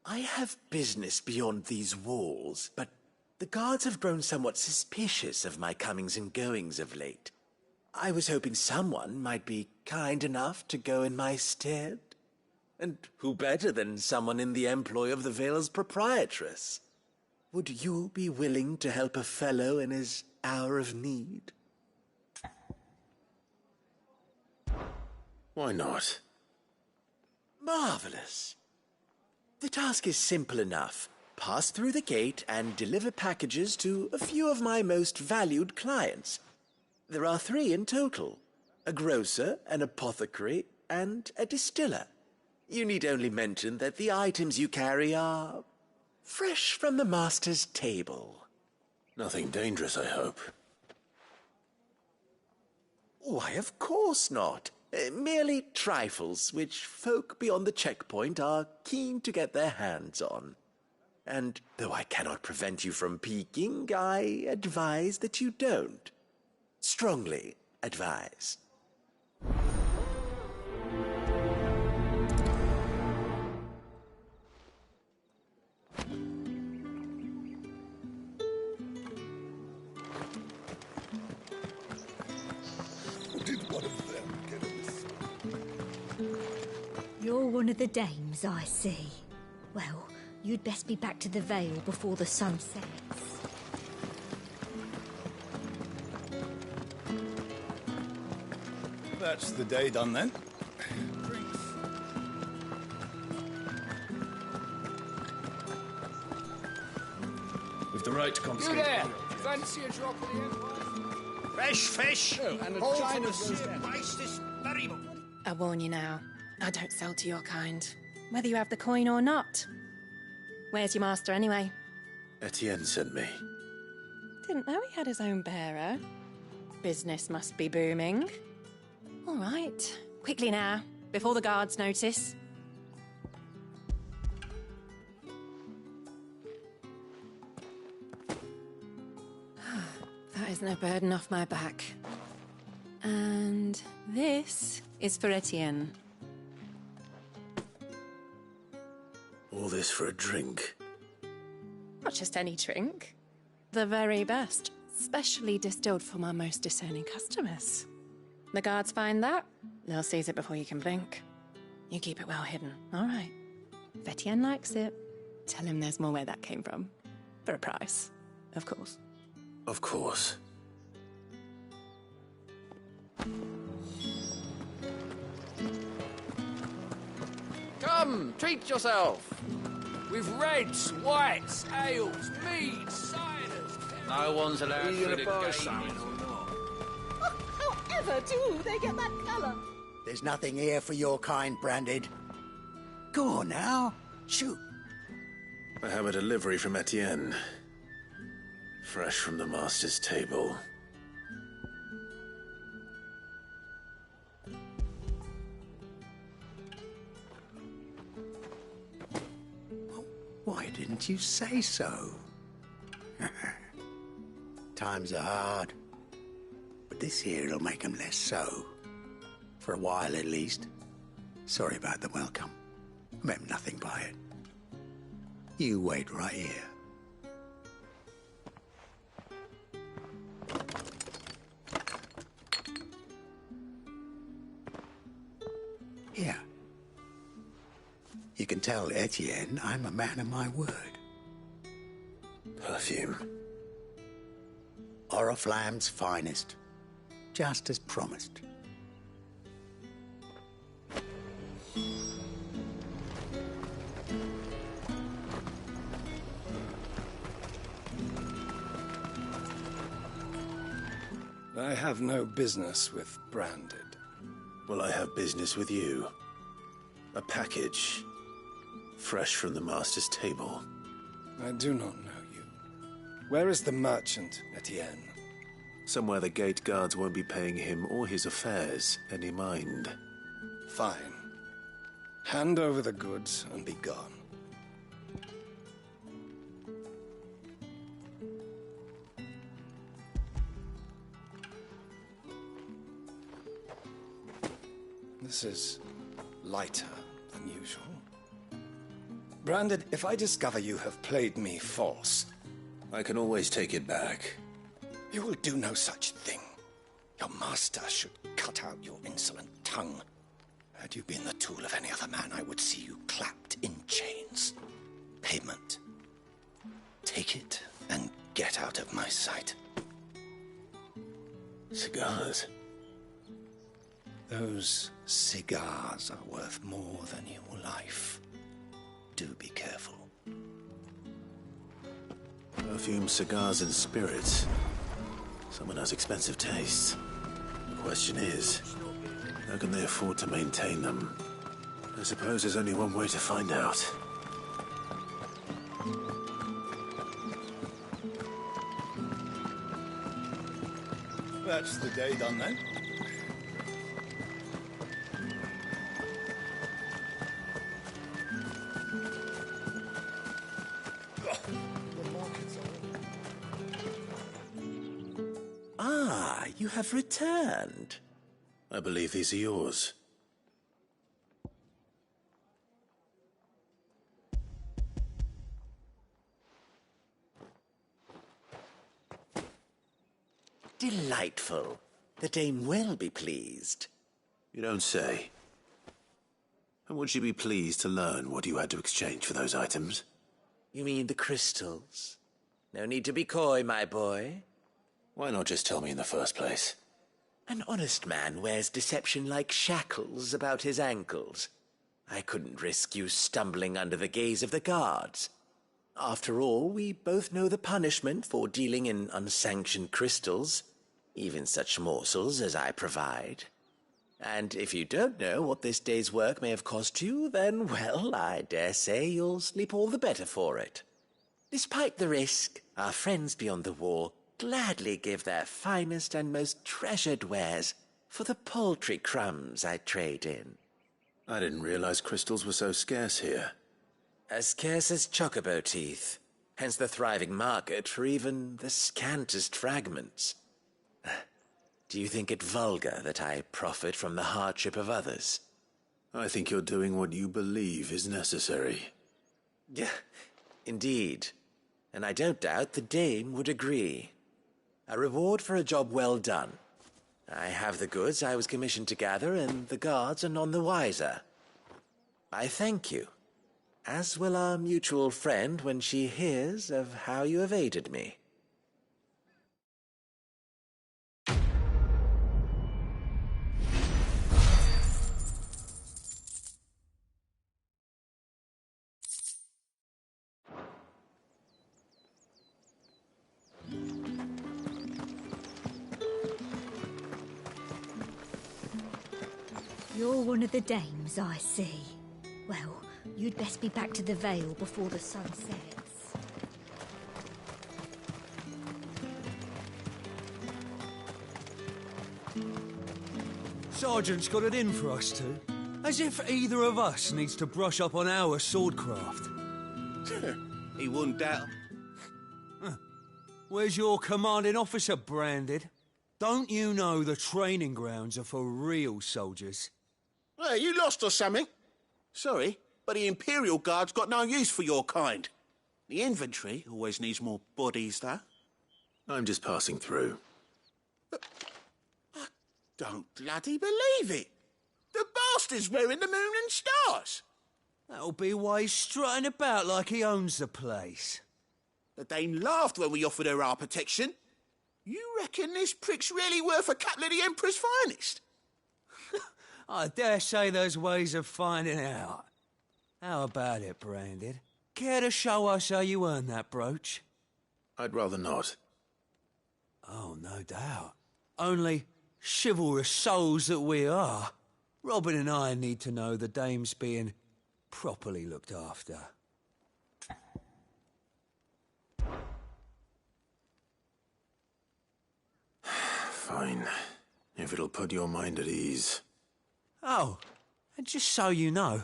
A: I have business beyond these walls, but the guards have grown somewhat suspicious of my comings and goings of late. I was hoping someone might be kind enough to go in my stead. And who better than someone in the employ of the Vale's proprietress? Would you be willing to help a fellow in his hour of need?
B: Why not?
A: Marvelous. The task is simple enough. Pass through the gate and deliver packages to a few of my most valued clients. There are 3 in total: a grocer, an apothecary, and a distiller. You need only mention that the items you carry are fresh from the master's table.
B: Nothing dangerous, I hope.
A: Why, of course not. Merely trifles which folk beyond the checkpoint are keen to get their hands on. And though I cannot prevent you from peeking, I advise that you don't. Strongly advise.
U: Did one of them get us?
C: You're one of the dames, I see. Well, you'd best be back to the Vale before the sun sets.
U: That's the day done then.
H: With the right to confiscate.
J: You there! Fancy a drop of the Empire?
H: Fresh fish!
J: Oh, and a
H: All
J: china
H: for the
J: rose
H: same
J: then.
H: price this very moment.
O: I warn you now, I don't sell to your kind, whether you have the coin or not. Where's your master, anyway?
B: Etienne sent me.
O: Didn't know he had his own bearer. Business must be booming. All right, quickly now, before the guards notice. That is no burden off my back. And this is for Etienne.
B: All this for a drink.
O: Not just any drink. The very best, specially distilled for my most discerning customers. The guards find that, they'll seize it before you can blink. You keep it well hidden, all right? If Etienne likes it, tell him there's more where that came from. For a price, of course.
B: Of course.
J: Come, treat yourself. With reds, whites, ales, meads, ciders.
H: No one's allowed through the gate.
S: However do they get that colour?
P: There's nothing here for your kind, Branded. Go on now. Shoot.
B: I have a delivery from Etienne. Fresh from the master's table.
P: Why didn't you say so? Times are hard. But this here'll make 'em less so. For a while, at least. Sorry about the welcome. Meant nothing by it. You wait right here. Here. You can tell Etienne I'm a man of my word.
B: Perfume.
P: Oriflamme's finest. Just as promised.
L: I have no business with Branded.
B: Well, I have business with you. A package. Fresh from the master's table.
L: I do not know you. Where is the merchant, Etienne?
B: Somewhere the gate guards won't be paying him or his affairs any mind.
L: Fine. Hand over the goods and be gone. This is lighter than usual. Branded, if I discover you have played me false...
B: I can always take it back.
L: You will do no such thing. Your master should cut out your insolent tongue. Had you been the tool of any other man, I would see you clapped in chains. Payment. Take it and get out of my sight.
B: Cigars.
L: Those cigars are worth more than your life. Do be careful.
B: Perfume, cigars, and spirits. Someone has expensive tastes. The question is, how can they afford to maintain them? I suppose there's only one way to find out.
K: That's the day done then.
A: Ah, you have returned.
B: I believe these are yours.
A: Delightful. The dame will be pleased.
B: You don't say. And would she be pleased to learn what you had to exchange for those items?
A: You mean the crystals? No need to be coy, my boy.
B: Why not just tell me in the first place?
A: An honest man wears deception like shackles about his ankles. I couldn't risk you stumbling under the gaze of the guards. After all, we both know the punishment for dealing in unsanctioned crystals, even such morsels as I provide. And if you don't know what this day's work may have cost you, then, well, I dare say you'll sleep all the better for it. Despite the risk, our friends beyond the wall gladly give their finest and most treasured wares for the paltry crumbs I trade in.
B: I didn't realize crystals were so scarce here.
A: As scarce as chocobo teeth, hence the thriving market for even the scantest fragments. Do you think it vulgar that I profit from the hardship of others?
B: I think you're doing what you believe is necessary.
A: Yeah, indeed. And I don't doubt the dame would agree. A reward for a job well done. I have the goods I was commissioned to gather, and the guards are none the wiser. I thank you, as will our mutual friend when she hears of how you have aided me.
N: You're one of the dames, I see. Well, you'd best be back to the Vale before the sun sets.
R: Sergeant's got it in for us two. As if either of us needs to brush up on our swordcraft.
K: He wouldn't doubt.
R: Where's your commanding officer, Branded? Don't you know the training grounds are for real soldiers?
K: Hey, you lost or something? Sorry, but the Imperial Guard's got no use for your kind. The infantry always needs more bodies, though.
B: I'm just passing through.
K: I don't bloody believe it. The bastard's wearing the moon and stars.
R: That'll be why he's strutting about like he owns the place.
K: The Dane laughed when we offered her our protection. You reckon this prick's really worth a couple of the Emperor's finest?
R: I dare say there's ways of finding out. How about it, Branded? Care to show us how you earned that brooch?
B: I'd rather not.
R: Oh, no doubt. Only, chivalrous souls that we are, Robin and I need to know the dame's being properly looked after.
B: Fine. If it'll put your mind at ease.
R: Oh, and just so you know,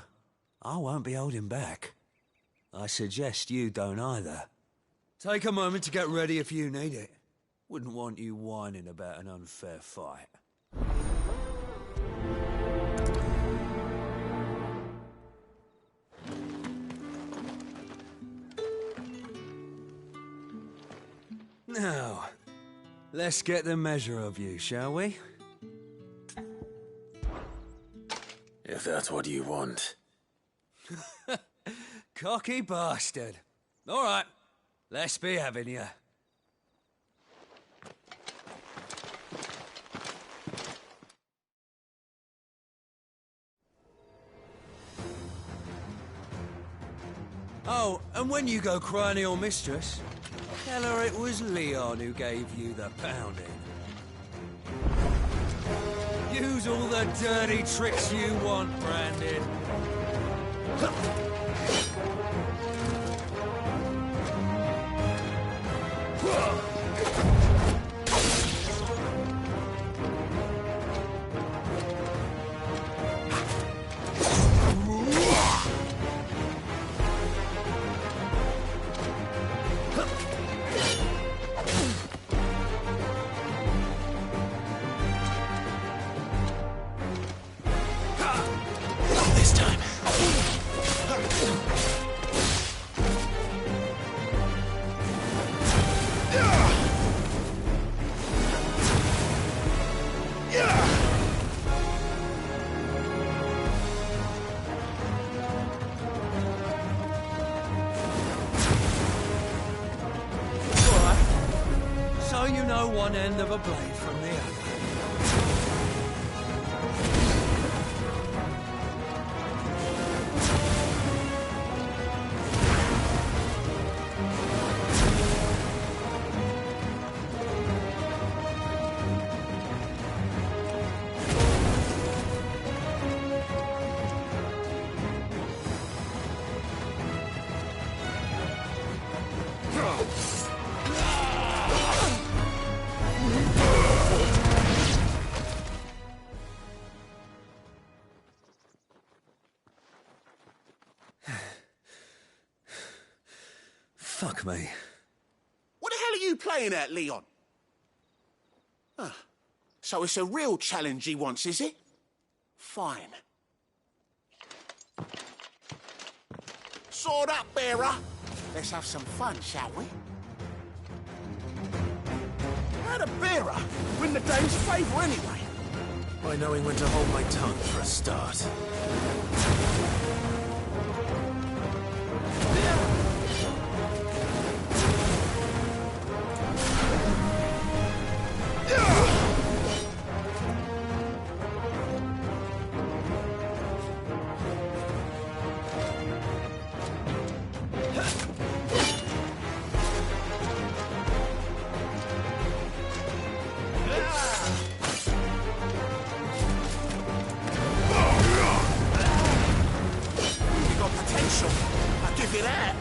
R: I won't be holding back. I suggest you don't either. Take a moment to get ready if you need it. Wouldn't want you whining about an unfair fight. Now, let's get the measure of you, shall we?
B: If that's what you want.
R: Cocky bastard. All right, let's be having you. Oh, and when you go crying to your mistress, tell her it was Leon who gave you the pounding. Use all the dirty tricks you want, Brandon.
B: This time.
R: So you know one end of a blade from the other. Fuck me.
A: What the hell are you playing at, Leon? Ah, so it's a real challenge he wants, is it? Fine. Sword up, bearer. Let's have some fun, shall we? How'd a bearer win the dame's favour anyway?
B: By knowing when to hold my tongue for a start.
A: You got potential. I'll give you that.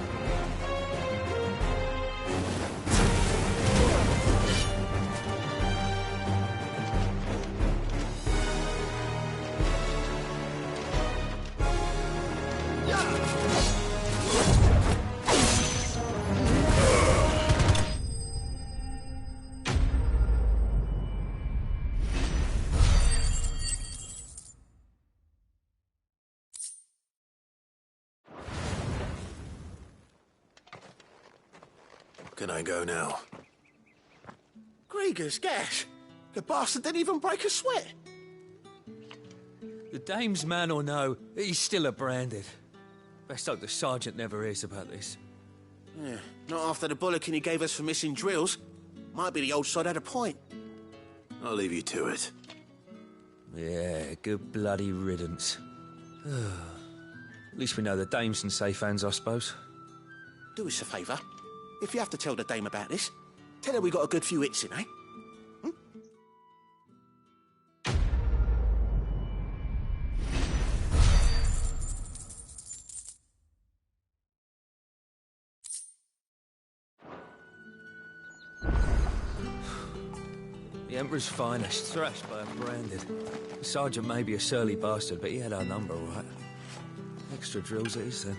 B: Can I go now?
A: Grieger's gas. The bastard didn't even break a sweat.
R: The dame's man or no, he's still a branded. Best hope the sergeant never hears about this.
A: Yeah, not after the bollocking he gave us for missing drills. Might be the old sod had a point.
B: I'll leave you to it.
R: Yeah, good bloody riddance. At least we know the dame's in safe hands, I suppose.
A: Do us a favour. If you have to tell the dame about this, tell her we got a good few hits in, eh?
R: The Emperor's finest, thrashed by a branded. The sergeant may be a surly bastard, but he had our number, all right. Extra drills it is, then.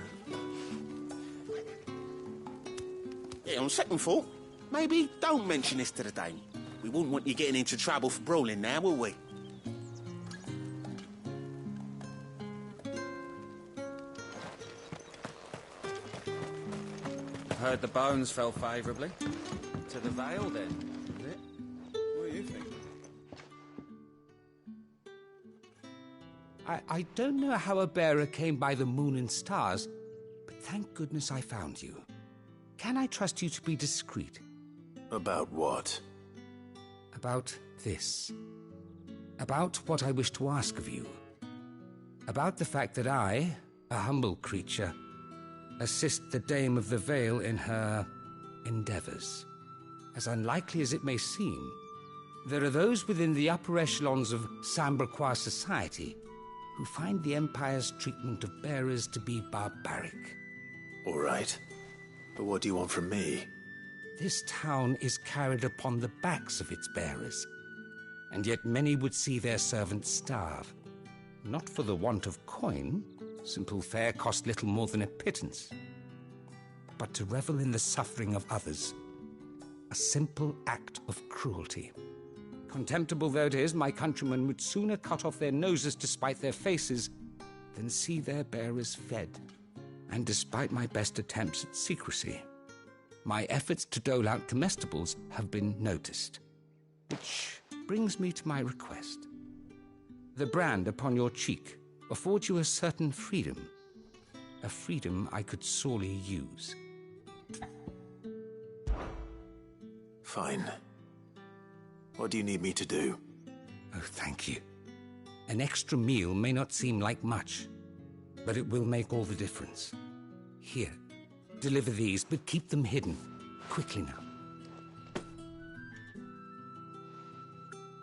D: Yeah, on second thought, maybe don't mention this to the Dame. We wouldn't want you getting into trouble for brawling now, will we?
F: Heard the bones fell favourably. To the Vale, then, is it? What do you think?
M: I don't know how a bearer came by the moon and stars, but thank goodness I found you. Can I trust you to be discreet?
B: About what?
M: About this. About what I wish to ask of you. About the fact that I, a humble creature, assist the Dame of the Vale in her endeavours. As unlikely as it may seem, there are those within the upper echelons of Samberquois society who find the Empire's treatment of bearers to be barbaric.
B: All right. But what do you want from me?
M: This town is carried upon the backs of its bearers, and yet many would see their servants starve. Not for the want of coin, simple fare cost little more than a pittance, but to revel in the suffering of others, a simple act of cruelty. Contemptible though it is, my countrymen would sooner cut off their noses to spite their faces than see their bearers fed. And despite my best attempts at secrecy, my efforts to dole out comestibles have been noticed. Which brings me to my request. The brand upon your cheek affords you a certain freedom. A freedom I could sorely use.
B: Fine. What do you need me to do?
M: Oh, thank you. An extra meal may not seem like much, but it will make all the difference. Here, deliver these, but keep them hidden. Quickly now.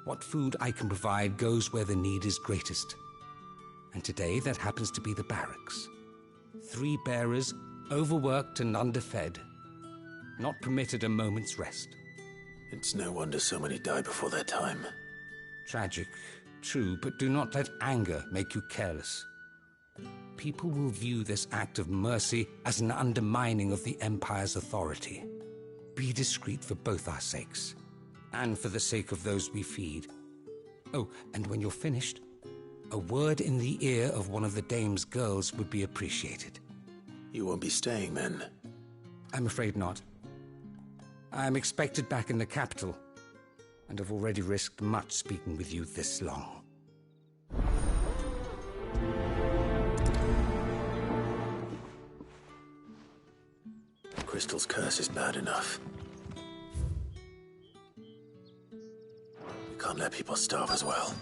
M: What food I can provide goes where the need is greatest. And today that happens to be the barracks. 3 bearers, overworked and underfed, not permitted a moment's rest.
B: It's no wonder so many die before their time.
M: Tragic, true, but do not let anger make you careless. People will view this act of mercy as an undermining of the Empire's authority. Be discreet for both our sakes, and for the sake of those we feed. Oh, and when you're finished, a word in the ear of one of the Dame's girls would be appreciated.
B: You won't be staying, then?
M: I'm afraid not. I am expected back in the capital, and have already risked much speaking with you this long.
B: Crystal's curse is bad enough. You can't let people starve as well.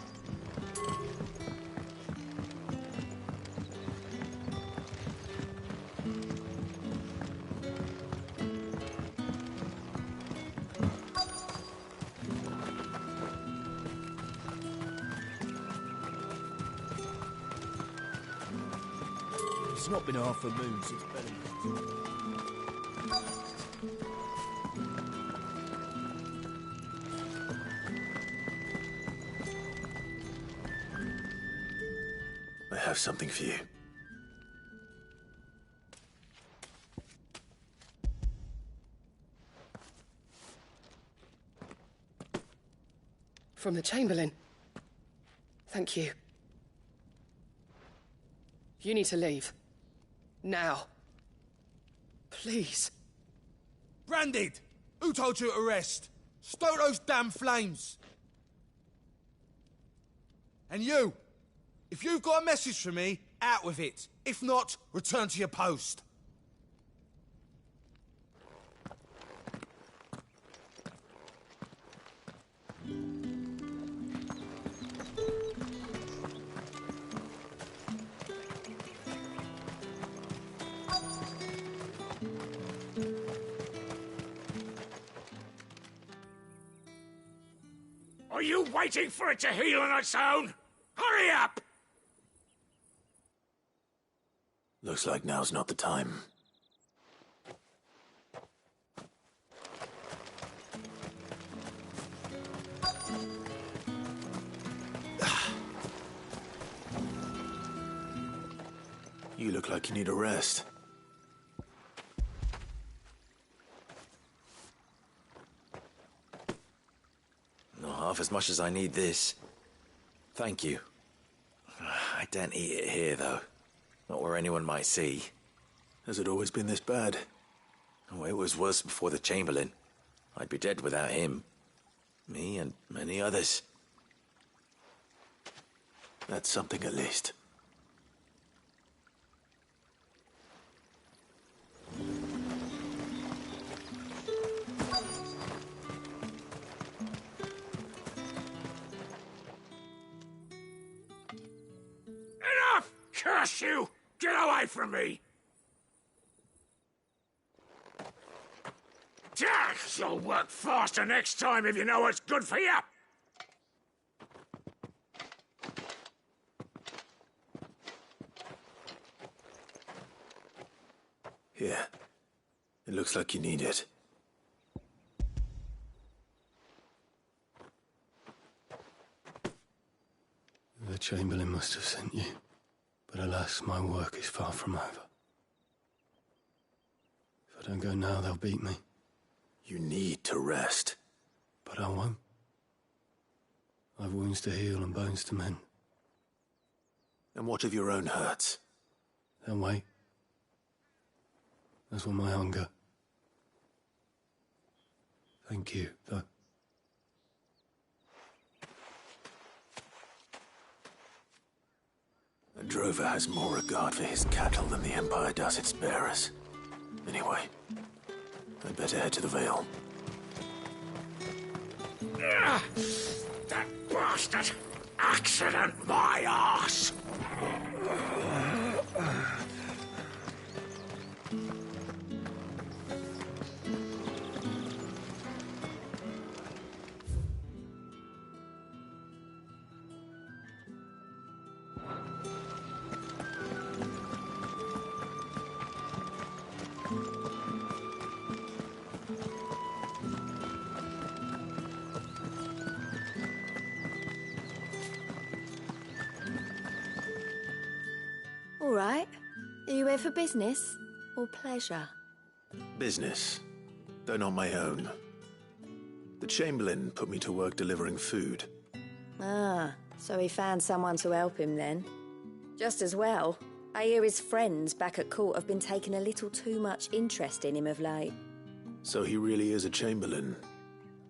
H: It's not been half a moon since Bellingham.
B: I have something for you.
W: From the Chamberlain. Thank you. You need to leave. Now. Please.
X: Branded! Who told you to rest? Stoke those damn flames! And you! If you've got a message for me, out with it. If not, return to your post.
Y: Are you waiting for it to heal on its own? Hurry up!
B: Looks like now's not the time. You look like you need a rest.
A: Not half as much as I need this. Thank you. I daren't eat it here, though. Not where anyone might see.
B: Has it always been this bad?
A: Oh, it was worse before the Chamberlain. I'd be dead without him. Me and many others.
B: That's something at least.
Y: Enough! Curse you! Get away from me! You'll work faster next time if you know what's good for you!
B: Here. It looks like you need it.
H: The Chamberlain must have sent you. But alas, my work is far from over. If I don't go now, they'll beat me.
B: You need to rest.
H: But I won't. I've wounds to heal and bones to mend.
B: And what of your own hurts?
H: They'll wait. As will my hunger. Thank you, though.
B: A drover has more regard for his cattle than the Empire does its bearers. Anyway, I'd better head to the Vale.
Y: That bastard! Accident my arse!
N: All right. Are you here for business or pleasure?
B: Business, though not my own. The Chamberlain put me to work delivering food.
N: Ah, so he found someone to help him then. Just as well. I hear his friends back at court have been taking a little too much interest in him of late.
B: So he really is a Chamberlain.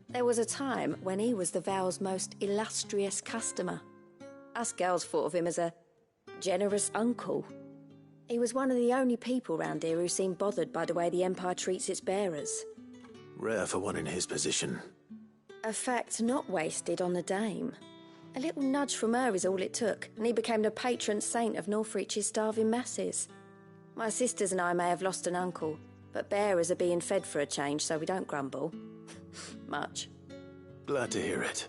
N: There was a time when he was the Vale's most illustrious customer. Us girls thought of him as a generous uncle. He was one of the only people round here who seemed bothered by the way the Empire treats its bearers.
B: Rare for one in his position.
N: A fact not wasted on the dame. A little nudge from her is all it took, and he became the patron saint of Northreach's starving masses. My sisters and I may have lost an uncle, but bearers are being fed for a change, so we don't grumble. Much.
B: Glad to hear it.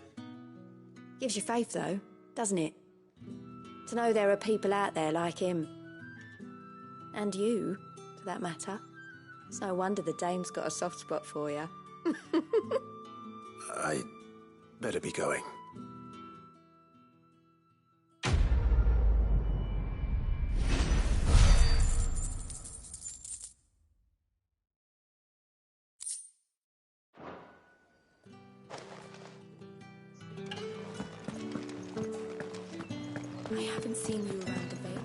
N: Gives you faith, though, doesn't it? To know there are people out there like him. And you, for that matter. It's no wonder the dame's got a soft spot for you.
B: I better be going.
N: I haven't seen you around the Vale.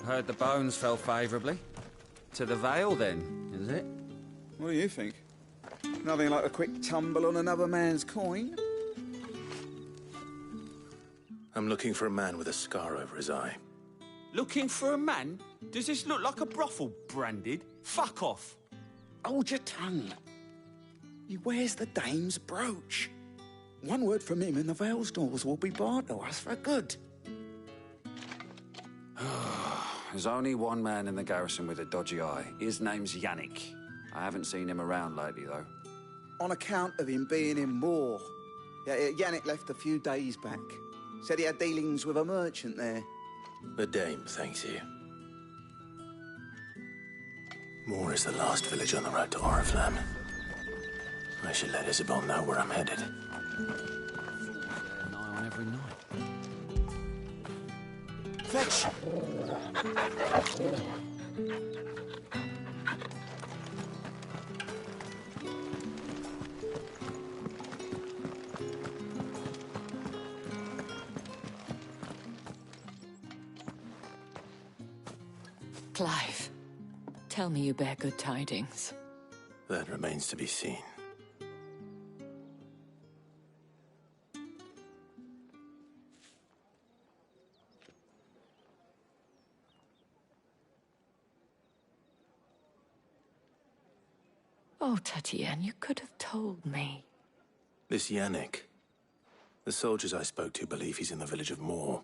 F: Heard the bones fell favourably. To the Vale, then, is it?
G: What do you think? Nothing like a quick tumble on another man's coin?
B: I'm looking for a man with a scar over his eye.
F: Looking for a man? Does this look like a brothel, Branded? Fuck off!
L: Hold your tongue. He wears the dame's brooch. One word from him and the Vale's doors will be barred to us for good.
I: There's only one man in the garrison with a dodgy eye. His name's Yannick. I haven't seen him around lately, though.
G: On account of him being in war. Yeah, Yannick left a few days back. Said he had dealings with a merchant there.
B: The dame thanks you. Moor is the last village on the road to Oriflamme. I should let Isabel know where I'm headed.
F: An eye on every night.
D: Fetch!
O: Clive, tell me you bear good tidings.
B: That remains to be seen.
O: Oh, Tatienne, you could have told me.
B: This Yannick. The soldiers I spoke to believe he's in the village of Moor.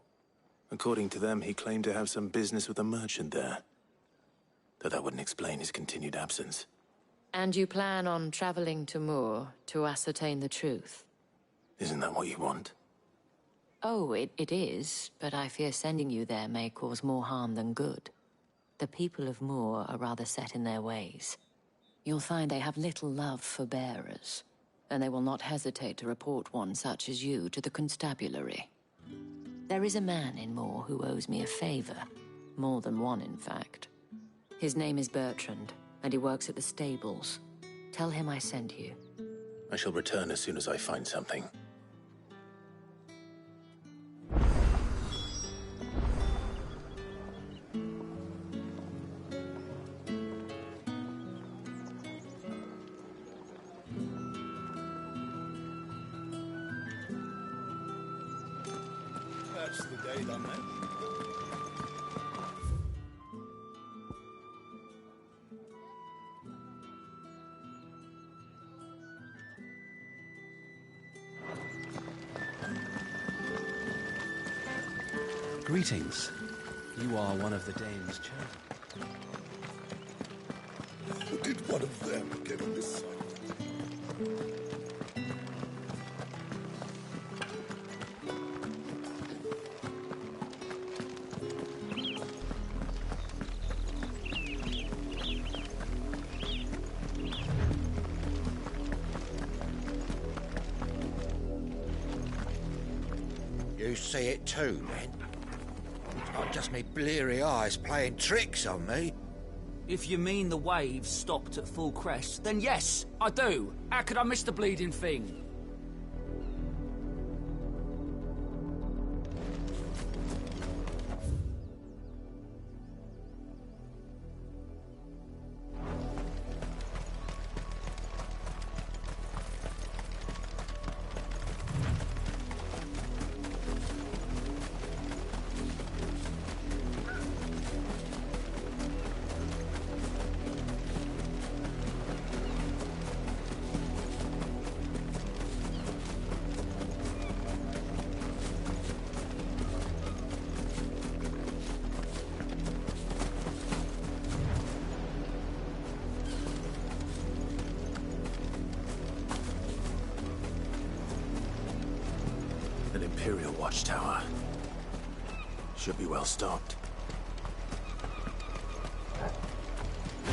B: According to them, he claimed to have some business with a merchant there. Though that wouldn't explain his continued absence.
O: And you plan on traveling to Moor to ascertain the truth?
B: Isn't that what you want?
O: Oh, it is, but I fear sending you there may cause more harm than good. The people of Moor are rather set in their ways. You'll find they have little love for bearers, and they will not hesitate to report one such as you to the constabulary. There is a man in Moor who owes me a favor. More than one, in fact. His name is Bertrand, and he works at the stables. Tell him I sent you.
B: I shall return as soon as I find something.
U: That's the day done then.
F: Greetings. You are one of the Dane's chosen.
U: How did one of them get on this side?
L: You see it too, then? It's not just me bleary eyes playing tricks on me.
F: If you mean the waves stopped at full crest, then yes, I do. How could I miss the bleeding thing?
B: An Imperial watchtower. Should be well stocked.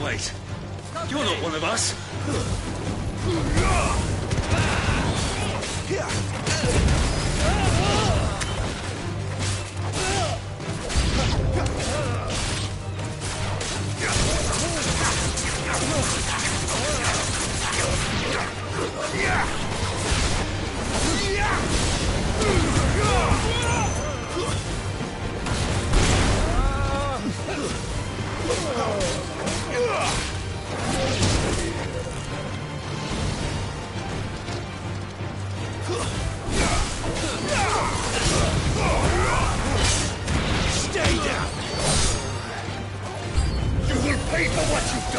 Y: Wait. You're not one of us.
U: Stay down! You will pay for what you've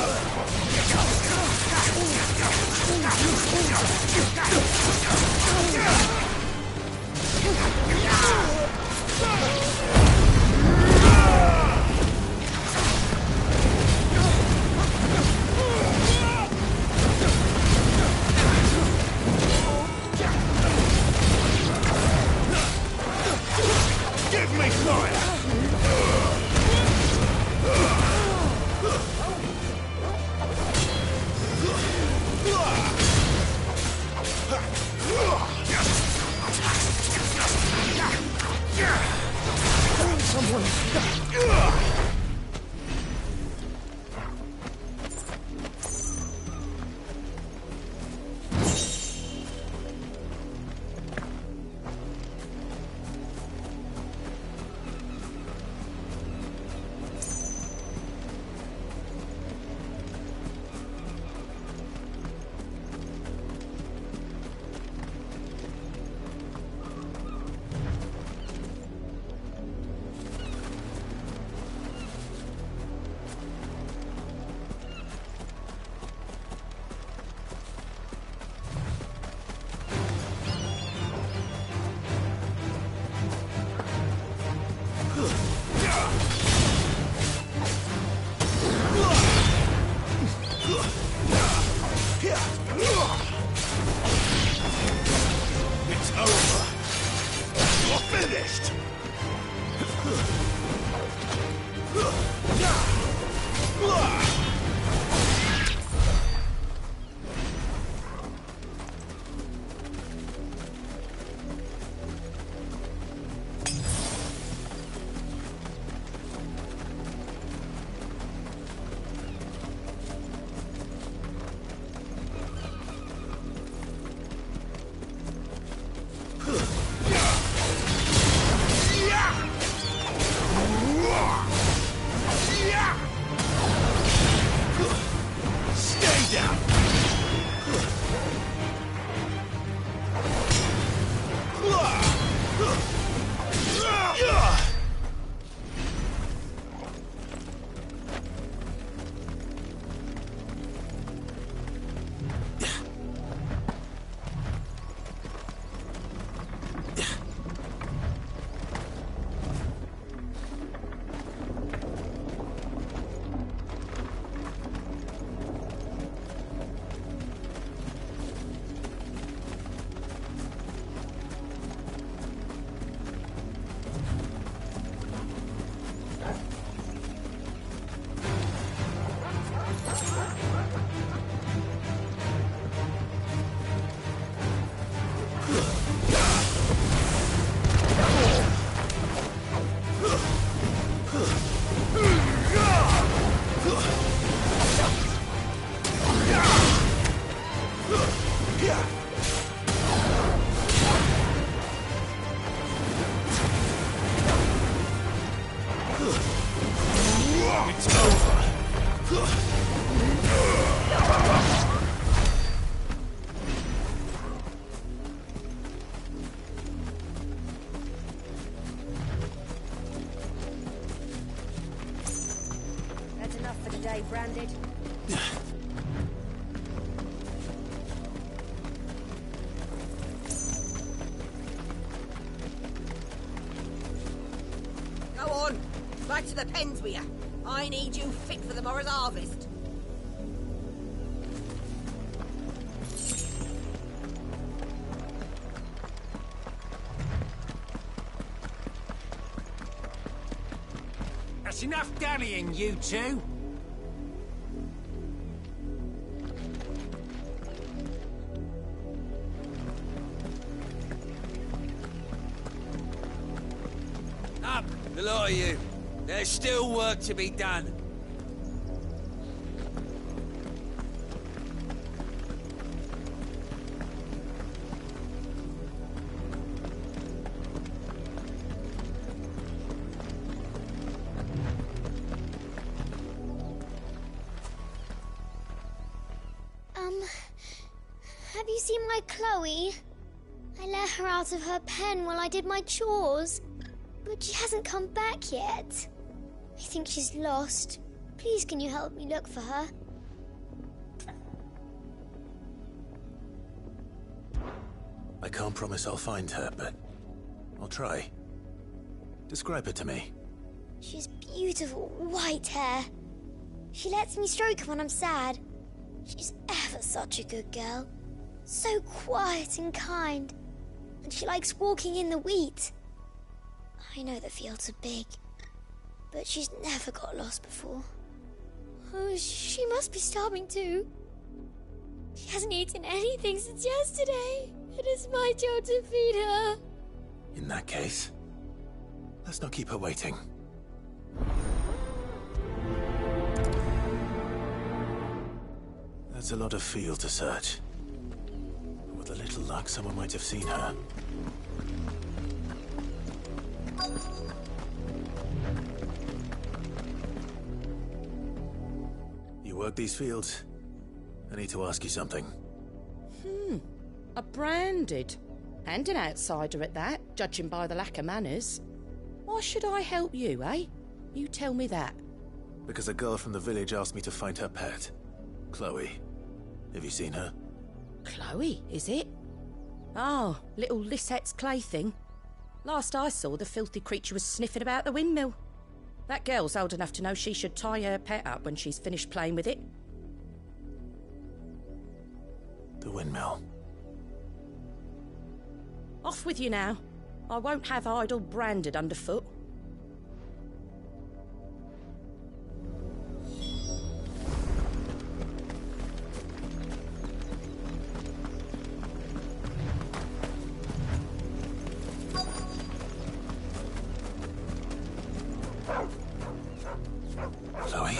U: Give me fire! It's over. You're finished. Stay down. It's over.
N: That's enough for today, Branded.
C: Go on, back to the pens with you. I need you fit for the morrow's harvest.
J: That's enough dallying, you two.
R: Up, the lot of you. There's still work to be done.
E: Have you seen my Chloe? I let her out of her pen while I did my chores, but she hasn't come back yet. I think she's lost. Please, can you help me look for her?
B: I can't promise I'll find her, but I'll try. Describe her to me.
E: She's beautiful white hair. She lets me stroke her when I'm sad. She's ever such a good girl. So quiet and kind. And she likes walking in the wheat. I know the fields are big, but she's never got lost before. Oh, she must be starving too. She hasn't eaten anything since yesterday. It is my job to feed her.
B: In that case, let's not keep her waiting. That's a lot of field to search. With a little luck, someone might have seen her. You work these fields? I need to ask you something.
O: A Branded. And an outsider at that, judging by the lack of manners. Why should I help you, eh? You tell me that.
B: Because a girl from the village asked me to find her pet, Chloe. Have you seen her?
O: Chloe, is it? Oh, little Lisette's plaything. Last I saw, the filthy creature was sniffing about the windmill. That girl's old enough to know she should tie her pet up when she's finished playing with it.
B: windmill.
O: Off with you now. I won't have idle branded underfoot.
B: Chloe?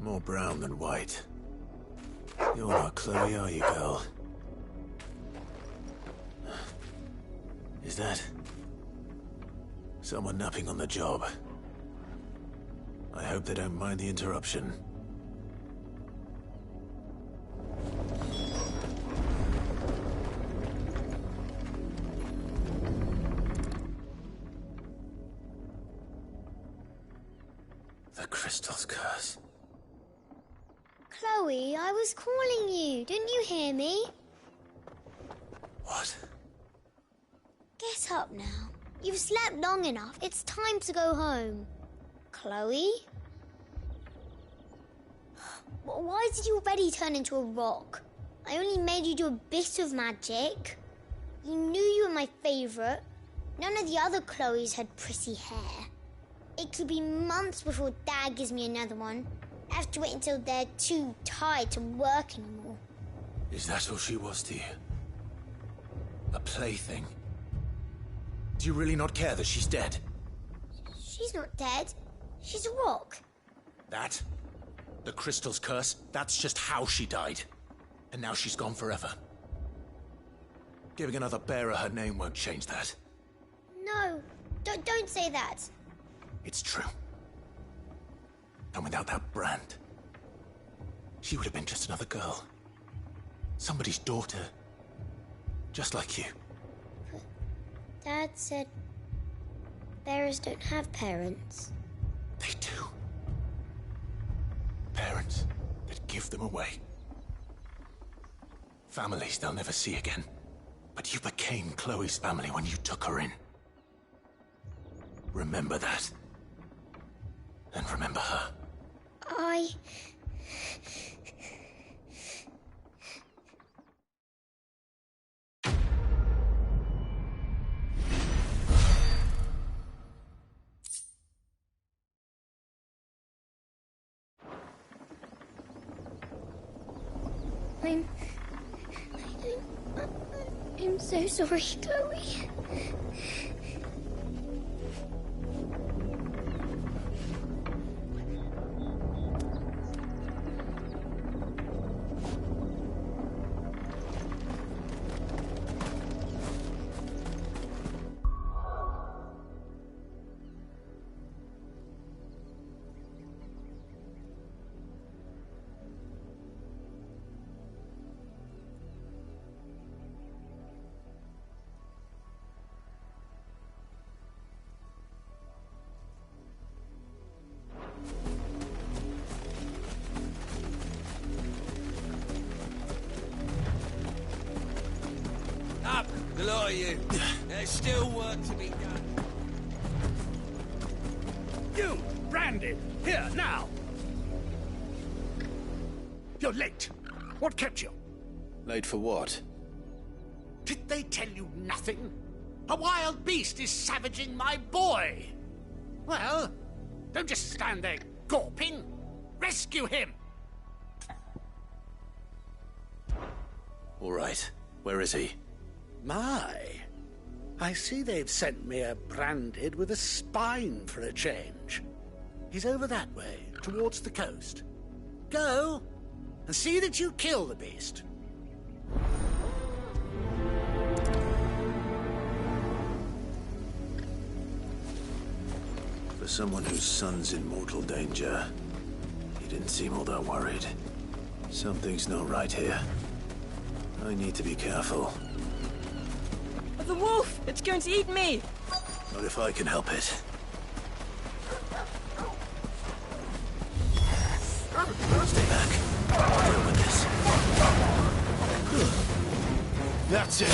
B: More brown than white. You're not Chloe, are you, girl? Is that someone napping on the job? I hope they don't mind the interruption. The crystal's curse.
E: Chloe, I was calling you. Didn't you hear me?
B: What?
E: Get up now. You've slept long enough. It's time to go home. Chloe? Why did you already turn into a rock? I only made you do a bit of magic. You knew you were my favourite. None of the other Chloes had pretty hair. It could be months before Dad gives me another one. I have to wait until they're too tired to work anymore.
B: Is that all she was to you? A plaything? Do you really not care that she's dead?
E: She's not dead. She's a rock.
B: That? The crystal's curse? That's just how she died. And now she's gone forever. Giving another bearer her name won't change that.
E: No, don't say that.
B: It's true. And without that brand, she would have been just another girl. Somebody's daughter. Just like you.
E: But Dad said bearers don't have parents.
B: They do. Parents that give them away. Families they'll never see again. But you became Chloe's family when you took her in. Remember that. And remember her.
E: I'm so sorry, Chloe.
R: The lot of you. There's still work to be done.
Y: You, branded, here, now! You're late. What kept you?
A: Late for what?
Y: Did they tell you nothing? A wild beast is savaging my boy! Well, don't just stand there gawping. Rescue him!
A: All right. Where is he?
P: My, I see they've sent me a branded with a spine for a change. He's over that way, towards the coast. Go, and see that you kill the beast.
B: For someone whose son's in mortal danger, he didn't seem all that worried. Something's not right here. I need to be careful.
Q: The wolf! It's going to eat me!
B: Not if I can help it. Stay back. I'll deal with this. That's it.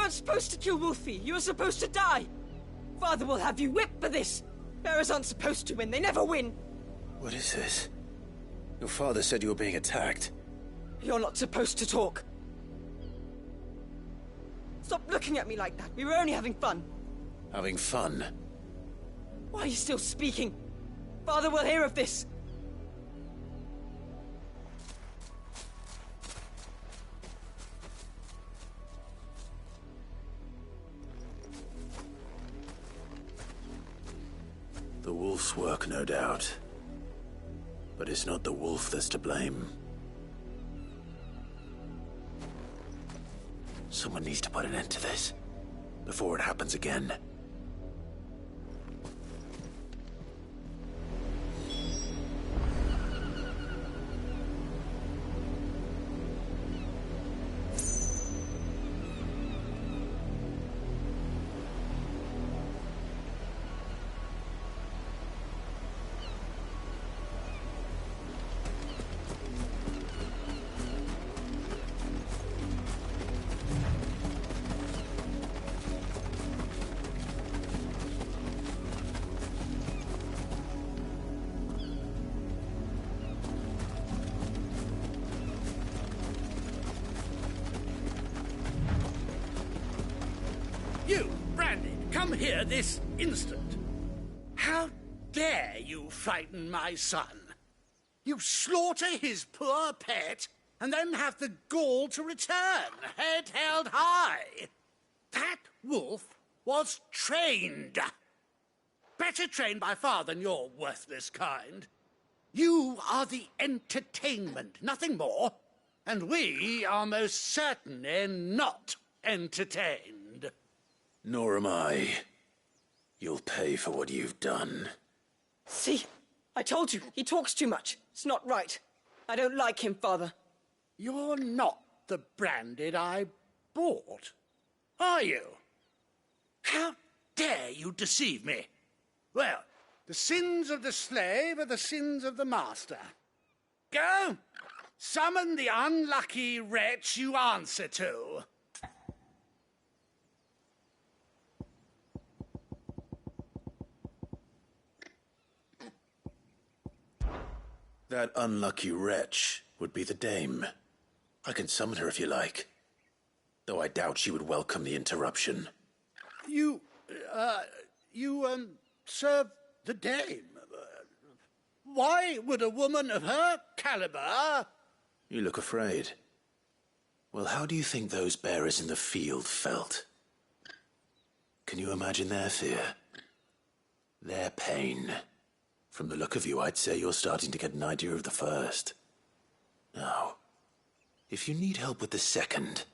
Q: weren't supposed to kill Wolfie. You were supposed to die. Father will have you whipped for this. Bearers aren't supposed to win. They never win.
B: What is this? Your father said you were being attacked.
Q: You're not supposed to talk. Stop looking at me like that. We were only having fun.
B: Having fun?
Q: Why are you still speaking? Father will hear of this.
B: The wolf's work, no doubt. But it's not the wolf that's to blame. Someone needs to put an end to this, before it happens again.
P: You, Brandy, come here this instant. How dare you frighten my son? You slaughter his poor pet, and then have the gall to return, head held high. That wolf was trained. Better trained by far than your worthless kind. You are the entertainment, nothing more. And we are most certainly not entertained.
B: Nor am I. You'll pay for what you've done.
Q: See? I told you, he talks too much. It's not right. I don't like him, Father.
P: You're not the Branded I bought, are you? How dare you deceive me? Well, the sins of the slave are the sins of the master. Go, summon the unlucky wretch you answer to.
B: That unlucky wretch would be the dame. I can summon her if you like. Though I doubt she would welcome the interruption.
P: You serve the dame. Why would a woman of her caliber...
B: You look afraid. Well, how do you think those bearers in the field felt? Can you imagine their fear? Their pain? From the look of you, I'd say you're starting to get an idea of the first. Now, if you need help with the second...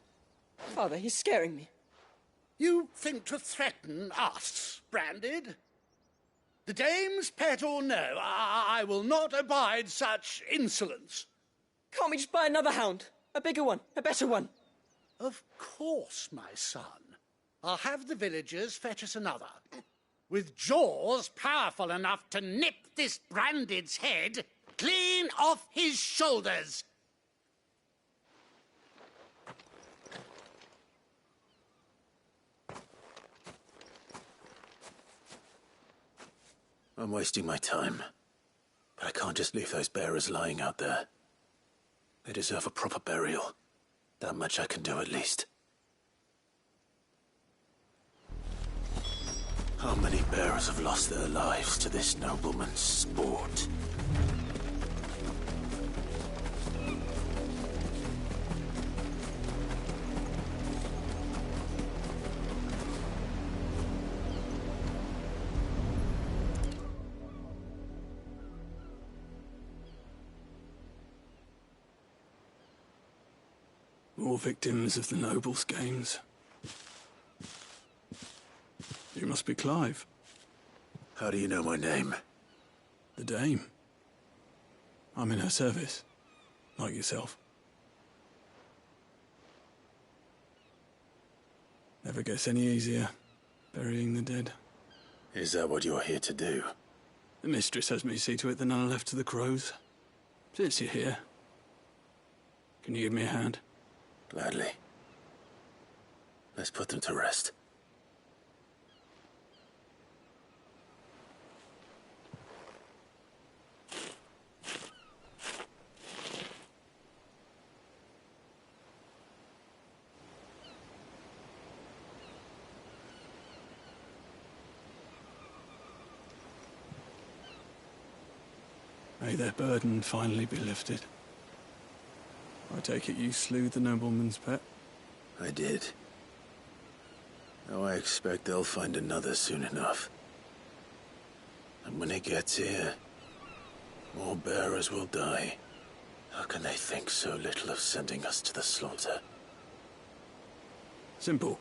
Q: Father, he's scaring me.
P: You think to threaten us, Branded? The dame's pet or no, I will not abide such insolence.
Q: Can't we just buy another hound? A bigger one, a better one.
P: Of course, my son. I'll have the villagers fetch us another. With jaws powerful enough to nip this Branded's head clean off his shoulders.
B: I'm wasting my time. But I can't just leave those bearers lying out there. They deserve a proper burial. That much I can do at least. How many bearers have lost their lives to this nobleman's sport?
H: More victims of the nobles' games. You must be Clive.
B: How do you know my name?
H: The Dame. I'm in her service, like yourself. Never gets any easier, burying the dead.
B: Is that what you're here to do?
H: The mistress has me see to it that none are left to the crows. Since you're here, can you give me a hand?
B: Gladly. Let's put them to rest.
H: May their burden finally be lifted. I take it you slew the nobleman's pet?
B: I did. Now I expect they'll find another soon enough. And when it gets here, more bearers will die. How can they think so little of sending us to the slaughter?
H: Simple.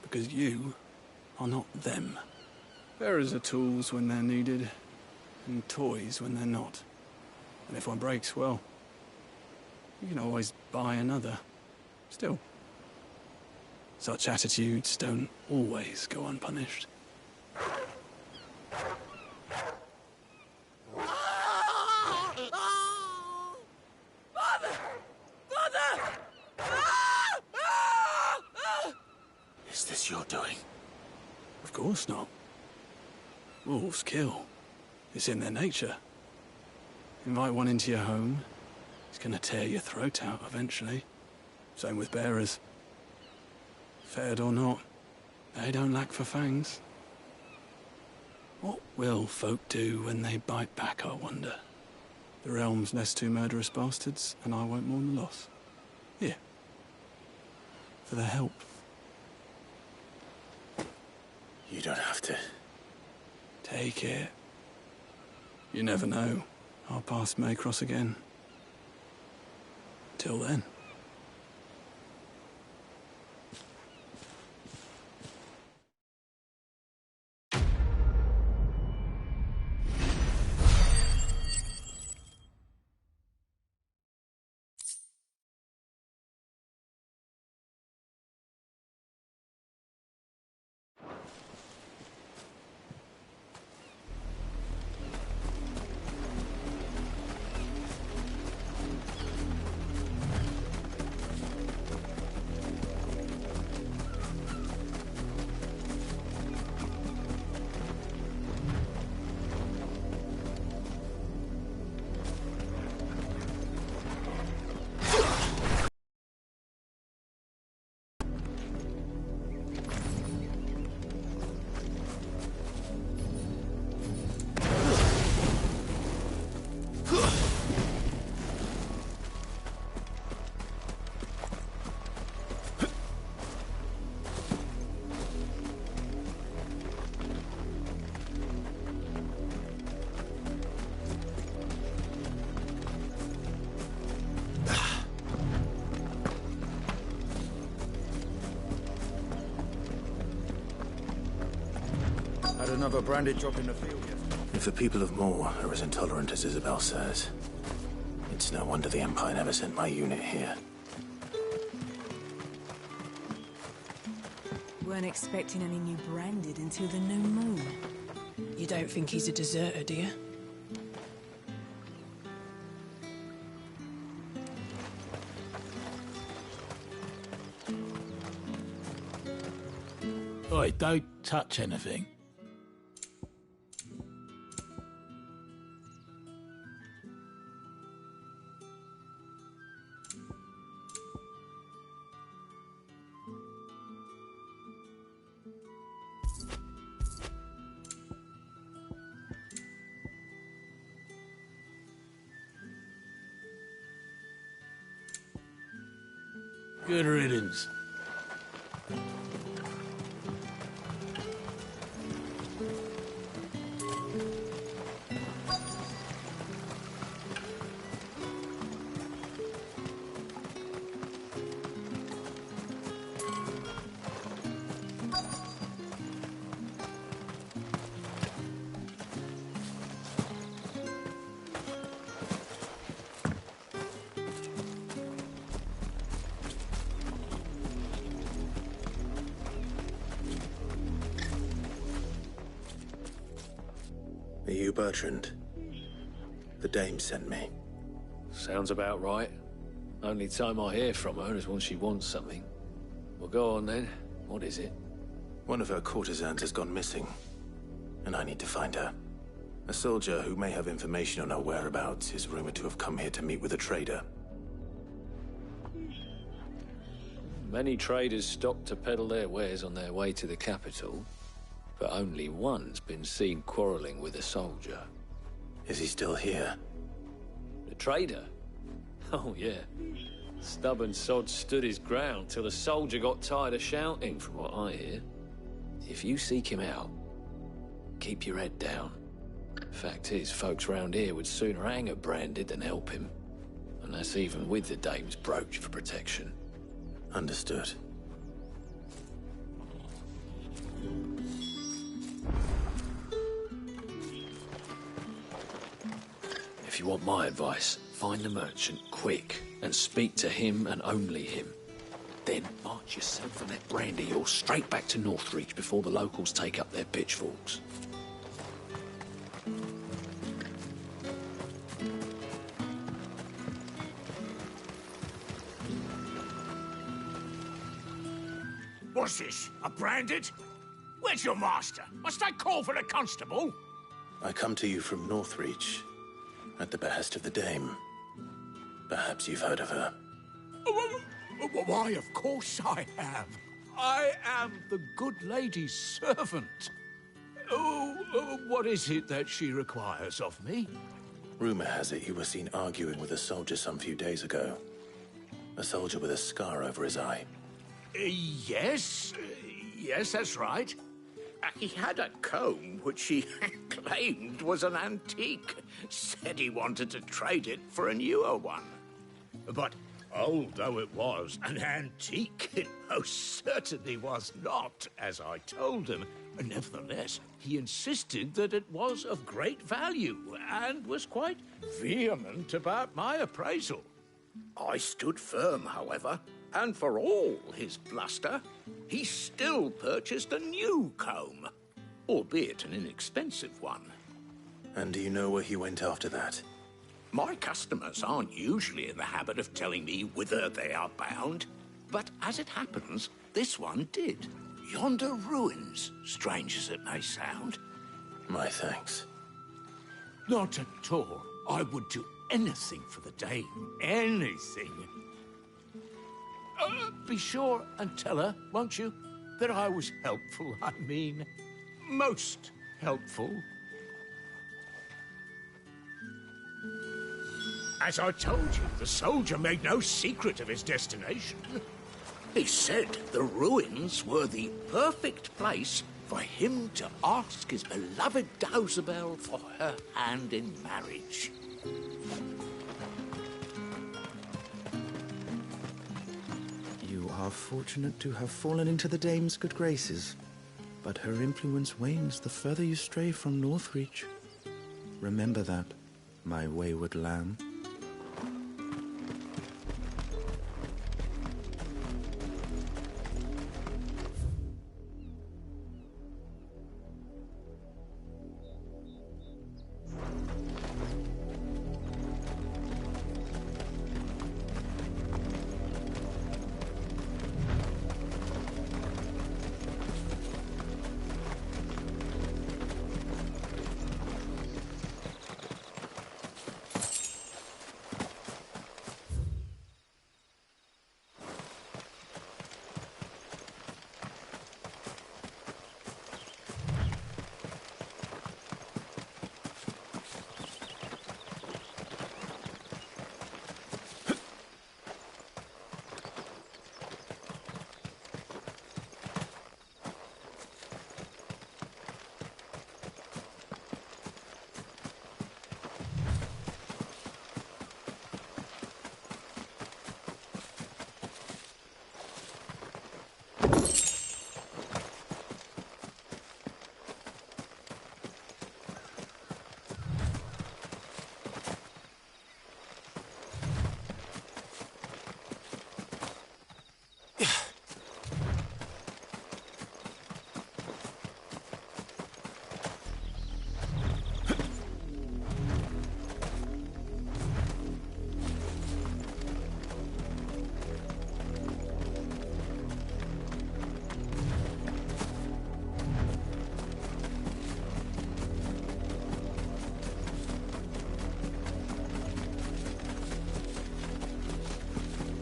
H: Because you are not them. Bearers are tools when they're needed, and toys when they're not. And if one breaks, well, you can always buy another. Still, such attitudes don't always go unpunished.
B: Is this your doing?
H: Of course not. Wolves kill. It's in their nature. Invite one into your home, he's gonna tear your throat out eventually. Same with bearers. Fed or not, they don't lack for fangs. What will folk do when they bite back, I wonder? The realm's nest two murderous bastards, and I won't mourn the loss. Here. For their help.
B: You don't have to.
H: Take it. You never know. Our paths may cross again. Till then.
L: Another branded drop in the field, yes.
B: If the people of Moor are as intolerant as Isabel says, it's no wonder the Empire never sent my unit here.
K: Weren't expecting any new branded until the new moon.
W: You don't think he's a deserter, do you?
M: Oi, don't touch anything. Good riddance.
B: Are you Bertrand? The dame sent me.
S: Sounds about right. Only time I hear from her is when she wants something.
B: Well, go on then. What is it? One of her courtesans has gone missing, and I need to find her. A soldier who may have information on her whereabouts is rumored to have come here to meet with a trader.
M: Many traders stop to peddle their wares on their way to the capital, but only one's been seen quarreling with a soldier.
B: Is he still here?
M: The trader? Oh, yeah. Stubborn sod stood his ground till the soldier got tired of shouting, from what I hear. If you seek him out, keep your head down. Fact is, folks round here would sooner hang a branded than help him. And that's even with the dame's brooch for protection.
B: Understood.
M: If you want my advice, find the merchant quick and speak to him and only him. Then march yourself and that brandy horse straight back to Northreach before the locals take up their pitchforks.
Y: What's this? A branded? Where's your master? Must I call for a constable?
B: I come to you from Northreach, at the behest of the dame. Perhaps you've heard of her.
Y: Why, of course I have. I am the good lady's servant. What is it that she requires of me?
B: Rumor has it you were seen arguing with a soldier some few days ago. A soldier with a scar over his eye.
Y: Yes, that's right. He had a comb which he claimed was an antique. Said he wanted to trade it for a newer one. But old though it was, an antique it most certainly was not, as I told him. Nevertheless, he insisted that it was of great value and was quite vehement about my appraisal. I stood firm, however, and for all his bluster, he still purchased a new comb, albeit an inexpensive one.
B: And do you know where he went after that?
Y: My customers aren't usually in the habit of telling me whither they are bound, but as it happens, this one did. Yonder ruins, strange as it may sound.
B: My thanks.
Y: Not at all. I would do anything for the dame. Anything. Be sure and tell her, won't you, that I was helpful, I mean, most helpful. As I told you, the soldier made no secret of his destination. He said the ruins were the perfect place for him to ask his beloved Dausabel for her hand in marriage.
I: You are fortunate to have fallen into the dame's good graces, but her influence wanes the further you stray from Northreach. Remember that, my wayward lamb.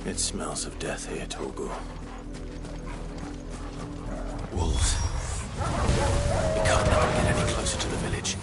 B: It smells of death here, Torgor. Wolves. We can't let them get any closer to the village.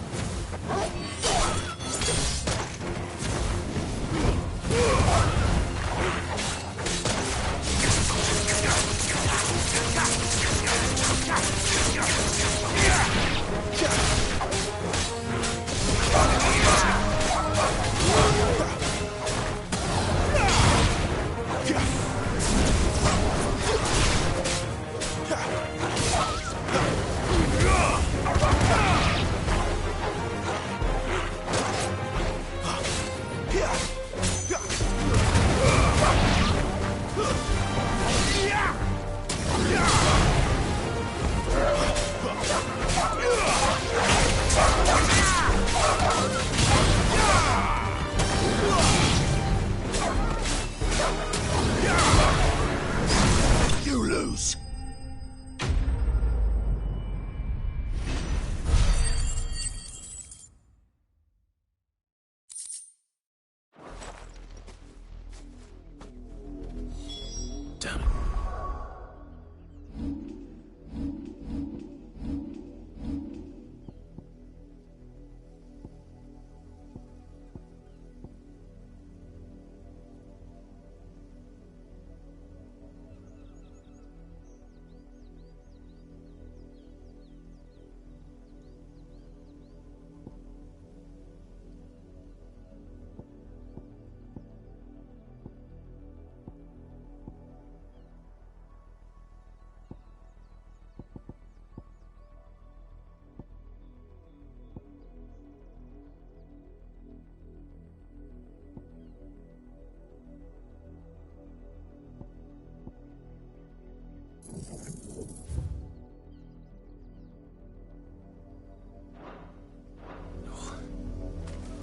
U: You lose.
B: Damn it.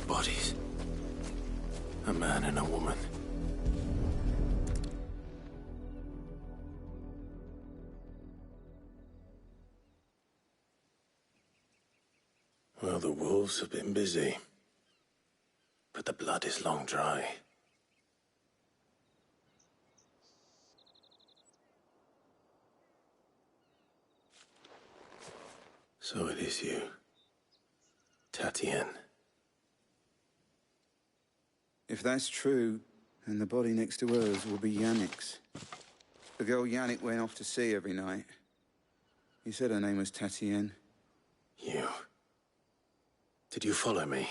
B: Bodies. A man and a woman. Well, the wolves have been busy. But the blood is long dry. So it is you, Tatienne.
G: If that's true, then the body next to hers will be Yannick's. The girl Yannick went off to sea every night. You said her name was Tatienne.
B: You. Did you follow me?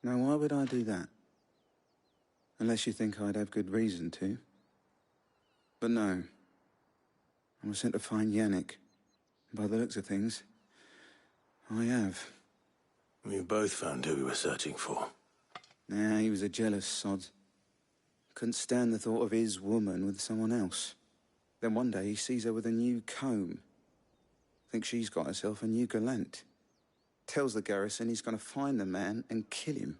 G: Now, why would I do that? Unless you think I'd have good reason to. But no. I was sent to find Yannick. By the looks of things, I have.
B: We both found who we were searching for.
G: Nah, he was a jealous sod. Couldn't stand the thought of his woman with someone else. Then one day he sees her with a new comb. Thinks she's got herself a new gallant. Tells the garrison he's going to find the man and kill him.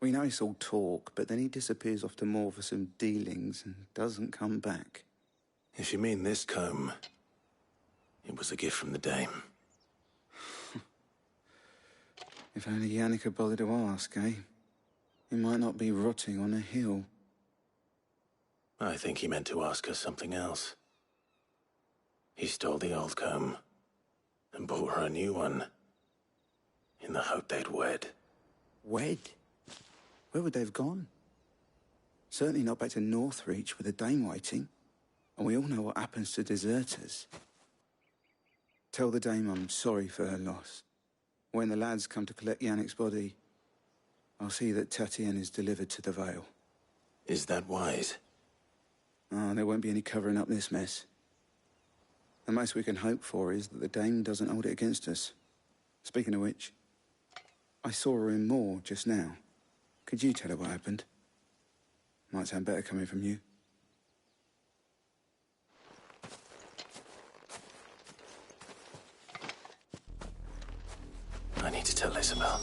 G: We know it's all talk, but then he disappears off to Moor for some dealings and doesn't come back.
B: If you mean this comb, it was a gift from the dame.
G: If only Yannick had bothered to ask, eh? He might not be rotting on a hill.
B: I think he meant to ask her something else. He stole the old comb and bought her a new one in the hope they'd wed.
G: Wed? Where would they have gone? Certainly not back to Northreach with the dame waiting. And we all know what happens to deserters. Tell the dame I'm sorry for her loss. When the lads come to collect Yannick's body, I'll see that Tatienne is delivered to the Vale.
B: Is that wise?
G: Oh, there won't be any covering up this mess. The most we can hope for is that the dame doesn't hold it against us. Speaking of which, I saw her in Moor just now. Could you tell her what happened? Might sound better coming from you.
B: I need to tell Isabel.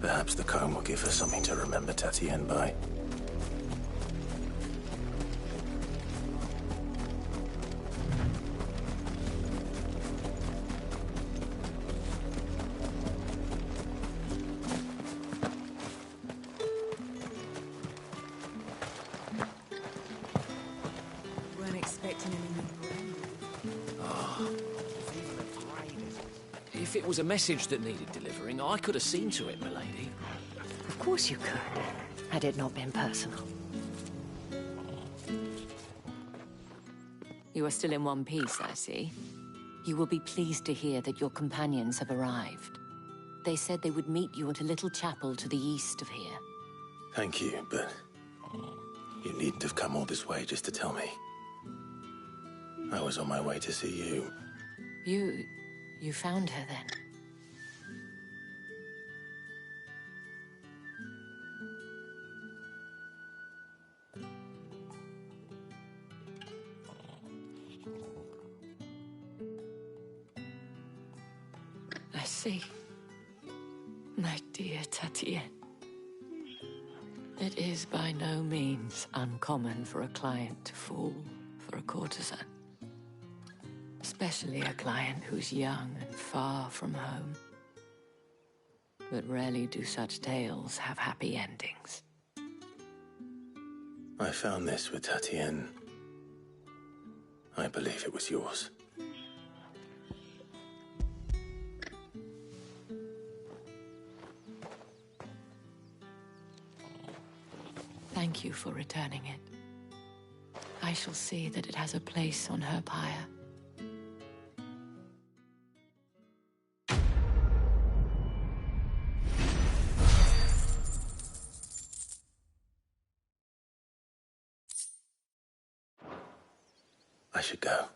B: Perhaps the comb will give her something to remember Tatienne by.
M: If it was a message that needed delivering, I could have seen to it, milady.
D: Of course you could, had it not been personal.
S: You are still in one piece, I see. You will be pleased to hear that your companions have arrived. They said they would meet you at a little chapel to the east of here.
B: Thank you, but you needn't have come all this way just to tell me. I was on my way to see you.
S: You found her then? I see. My dear Tatienne. It is by no means uncommon for a client to fall for a courtesan. Especially a client who's young and far from home. But rarely do such tales have happy endings.
B: I found this with Tatienne. I believe it was yours.
S: Thank you for returning it. I shall see that it has a place on her pyre.
B: I should go.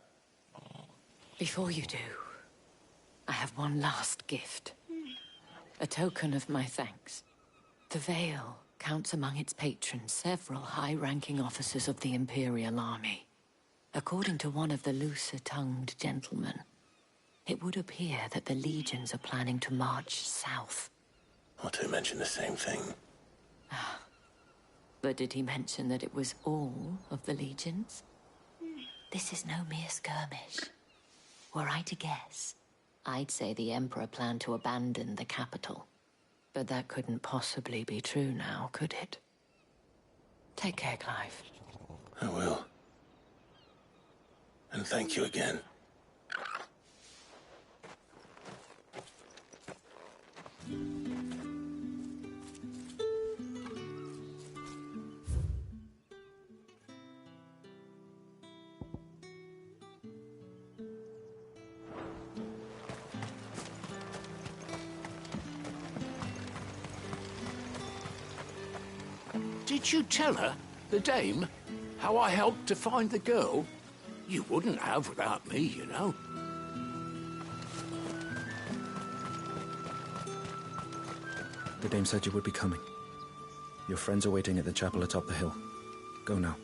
S: Before you do, I have one last gift. A token of my thanks. The Veil counts among its patrons several high-ranking officers of the Imperial Army. According to one of the looser-tongued gentlemen, it would appear that the legions are planning to march south.
B: Not to mention the same thing.
S: But did he mention that it was all of the legions? This is no mere skirmish. Were I to guess, I'd say the Emperor planned to abandon the capital. But that couldn't possibly be true now, could it? Take care, Clive.
B: I will. And thank you again.
Y: Did you tell her, the dame, how I helped to find the girl? You wouldn't have without me, you know.
I: The dame said you would be coming. Your friends are waiting at the chapel atop the hill. Go now.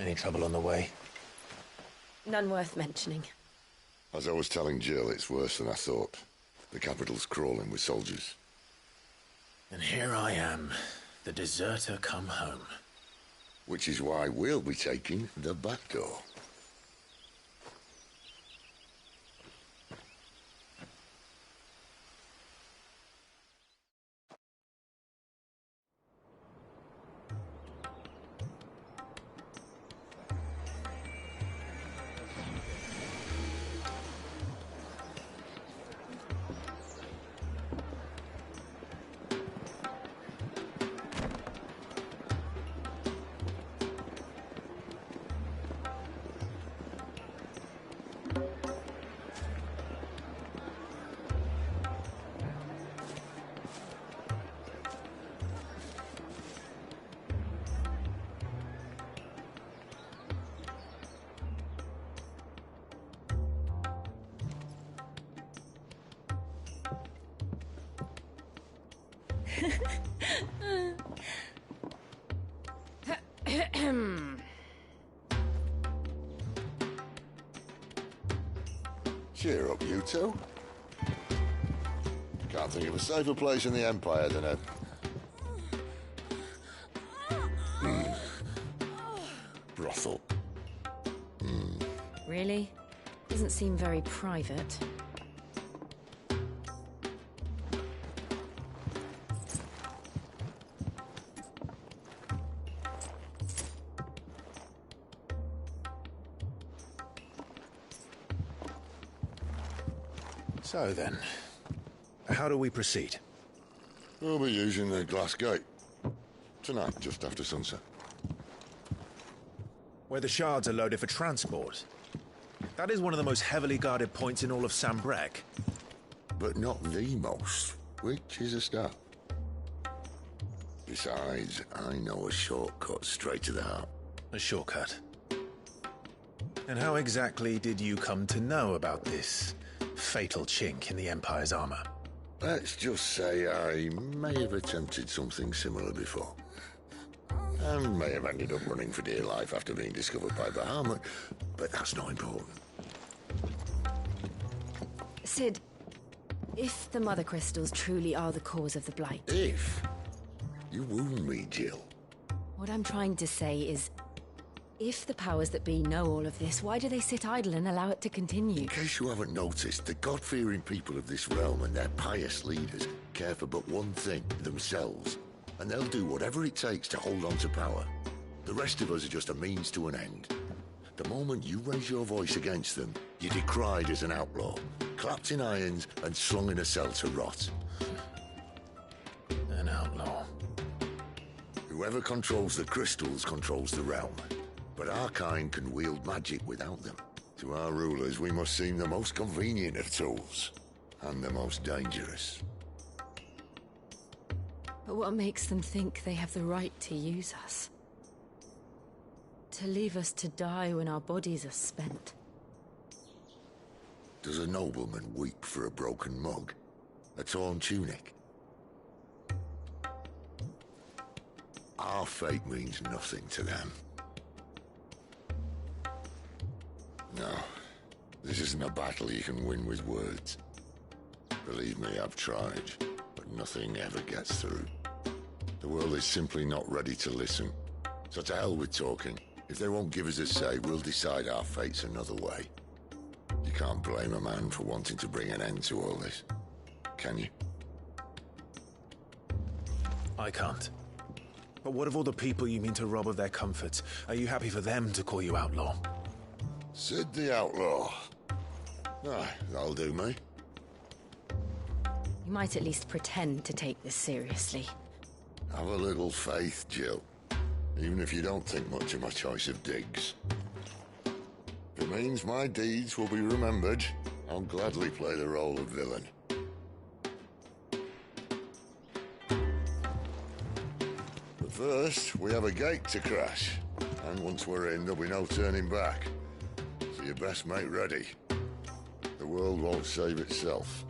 B: Any trouble on the way?
N: None worth mentioning.
U: As I was telling Jill, it's worse than I thought. The capital's crawling with soldiers.
B: And here I am, the deserter come home.
U: Which is why we'll be taking the back door. Cheer up, you two. Can't think of a safer place in the Empire than a... brothel.
N: Really? Doesn't seem very private.
B: So then, how do we proceed?
U: We'll be using the glass gate. Tonight, just after sunset.
B: Where the shards are loaded for transport. That is one of the most heavily guarded points in all of Sambrec.
U: But not the most, which is a start. Besides, I know a shortcut straight to the heart.
B: A shortcut? And how exactly did you come to know about this fatal chink in the Empire's armor?
U: Let's just say I may have attempted something similar before. And may have ended up running for dear life after being discovered by Bahamut, but that's not important.
N: Sid, if the Mother Crystals truly are the cause of the Blight...
U: If? You wound me, Jill.
N: What I'm trying to say is, if the powers that be know all of this, why do they sit idle and allow it to continue?
U: In case you haven't noticed, the God-fearing people of this realm and their pious leaders care for but one thing, themselves. And they'll do whatever it takes to hold on to power. The rest of us are just a means to an end. The moment you raise your voice against them, you're decried as an outlaw, clapped in irons and slung in a cell to rot.
B: An outlaw.
U: Whoever controls the crystals controls the realm. But our kind can wield magic without them. To our rulers, we must seem the most convenient of tools, and the most dangerous.
N: But what makes them think they have the right to use us? To leave us to die when our bodies are spent?
U: Does a nobleman weep for a broken mug? A torn tunic? Our fate means nothing to them. No, this isn't a battle you can win with words. Believe me, I've tried, but nothing ever gets through. The world is simply not ready to listen. So to hell with talking. If they won't give us a say, we'll decide our fates another way. You can't blame a man for wanting to bring an end to all this, can you?
B: I can't. But what of all the people you mean to rob of their comforts? Are you happy for them to call you outlaw?
U: Sid the Outlaw. Aye, that'll do me.
N: You might at least pretend to take this seriously.
U: Have a little faith, Jill. Even if you don't think much of my choice of digs. If it means my deeds will be remembered, I'll gladly play the role of villain. But first, we have a gate to crash. And once we're in, there'll be no turning back. So you best make ready. The world won't save itself.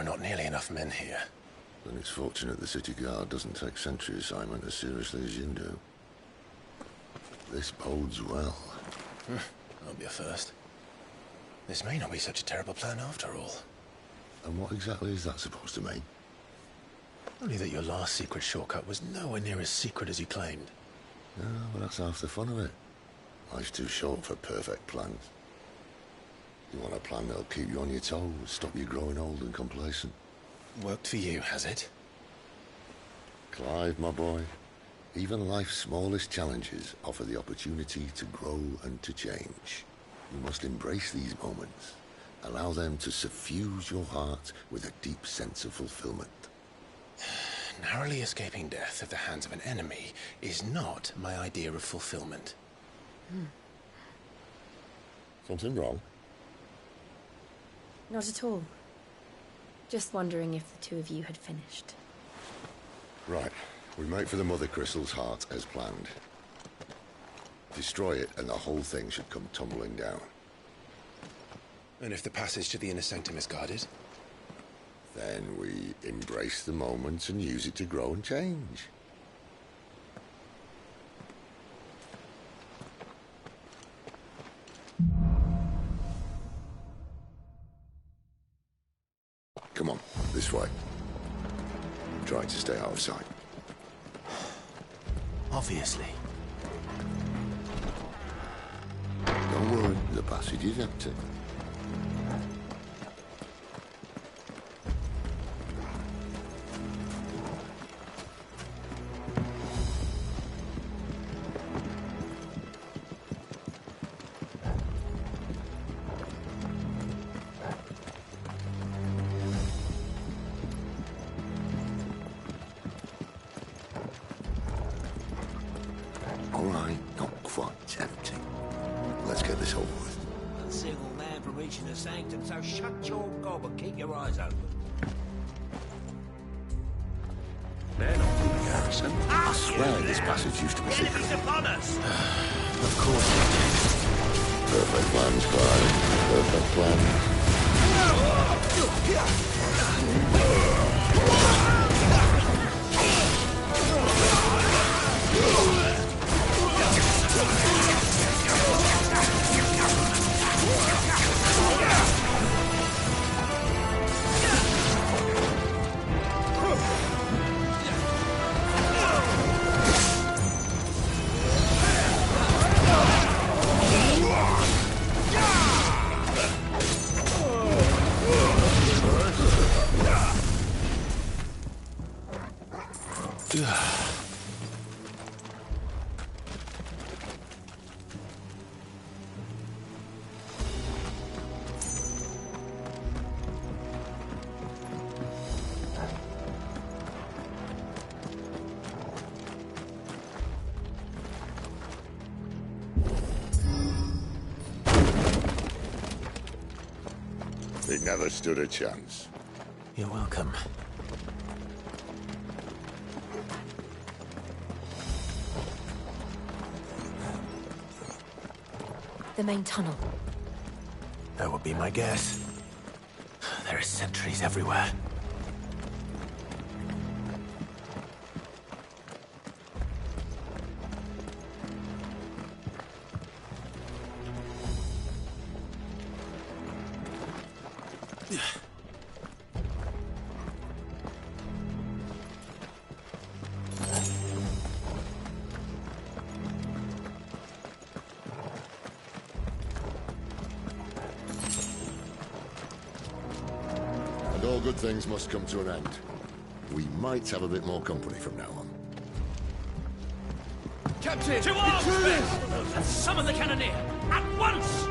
B: are not nearly enough men here.
U: Then it's fortunate the city guard doesn't take sentry assignment as seriously as you do. This bodes well.
B: That'll be a first. This may not be such a terrible plan after all.
U: And what exactly is that supposed to mean?
B: Only that your last secret shortcut was nowhere near as secret as you claimed.
U: Yeah, but that's half the fun of it. Life's too short for perfect plans. You want a plan that'll keep you on your toes, stop you growing old and complacent.
B: Worked for you, has it?
U: Clive, my boy, even life's smallest challenges offer the opportunity to grow and to change. You must embrace these moments. Allow them to suffuse your heart with a deep sense of fulfillment.
B: Narrowly escaping death at the hands of an enemy is not my idea of fulfillment.
U: Something wrong?
N: Not at all. Just wondering if the two of you had finished.
U: Right. We make for the Mother Crystal's heart as planned. Destroy it and the whole thing should come tumbling down.
B: And if the passage to the inner sanctum is guarded?
U: Then we embrace the moment and use it to grow and change. Come on, this way. Try to stay out of sight.
B: Obviously.
U: Don't worry, the passage is empty. All right, not quite empty. Let's get this over with.
J: A single man from reaching the sanctum, so shut your gob and keep your eyes open.
U: They're not from the garrison. I swear this passage used to be secret.
J: Enemies upon us!
U: Of course. Perfect plans, Clive. Perfect plans. He never stood a chance.
B: You're welcome.
D: The main tunnel.
B: That would be my guess. There are sentries everywhere.
U: And all good things must come to an end. We might have a bit more company from now on.
J: Captain! To arms, men! And summon the cannoneer! At once!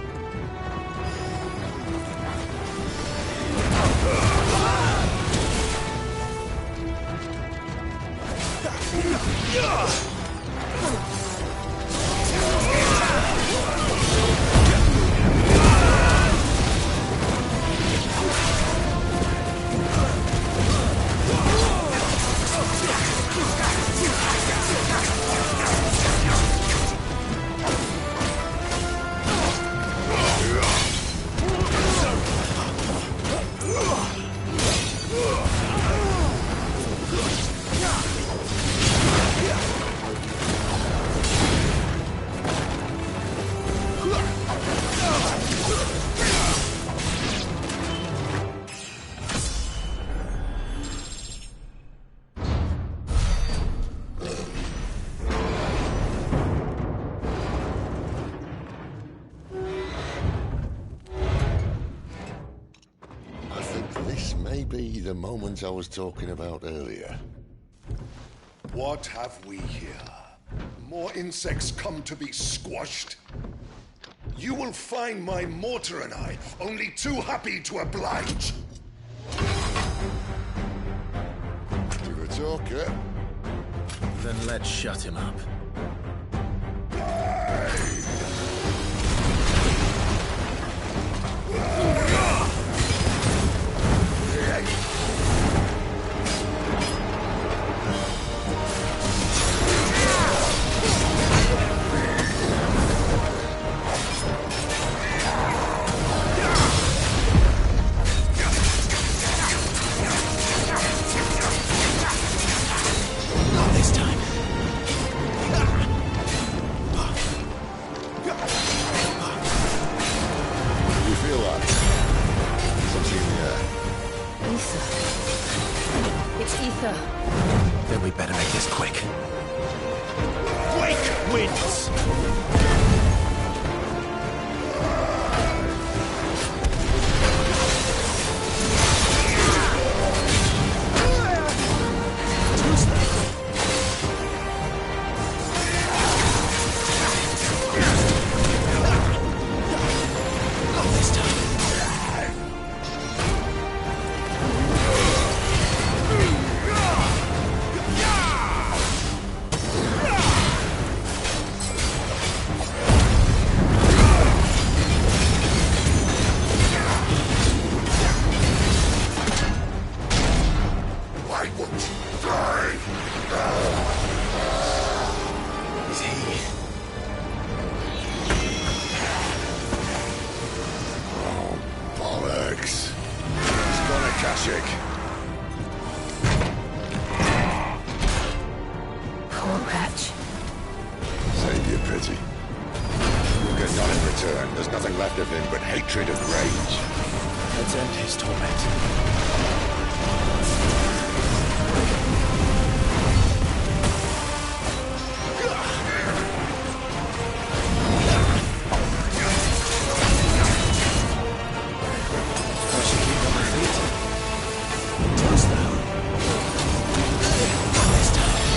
U: be the moment I was talking about earlier.
C: What have we here? More insects come to be squashed? You will find my mortar and I only too happy to oblige.
U: To the talker.
B: Then let's shut him up.
L: Not this time.
U: You feel that? Something in the air.
O: Ether. It's ether.
B: Then we better make this quick.
C: Wake winds!
L: Not this time.
C: I won't die!
B: Is he?
U: Oh, bollocks. He's got a Kashik.
O: Poor wretch.
U: Save your pity. You'll get none in return. There's nothing left of him but hatred and rage.
B: Let's end his torment. I should keep on my feet. Too slow. Not this time.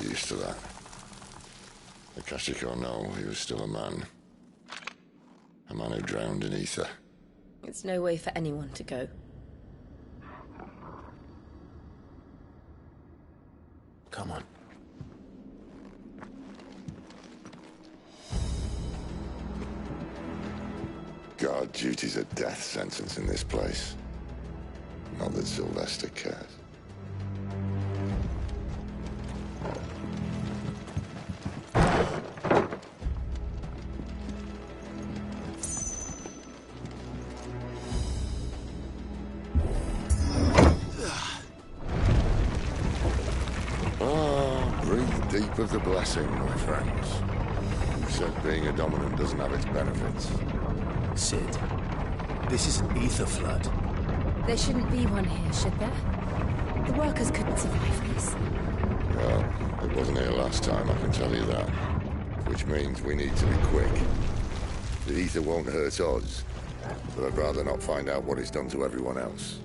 U: used to that. Akashic or no, he was still a man. A man who drowned in ether.
N: It's no way for anyone to go.
B: Come on.
U: Guard duty's a death sentence in this place. Not that Sylvester cares. Breathe deep of the blessing, my friends. Who said being a dominant doesn't have its benefits?
B: Sid, this is an ether flood.
N: There shouldn't be one here, should there? The workers couldn't survive this.
U: Well, it wasn't here last time, I can tell you that. Which means we need to be quick. The ether won't hurt us, but I'd rather not find out what it's done to everyone else.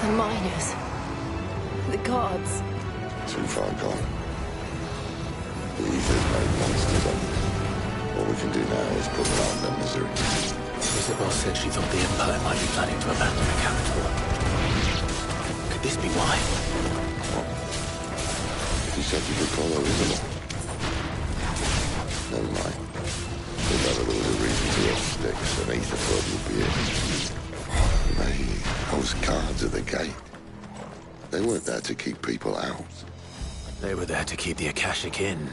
N: The miners. The guards.
U: Too far gone. The ether's made monsters of us. What we can do now is put them out of their misery.
B: Isabel said she thought the Empire might be planning to abandon the capital. Could this be why?
U: He said you could call her Isabel. Never mind. If ever there was a reason to have sticks, an ether flood would be it. Those guards at the gate. They weren't there to keep people out.
B: They were there to keep the Akashic in.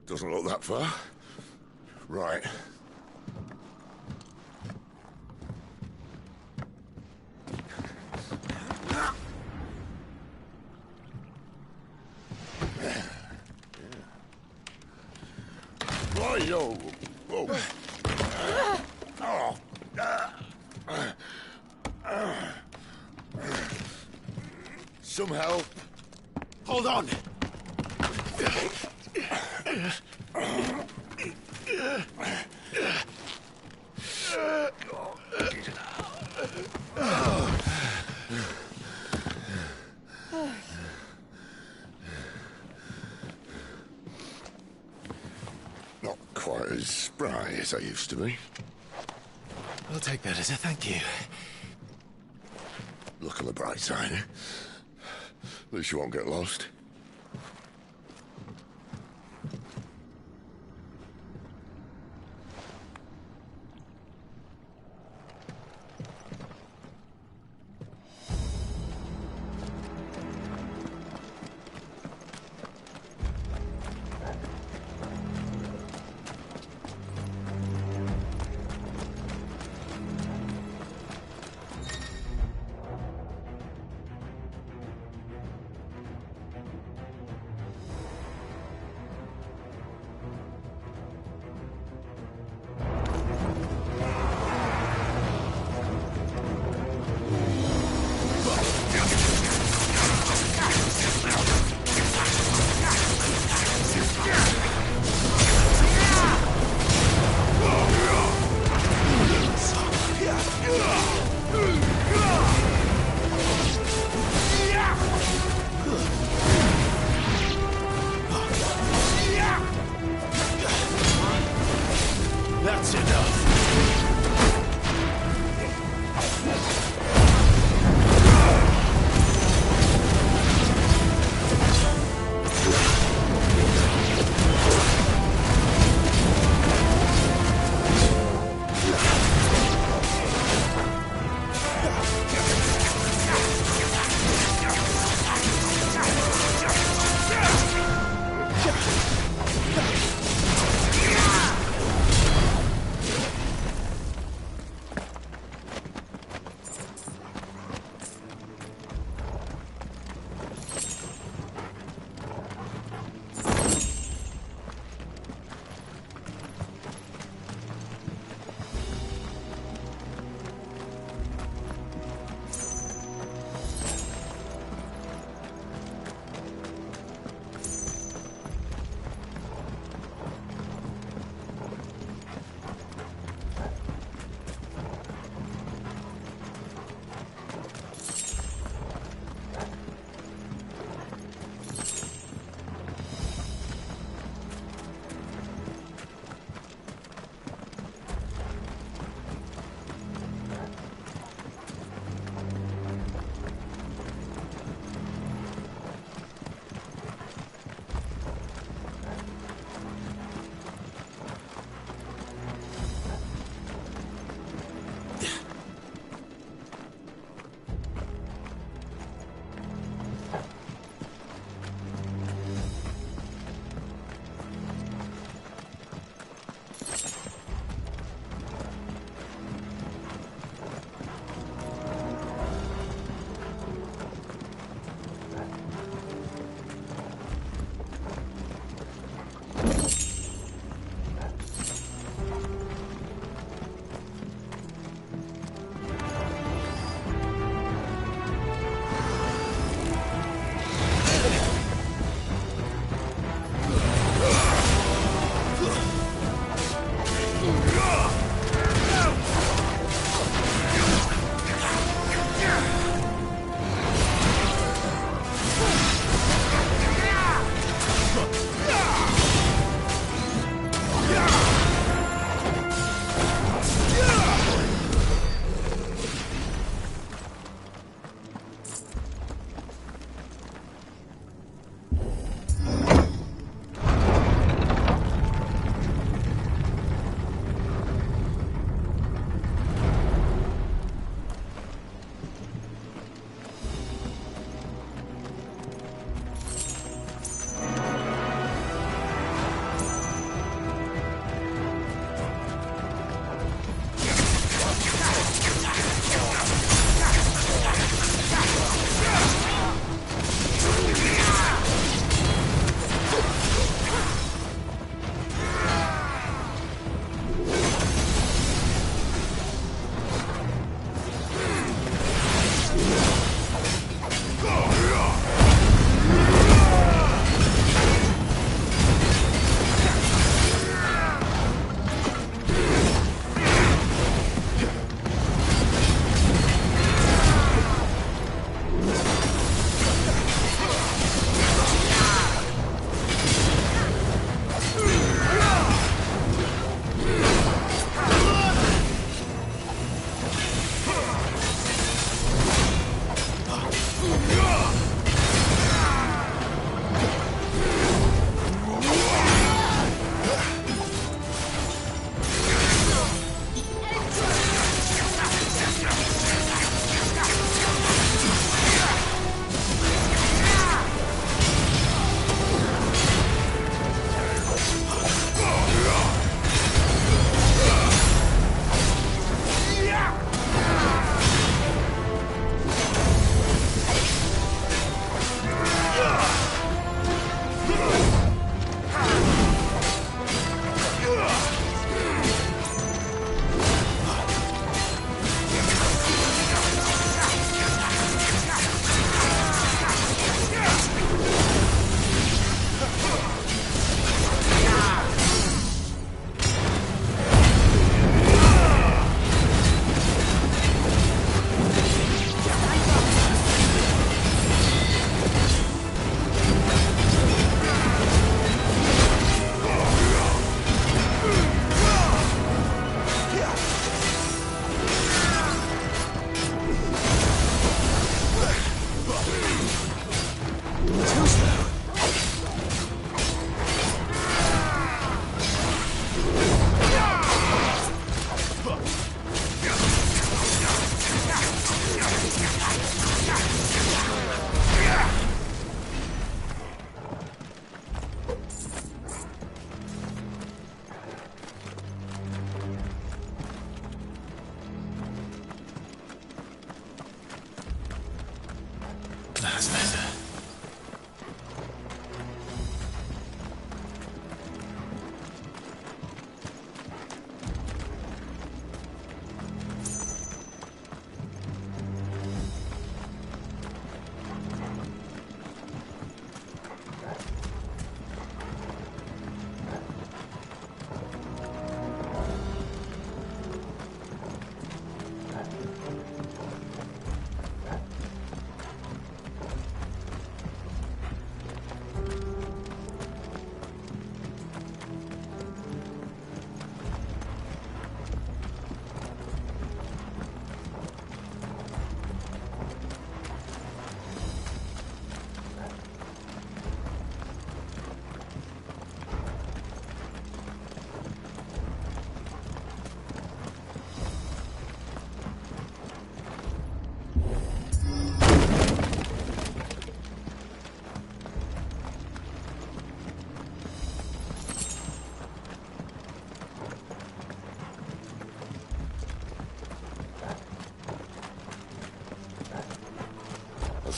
U: Doesn't look that far. Right. Right-o. Whoa. Some help.
B: Hold on!
U: Not quite as spry as I used to be.
B: I'll take that as a thank you.
U: Look on the bright side, eh? At least you won't get lost.
B: That's enough.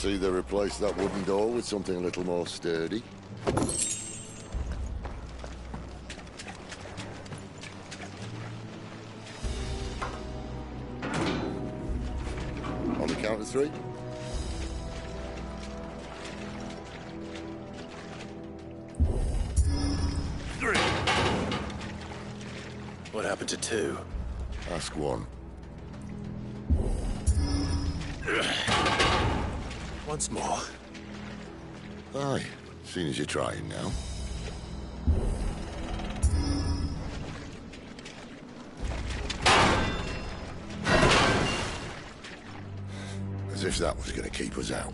U: see they replaced that wooden door with something a little more sturdy. On the count of 3.
B: What happened to 2?
U: Ask 1.
B: Once more.
U: Aye, seeing as you're trying now. As if that was going to keep us out.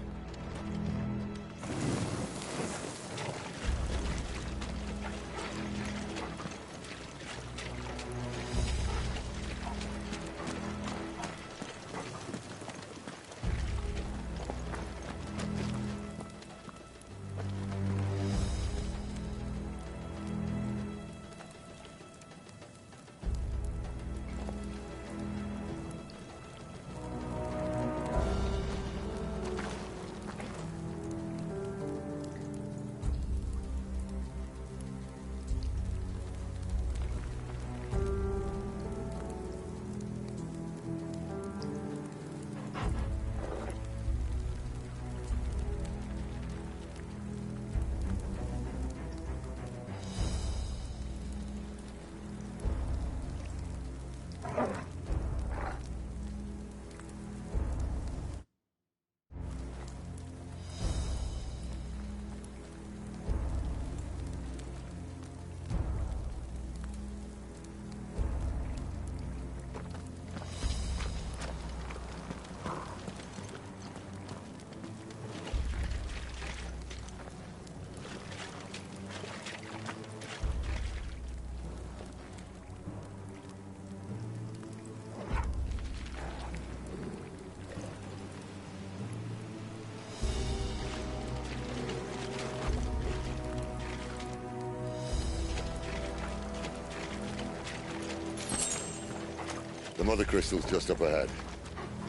U: The mother crystal's just up ahead.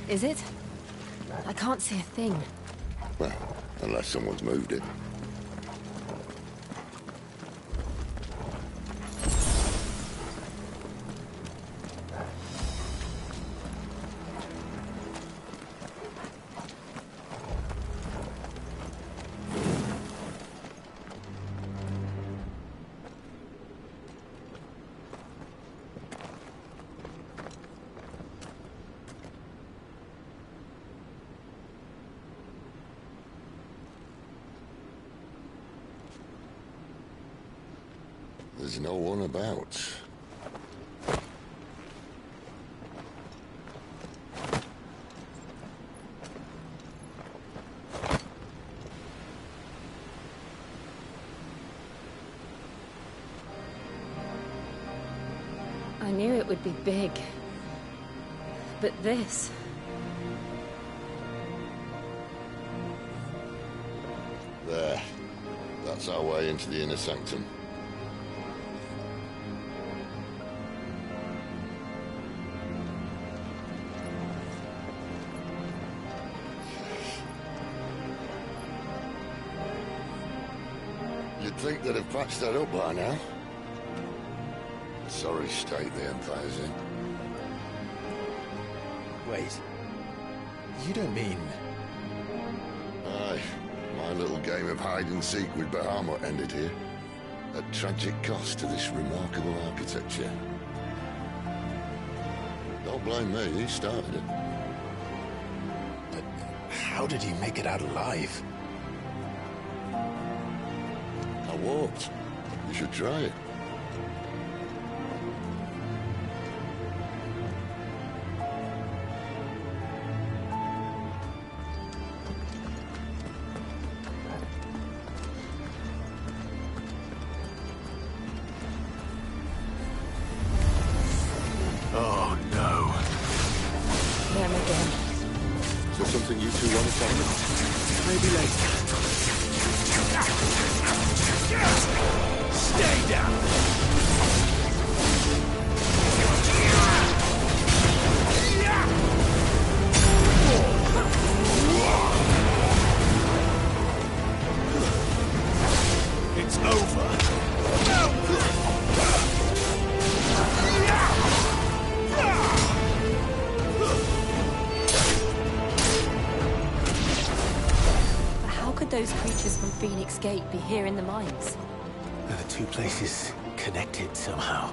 N: Is it? I can't see a thing.
U: Well, unless someone's moved it. There's no one about.
N: I knew it would be big. But this...
U: There. That's our way into the inner sanctum. You'd think they'd have patched that up by now. Sorry state the Empire's in.
B: Wait. You don't mean...
U: Aye. My little game of hide-and-seek with Bahamut ended here. At tragic cost to this remarkable architecture. Don't blame me, he started it.
B: But how did he make it out alive?
U: I walked. You should try it.
B: Oh, no.
N: Them again.
U: Is there something you two want to tell me?
B: Maybe later. Stay down!
S: could those creatures from Phoenix Gate be here in the mines?
B: Are the two places connected somehow?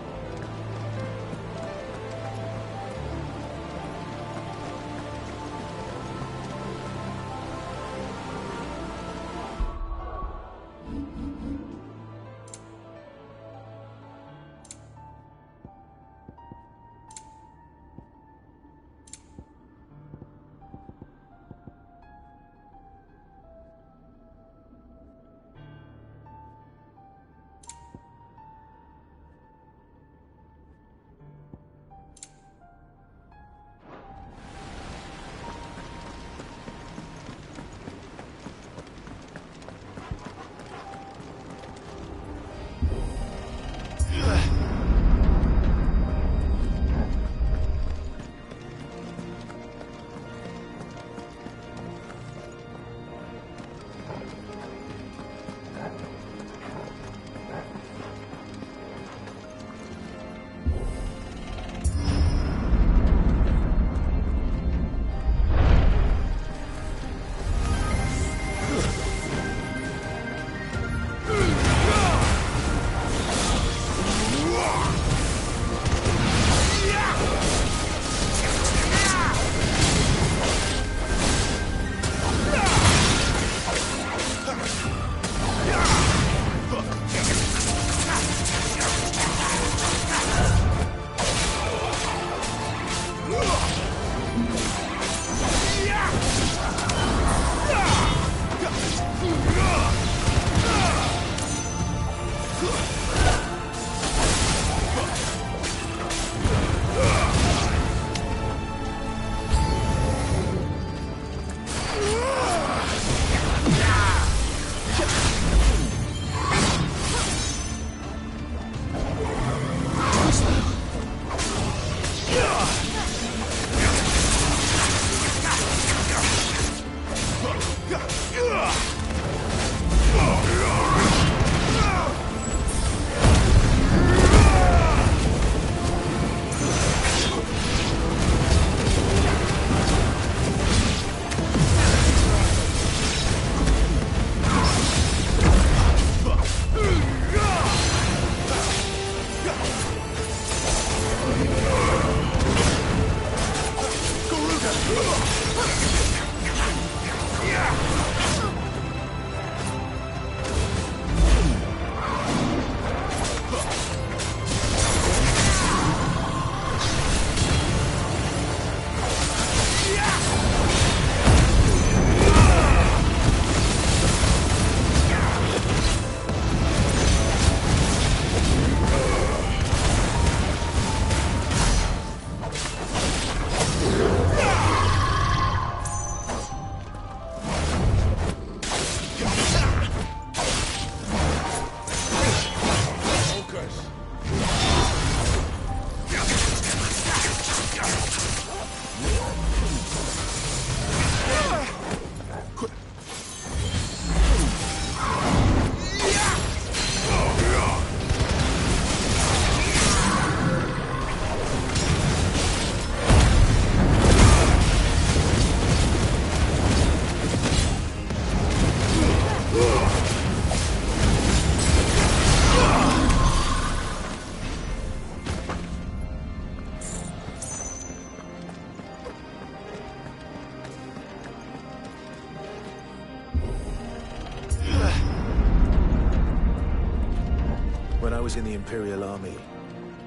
B: When I was in the Imperial Army,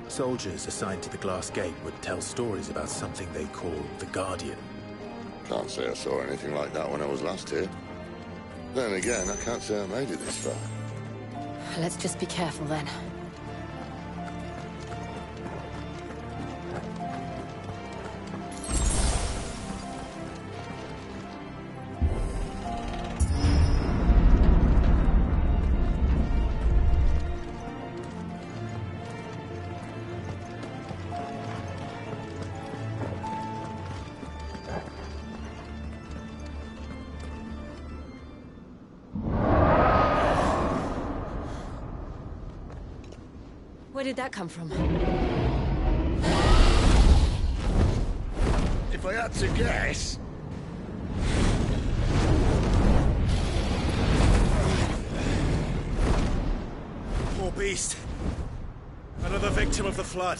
B: soldiers assigned to the Glass Gate would tell stories about something they called the Guardian.
U: Can't say I saw anything like that when I was last here. Then again, I can't say I made it this far.
S: Let's just be careful then. Where did that come from?
C: If I had to guess...
B: more beast. Another victim of the flood.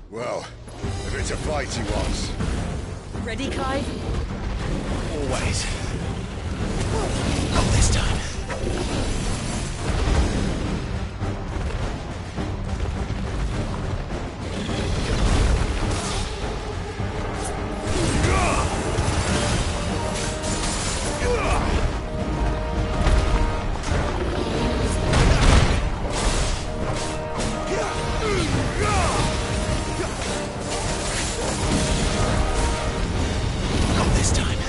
C: Well, if it's a fight he wants.
Q: Ready, Clive?
B: Always. Not this time. Not this time.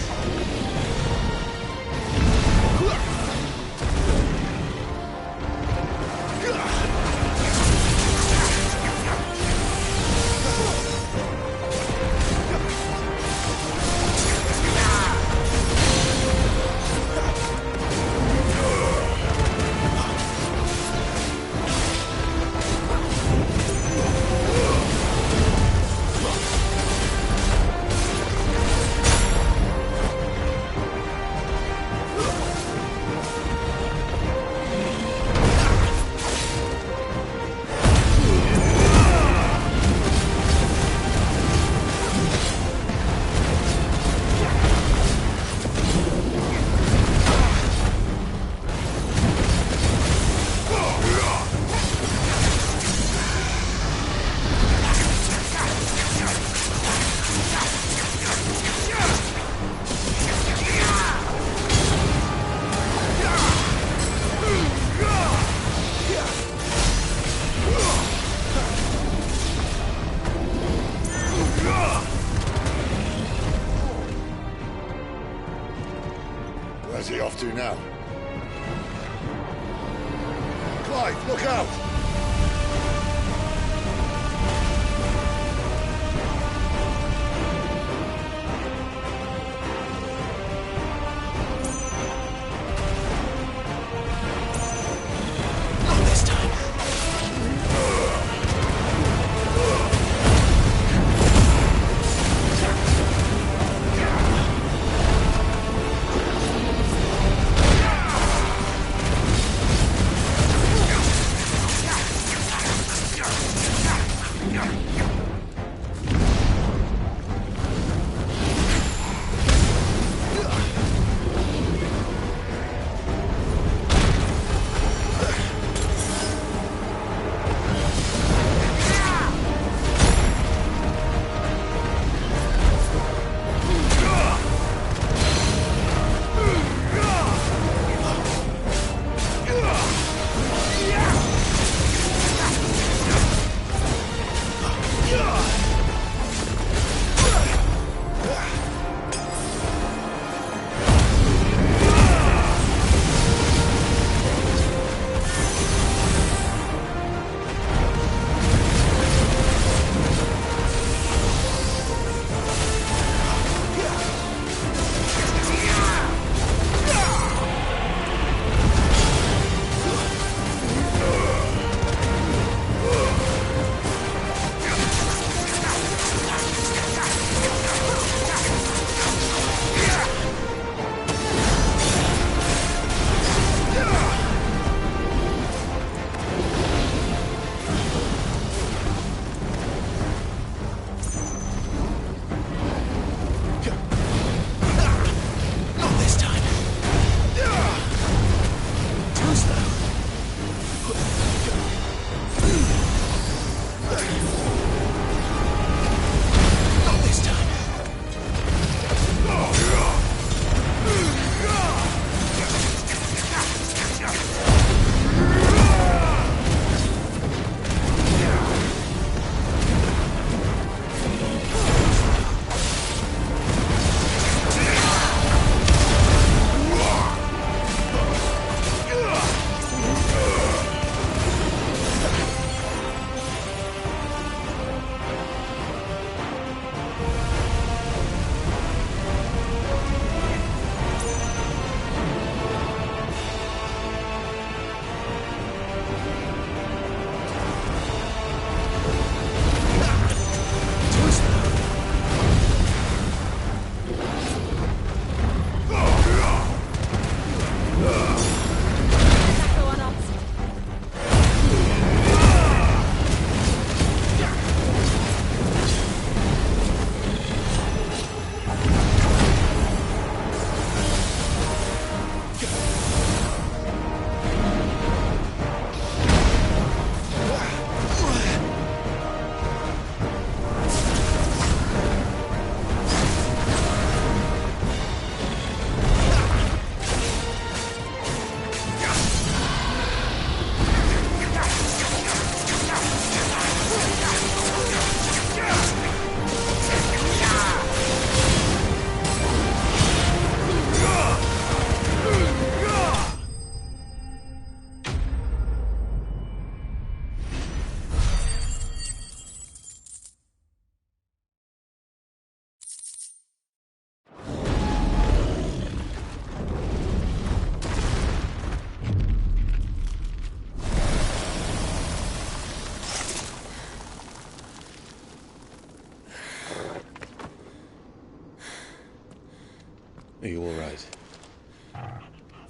C: Where's he off to now? Clive, look out!
B: Not this time.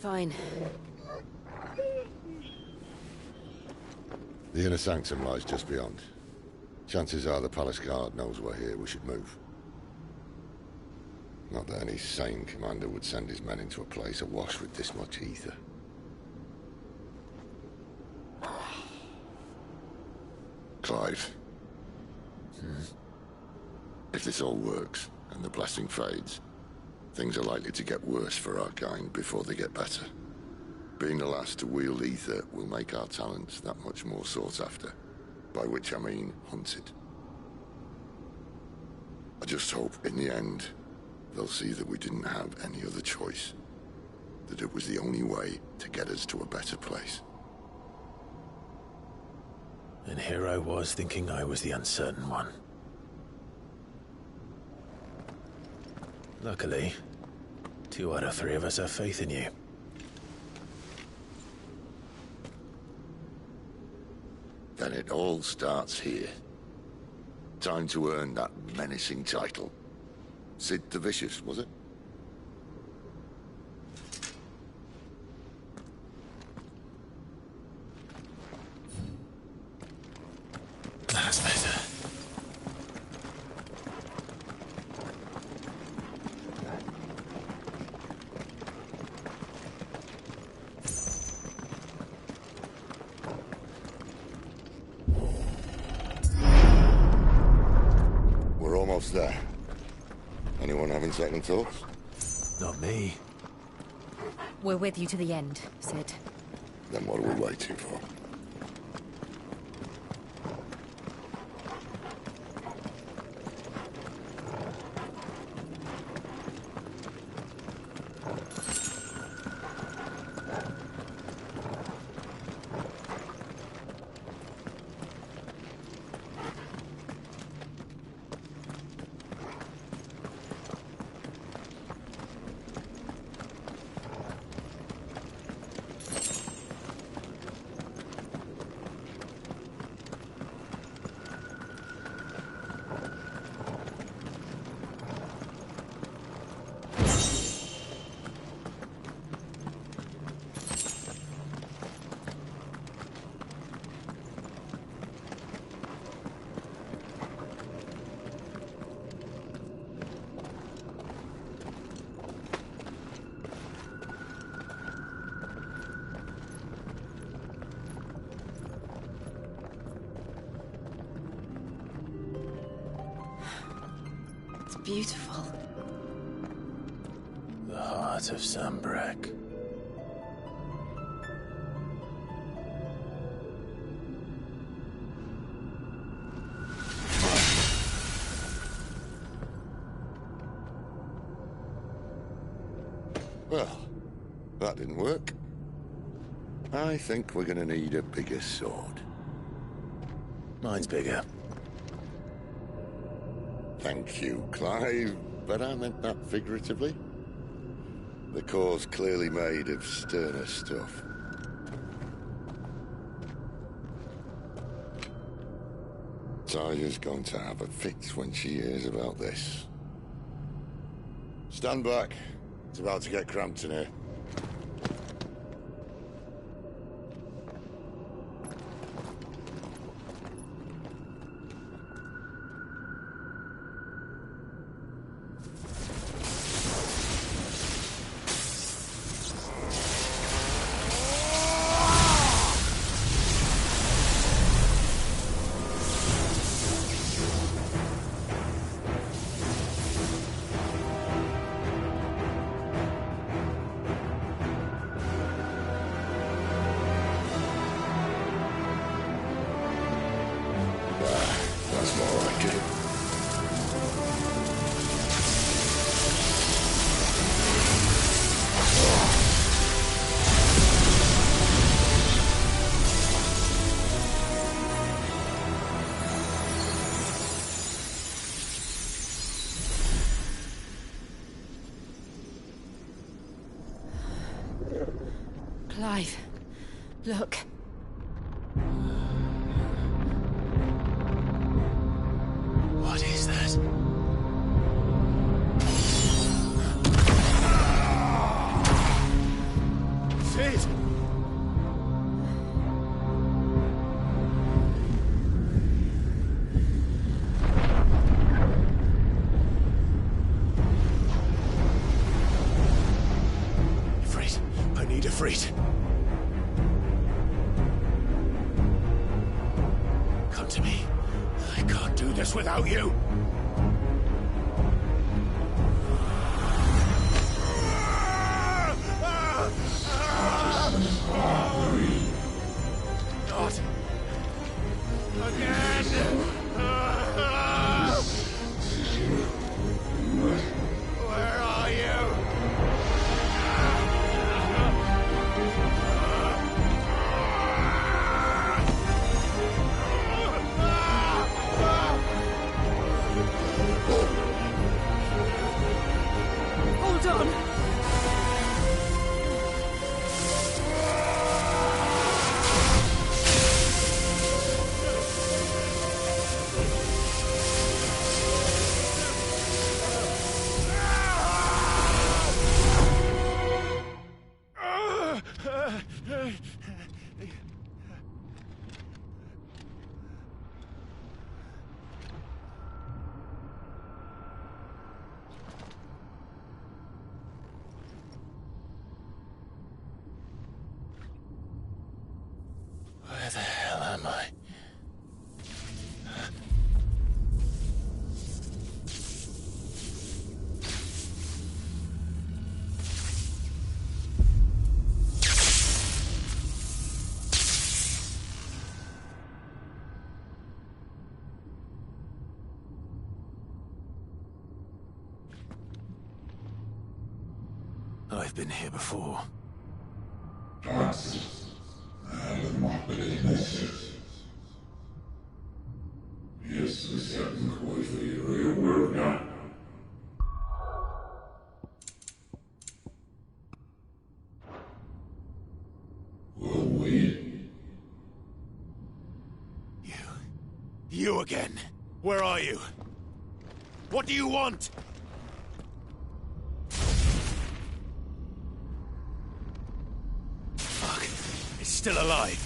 O: Fine.
U: The inner sanctum lies just beyond. Chances are the palace guard knows we're here. We should move. Not that any sane commander would send his men into a place awash with this much ether. Clive. If this all works, and the blessing fades, things are likely to get worse for our kind before they get better. Being the last to wield ether will make our talents that much more sought after. By which I mean hunted. I just hope, in the end, they'll see that we didn't have any other choice. That it was the only way to get us to a better place.
B: And here I was thinking I was the uncertain one. Luckily, 2 out of 3 of us have faith in you.
U: Then it all starts here. Time to earn that menacing title. Sid the Vicious, was it?
B: That's better.
U: We're almost there. Anyone having second thoughts?
B: Not me.
D: We're with you to the end, Sid.
U: Then what are we waiting for?
O: Beautiful.
B: The heart of Sambrek.
U: Well, that didn't work. I think we're gonna need a bigger sword.
B: Mine's bigger.
U: Thank you, Clive, but I meant that figuratively. The core's clearly made of sterner stuff. Taya's going to have a fit when she hears about this. Stand back. It's about to get cramped in here. That's more like it.
O: Clive, look.
B: What is that? I need Ifrit. Come to me. I can't do this without you. Not again. Where are you?
Q: Hold on.
B: Where the hell am I? I've been here before. You again. Where are you? What do you want? Fuck. It's still alive.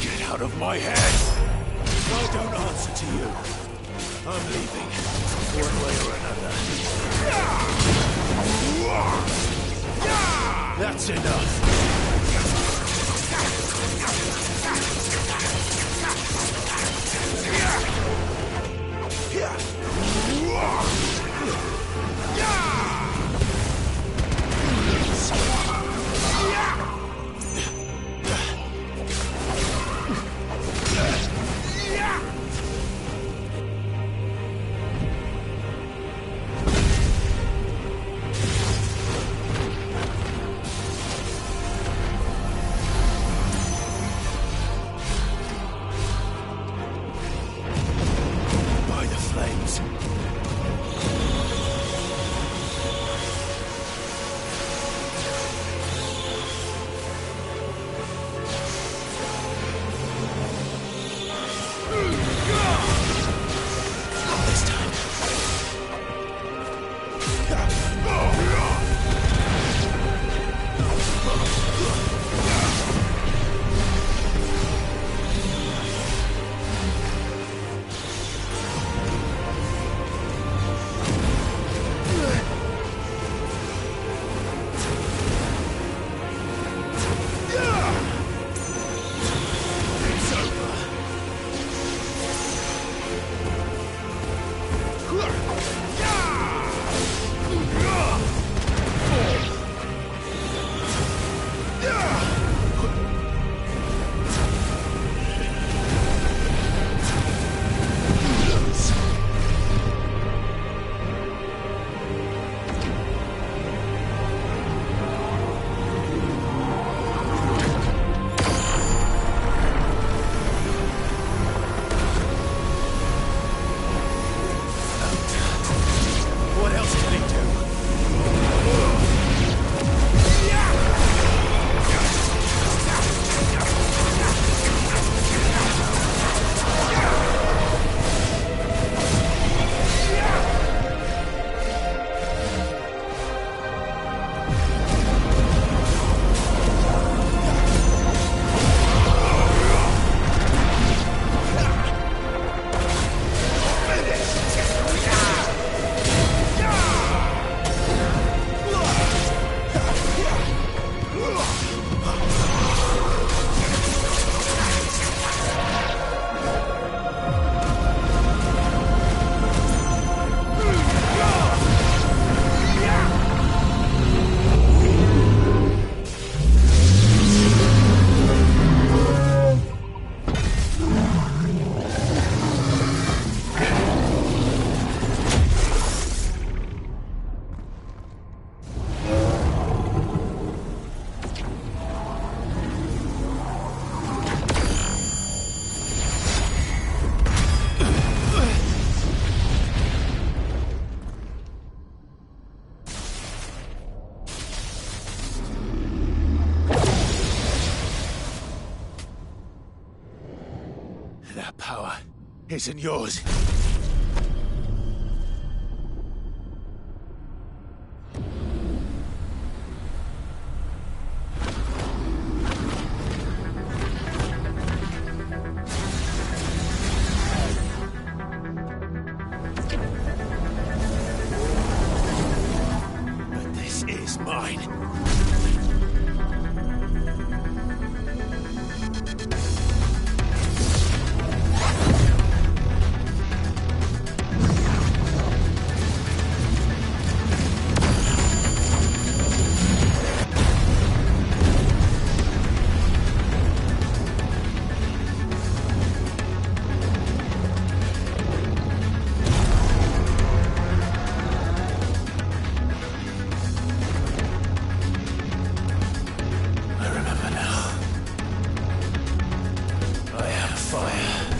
B: Get out of my head! I don't answer to you. I'm leaving, one way or another. That's enough. By the flames. What else can he do?
R: isn't yours. But this is mine.
B: I remember now. I am fire.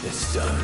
B: It's done.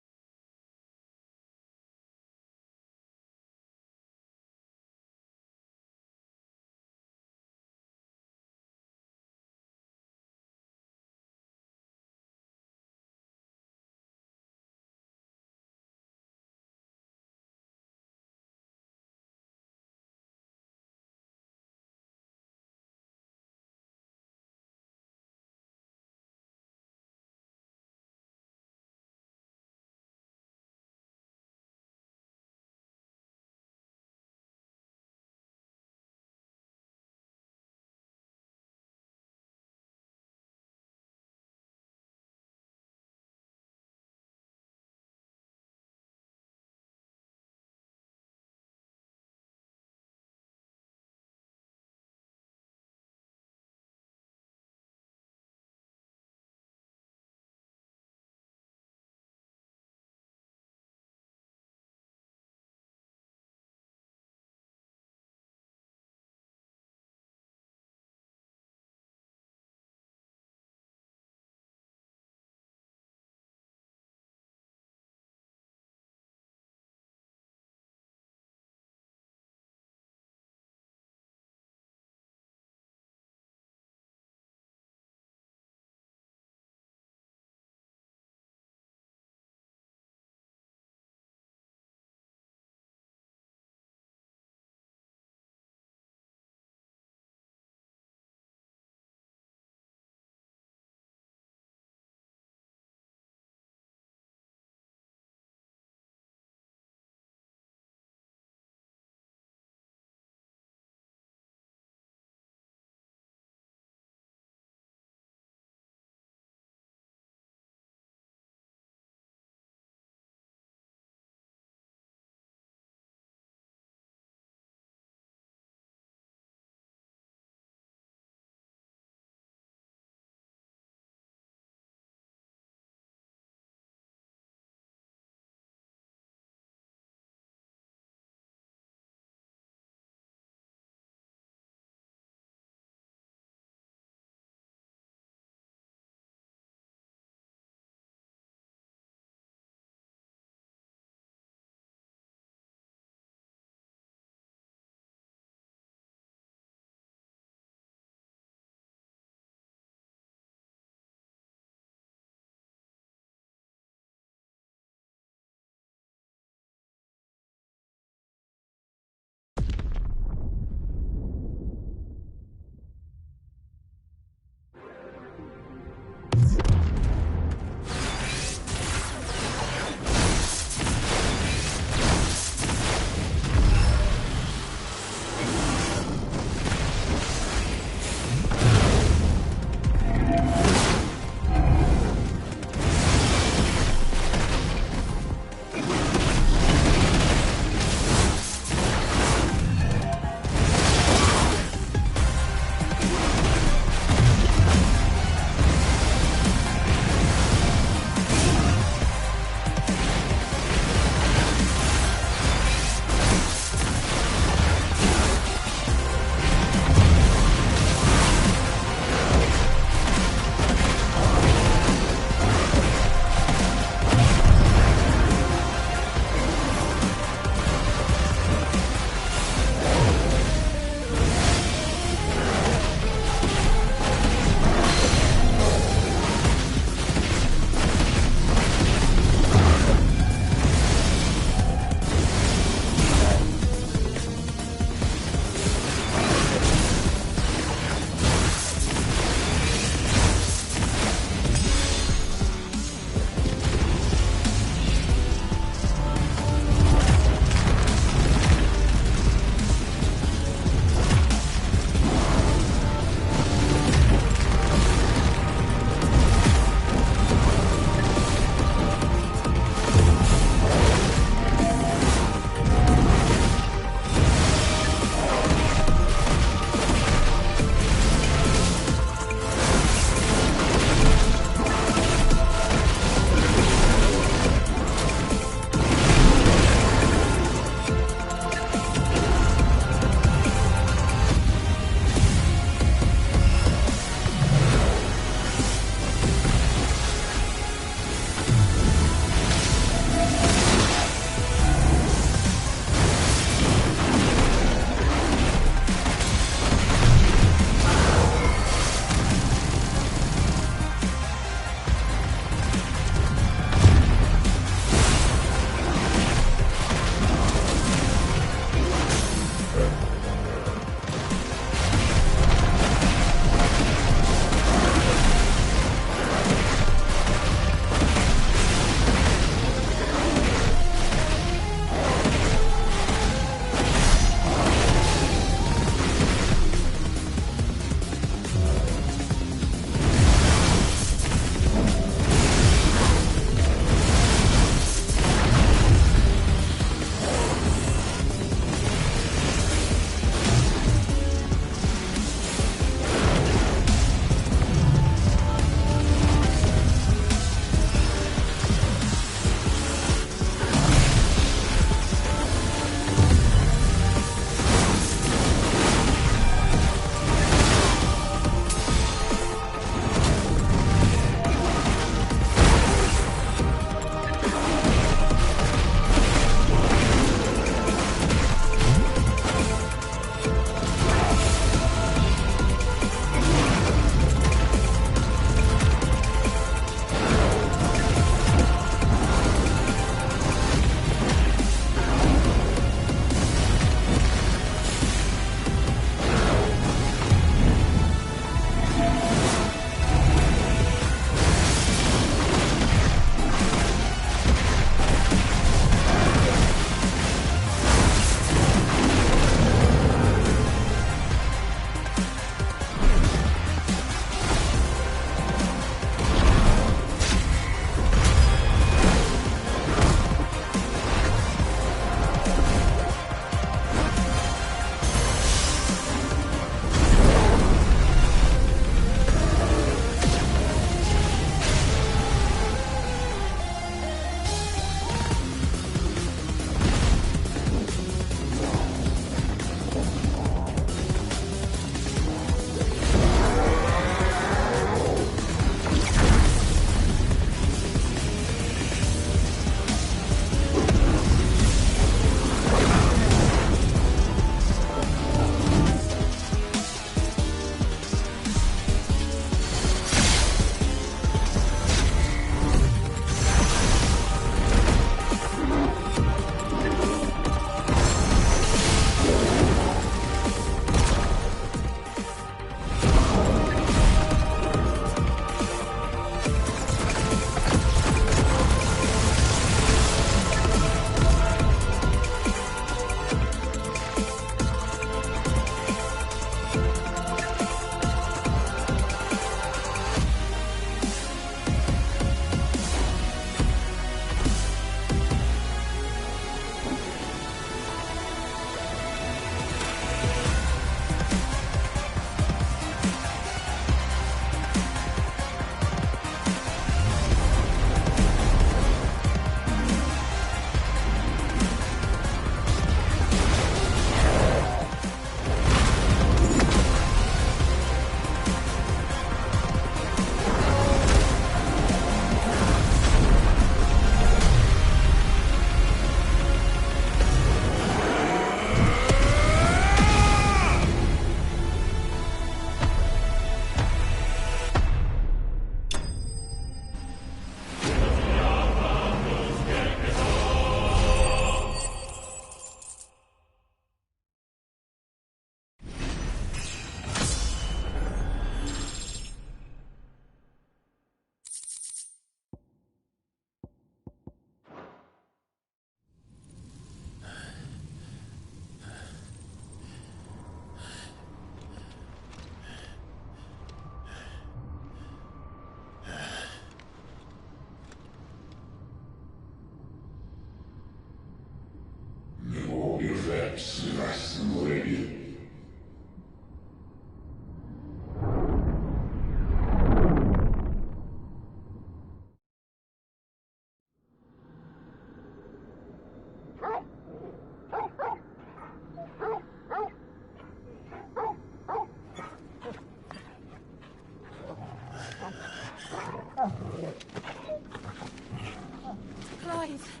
Q: Clive.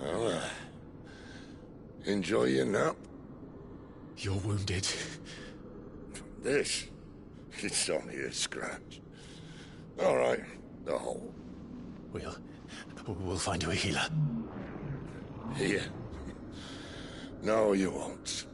U: Well, enjoy your nap.
B: You're wounded.
U: This? It's only a scratch. All right, the hole.
B: We'll find you a healer.
U: Here? No, you won't.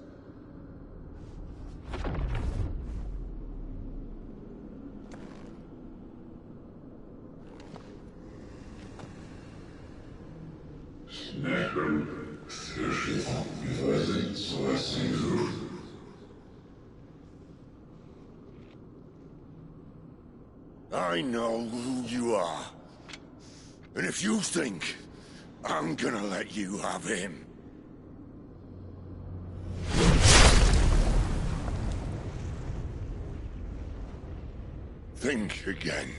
U: I know who you are. And if you think I'm gonna let you have him... think again.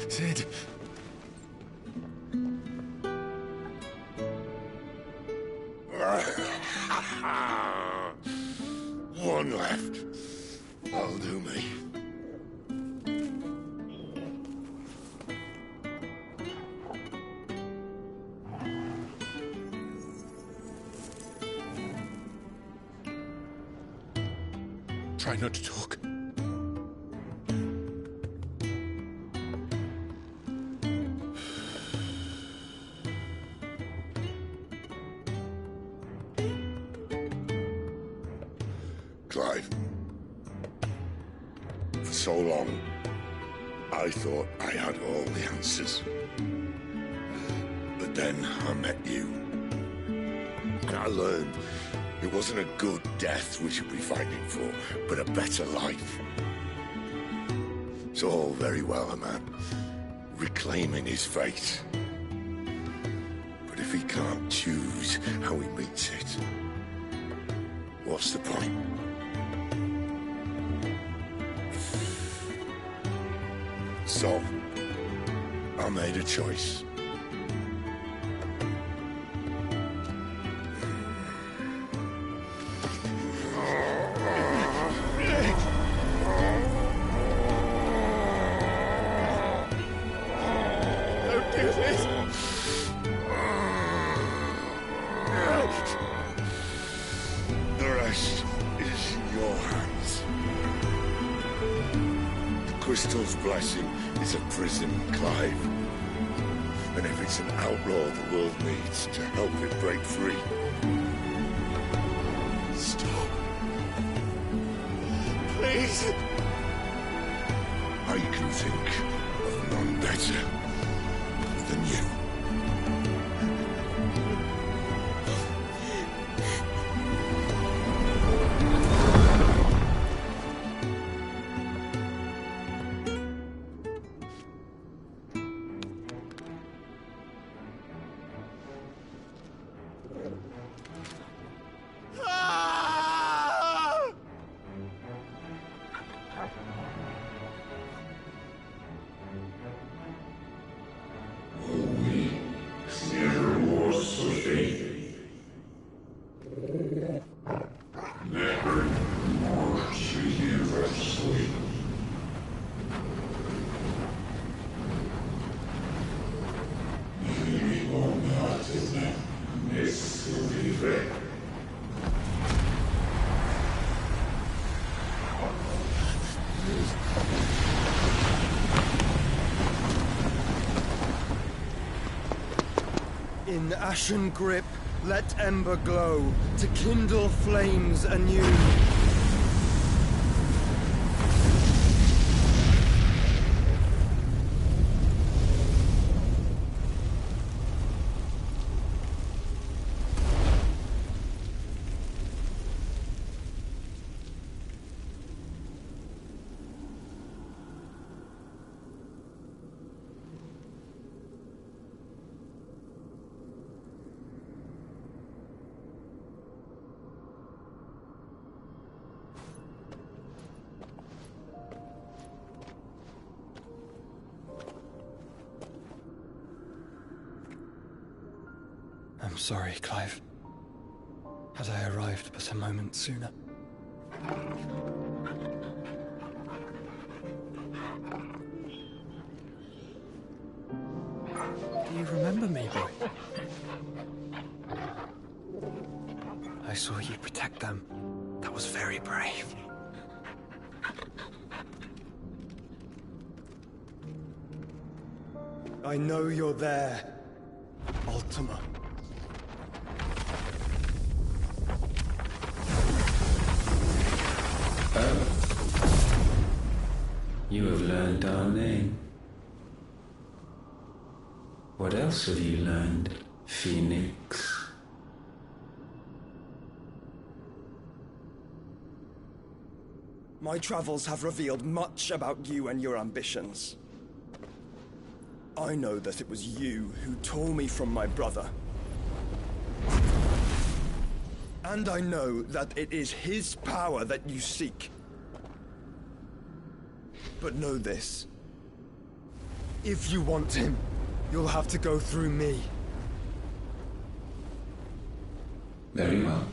B: Sid.
U: One left. That'll do me.
B: Try not to talk.
U: Clive. For so long, I thought I had all the answers. But then I met you. And I learned it wasn't a good death we should be fighting for, but a better life. It's all very well, a man reclaiming his fate. But if he can't choose how he meets it, what's the point? So, I made a choice.
B: Don't do this!
U: The rest is in your hands. The crystal's blessing is a prison, Clive. And if it's an outlaw the world needs to help it break free... Stop. Please. I can think of none better than you.
E: We In ashen grip, let ember glow, to kindle flames anew. I'm sorry, Clive. Had I arrived but a moment sooner. Do you remember me, boy? I saw you protect them. That was very brave. I know you're there, Ultima.
G: You have learned our name. What else have you learned, Phoenix?
E: My travels have revealed much about you and your ambitions. I know that it was you who tore me from my brother. And I know that it is his power that you seek. But know this. If you want him, you'll have to go through me.
G: Very well.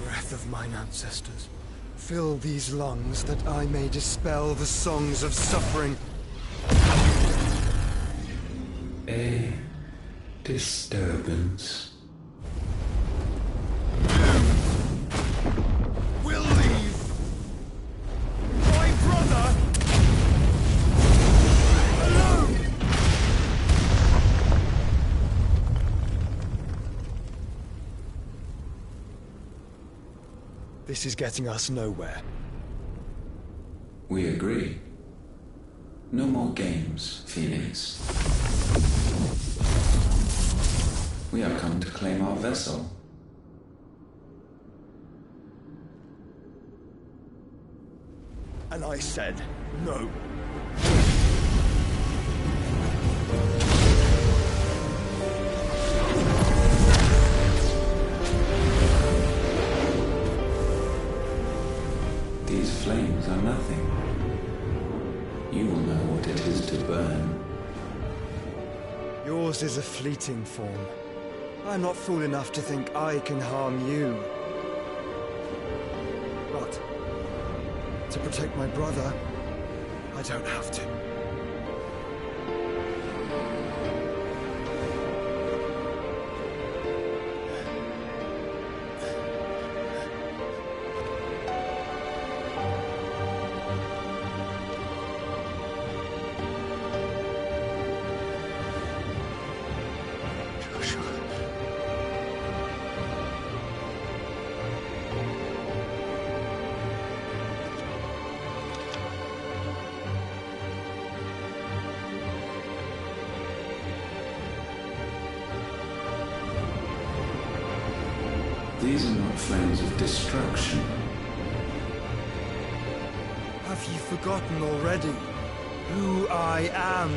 E: Breath of mine ancestors, fill these lungs that I may dispel the songs of suffering.
G: A disturbance.
E: We'll leave. My brother alone. This is getting us nowhere.
G: We agree. No more games, Phoenix. We have come to claim our vessel.
E: And I said no.
G: These flames are nothing. You will know what it is to burn.
E: Yours is a fleeting form. I'm not fool enough to think I can harm you. But to protect my brother, I don't have to.
G: These are not flames of destruction.
E: Have you forgotten already who I am?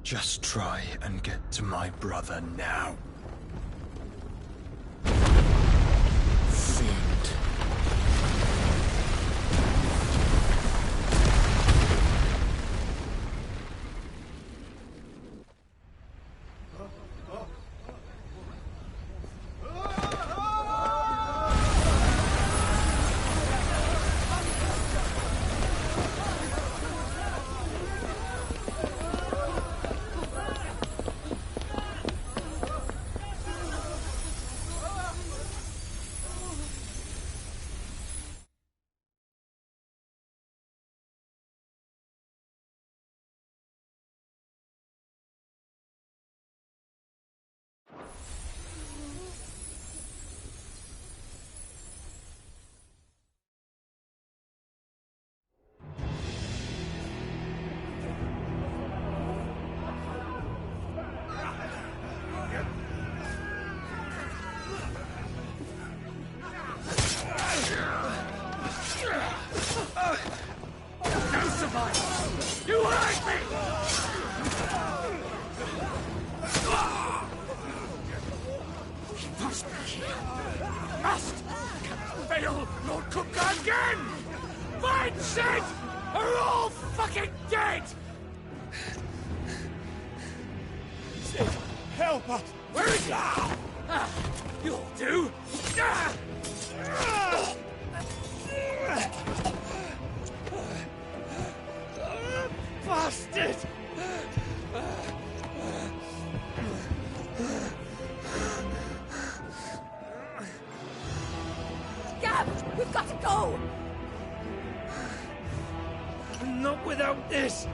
E: Just try and get to my brother now. Fiend.
A: Sid, help us! Where is he? You'll do! Bastard!
Q: Gab, we've got to go!
A: Not without this!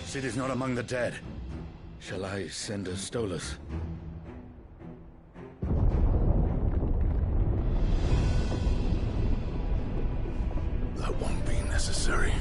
F: Sid is not among the dead. Shall I send a Stolas?
C: That won't be necessary.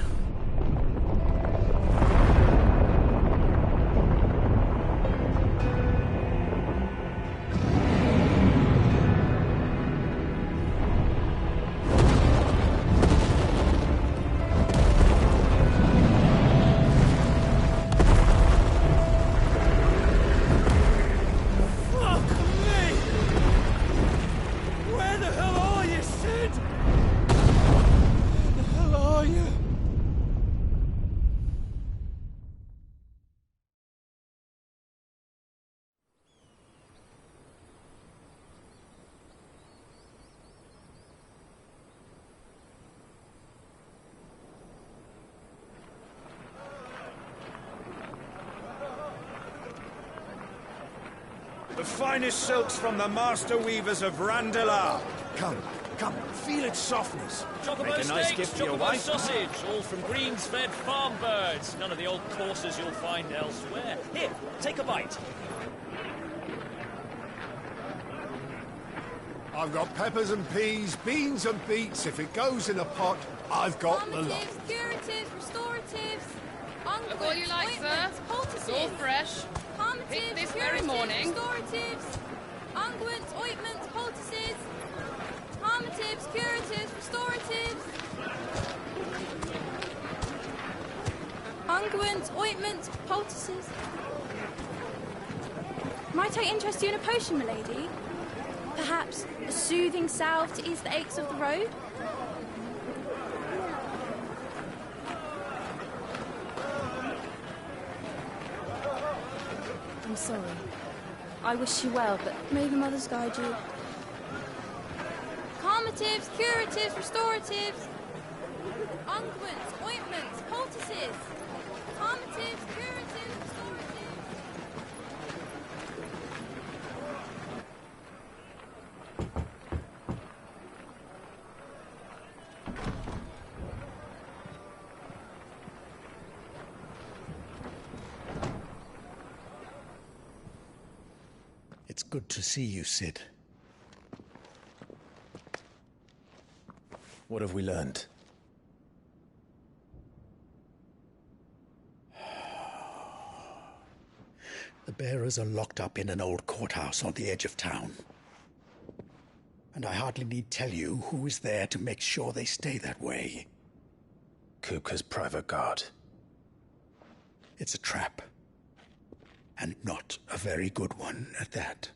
A: The finest silks from the master weavers of Randalar.
F: Come, feel its softness.
T: Chocobo
A: Make a nice
T: steaks,
A: gift for your
T: chocobo
A: wife.
T: sausage, all from greens-fed farm birds. None of the old courses you'll find elsewhere. Here, take a bite.
C: I've got peppers and peas, beans and beets. If it goes in a pot, I've got the lot.
V: Curatives, restoratives,
X: Look all you like, sir. It's all fresh. Picked this very morning.
V: Restoratives, unguents, ointments, poultices, harmatives, curatives, restoratives, unguents, ointments, poultices. Might I interest you in a potion, milady? Perhaps a soothing salve to ease the aches of the road? I'm sorry. I wish you well, but may the mothers guide you. Calmatives, curatives, restoratives, unguents, ointments, poultices. Calmatives, curatives, restoratives.
P: It's good to see you, Sid.
B: What have we learned?
P: The bearers are locked up in an old courthouse on the edge of town. And I hardly need tell you who is there to make sure they stay that way.
B: Kupka's private guard.
P: It's a trap. And not a very good one at that.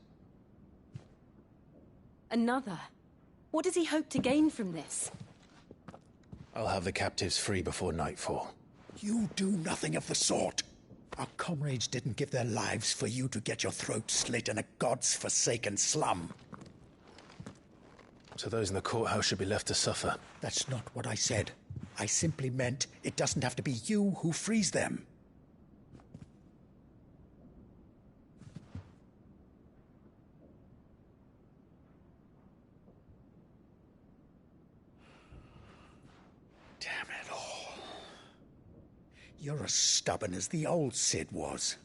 Z: Another? What does he hope to gain from this?
B: I'll have the captives free before nightfall.
P: You do nothing of the sort. Our comrades didn't give their lives for you to get your throat slit in a god's forsaken slum.
B: So those in the courthouse should be left to suffer.
P: That's not what I said. I simply meant it doesn't have to be you who frees them. Damn it all. You're as stubborn as the old Sid was.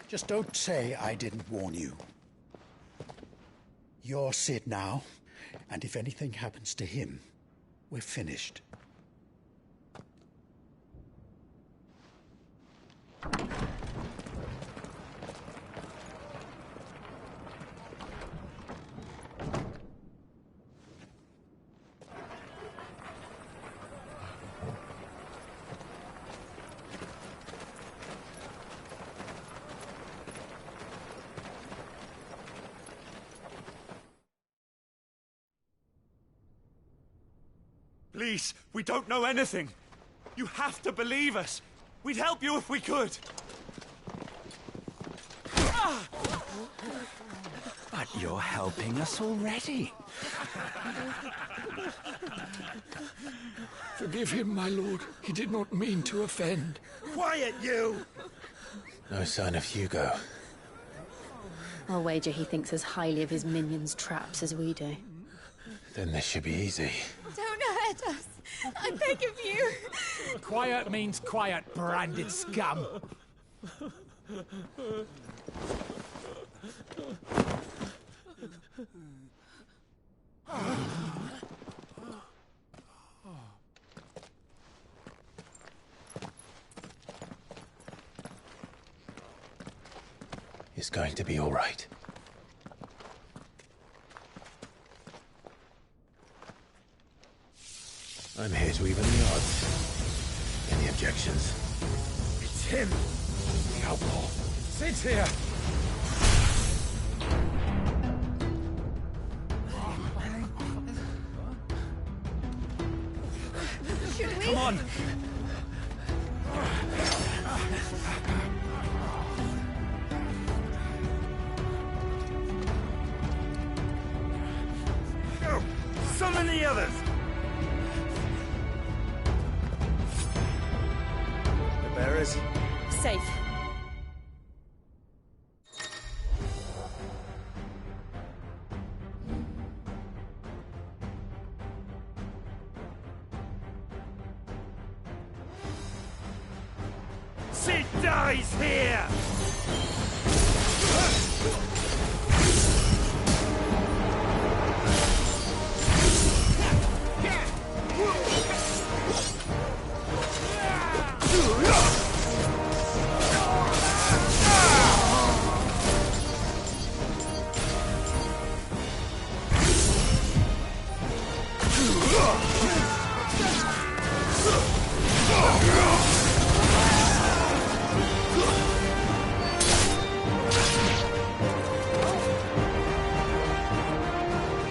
P: Just don't say I didn't warn you. You're Sid now, and if anything happens to him, we're finished.
A: Please, we don't know anything. You have to believe us. We'd help you if we could.
H: But you're helping us already.
I: Forgive him, my lord. He did not mean to offend.
C: Quiet, you!
B: No sign of Hugo.
V: I'll wager he thinks as highly of his minions' traps as we do.
B: Then this should be easy.
V: Don't hurt us! I beg of you!
K: Quiet means quiet, branded scum!
B: It's going to be all right. I'm here to even the odds. Any objections?
K: It's him! The outlaw! Sit here!
V: Should we?
K: Come on!
A: Go! Summon the others! The bearers?
Q: Safe.
A: Sid dies here!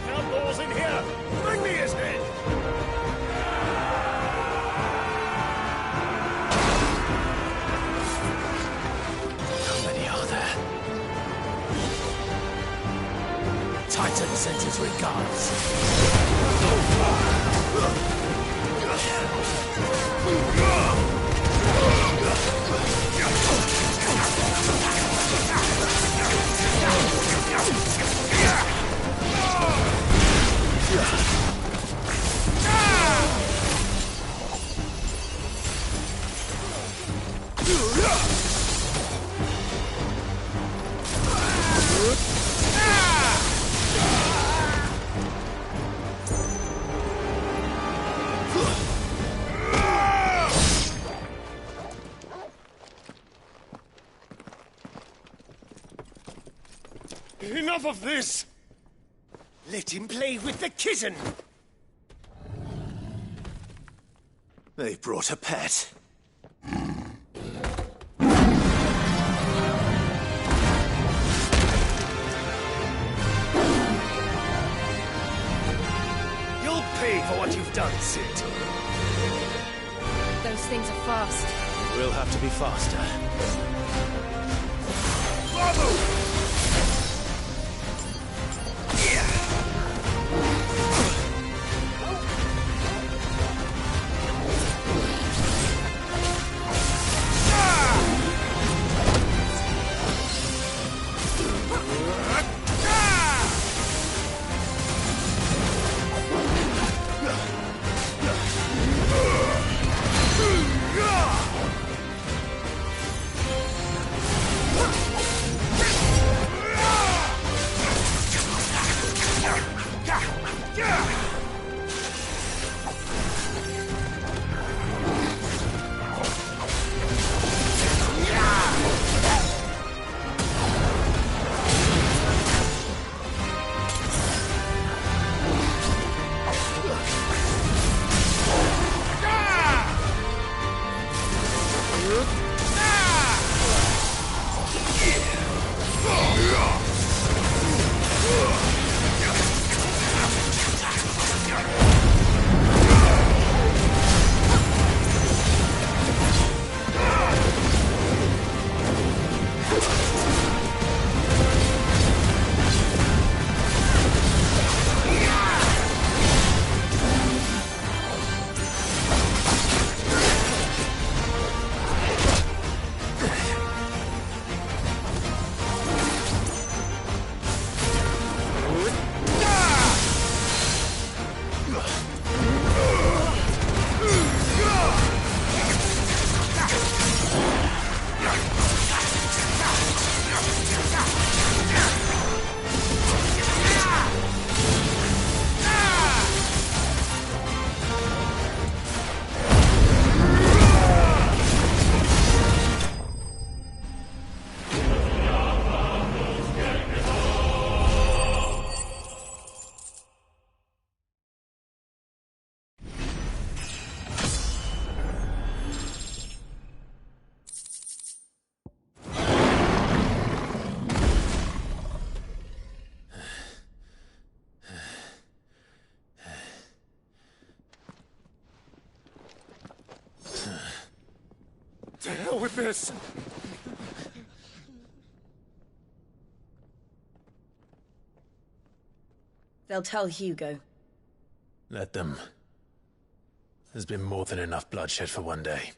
K: Outlaws in here! Bring me his head!
B: How many are there?
K: Titan sends his regards.
A: Enough of this!
K: Let him play with the kitten!
H: They brought a pet.
K: You'll pay for what you've done, Sid.
V: Those things are fast.
H: We'll have to be faster.
A: Bravo!
K: To hell with this!
J: They'll tell Hugo.
B: Let them. There's been more than enough bloodshed for one day.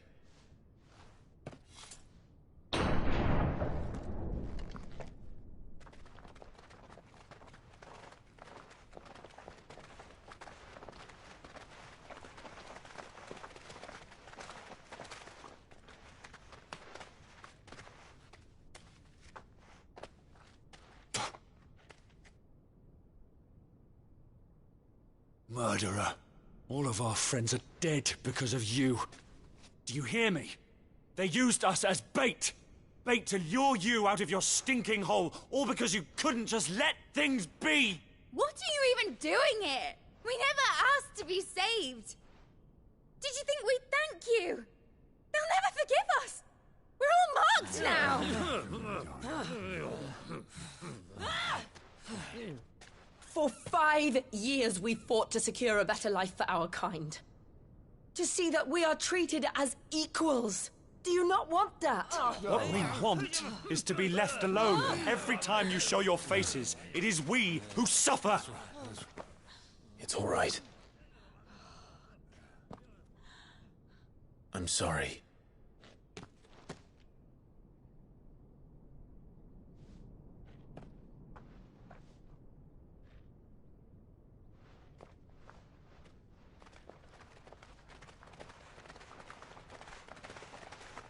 K: Murderer. All of our friends are dead because of you. Do you hear me? They used us as bait. Bait to lure you out of your stinking hole, all because you couldn't just let things be.
L: What are you even doing here? We never asked to be saved. Did you think we'd thank you? They'll never forgive us. We're all marked now.
Q: For 5 years we fought to secure a better life for our kind. To see that we are treated as equals. Do you not want that?
K: What we want is to be left alone. Every time you show your faces, it is we who suffer.
B: It's all right. I'm sorry.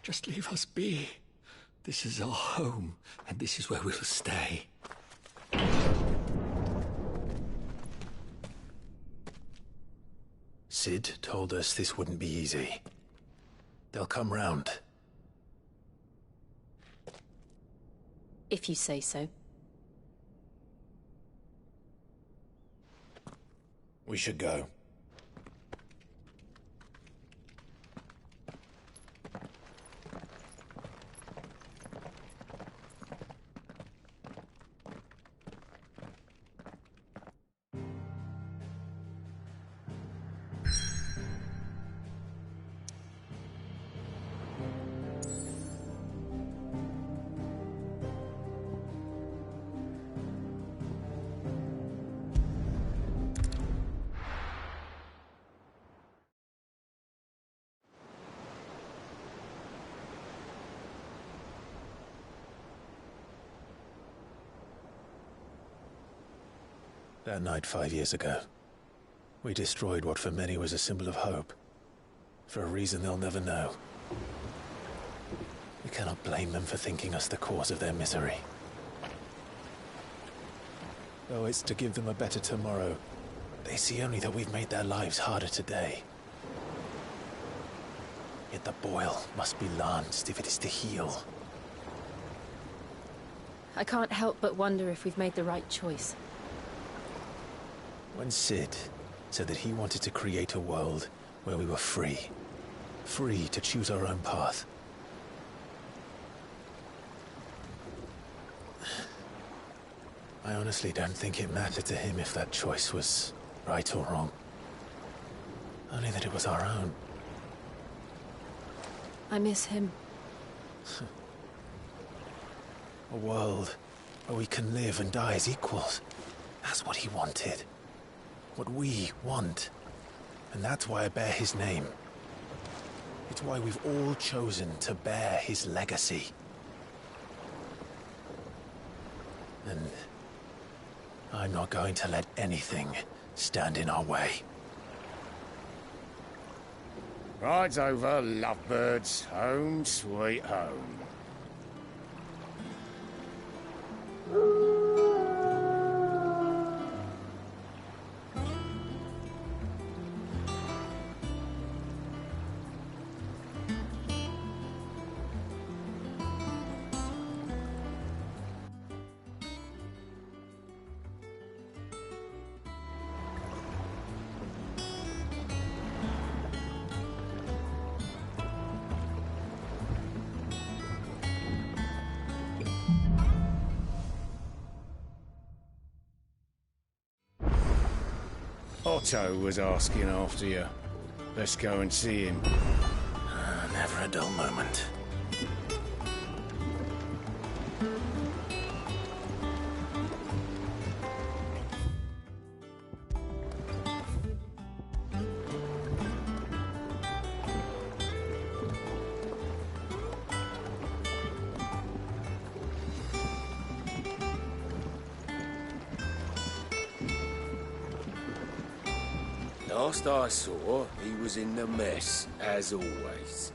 I: Just leave us be. This is our home, and this is where we'll stay.
B: Sid told us this wouldn't be easy. They'll come round.
O: If you say so.
B: We should go. That night 5 years ago, we destroyed what for many was a symbol of hope. For a reason they'll never know. We cannot blame them for thinking us the cause of their misery. Though it's to give them a better tomorrow, they see only that we've made their lives harder today. Yet the boil must be lanced if it is to heal.
O: I can't help but wonder if we've made the right choice.
B: When Sid said that he wanted to create a world where we were free. Free to choose our own path. I honestly don't think it mattered to him if that choice was right or wrong. Only that it was our own.
O: I miss him.
B: A world where we can live and die as equals. That's what he wanted. What we want. And that's why I bear his name. It's why we've all chosen to bear his legacy. And I'm not going to let anything stand in our way.
F: Ride's over, lovebirds. Home sweet home. Otto was asking after you. Let's go and see him.
B: Never a dull moment.
D: Last I saw, he was in the mess, as always.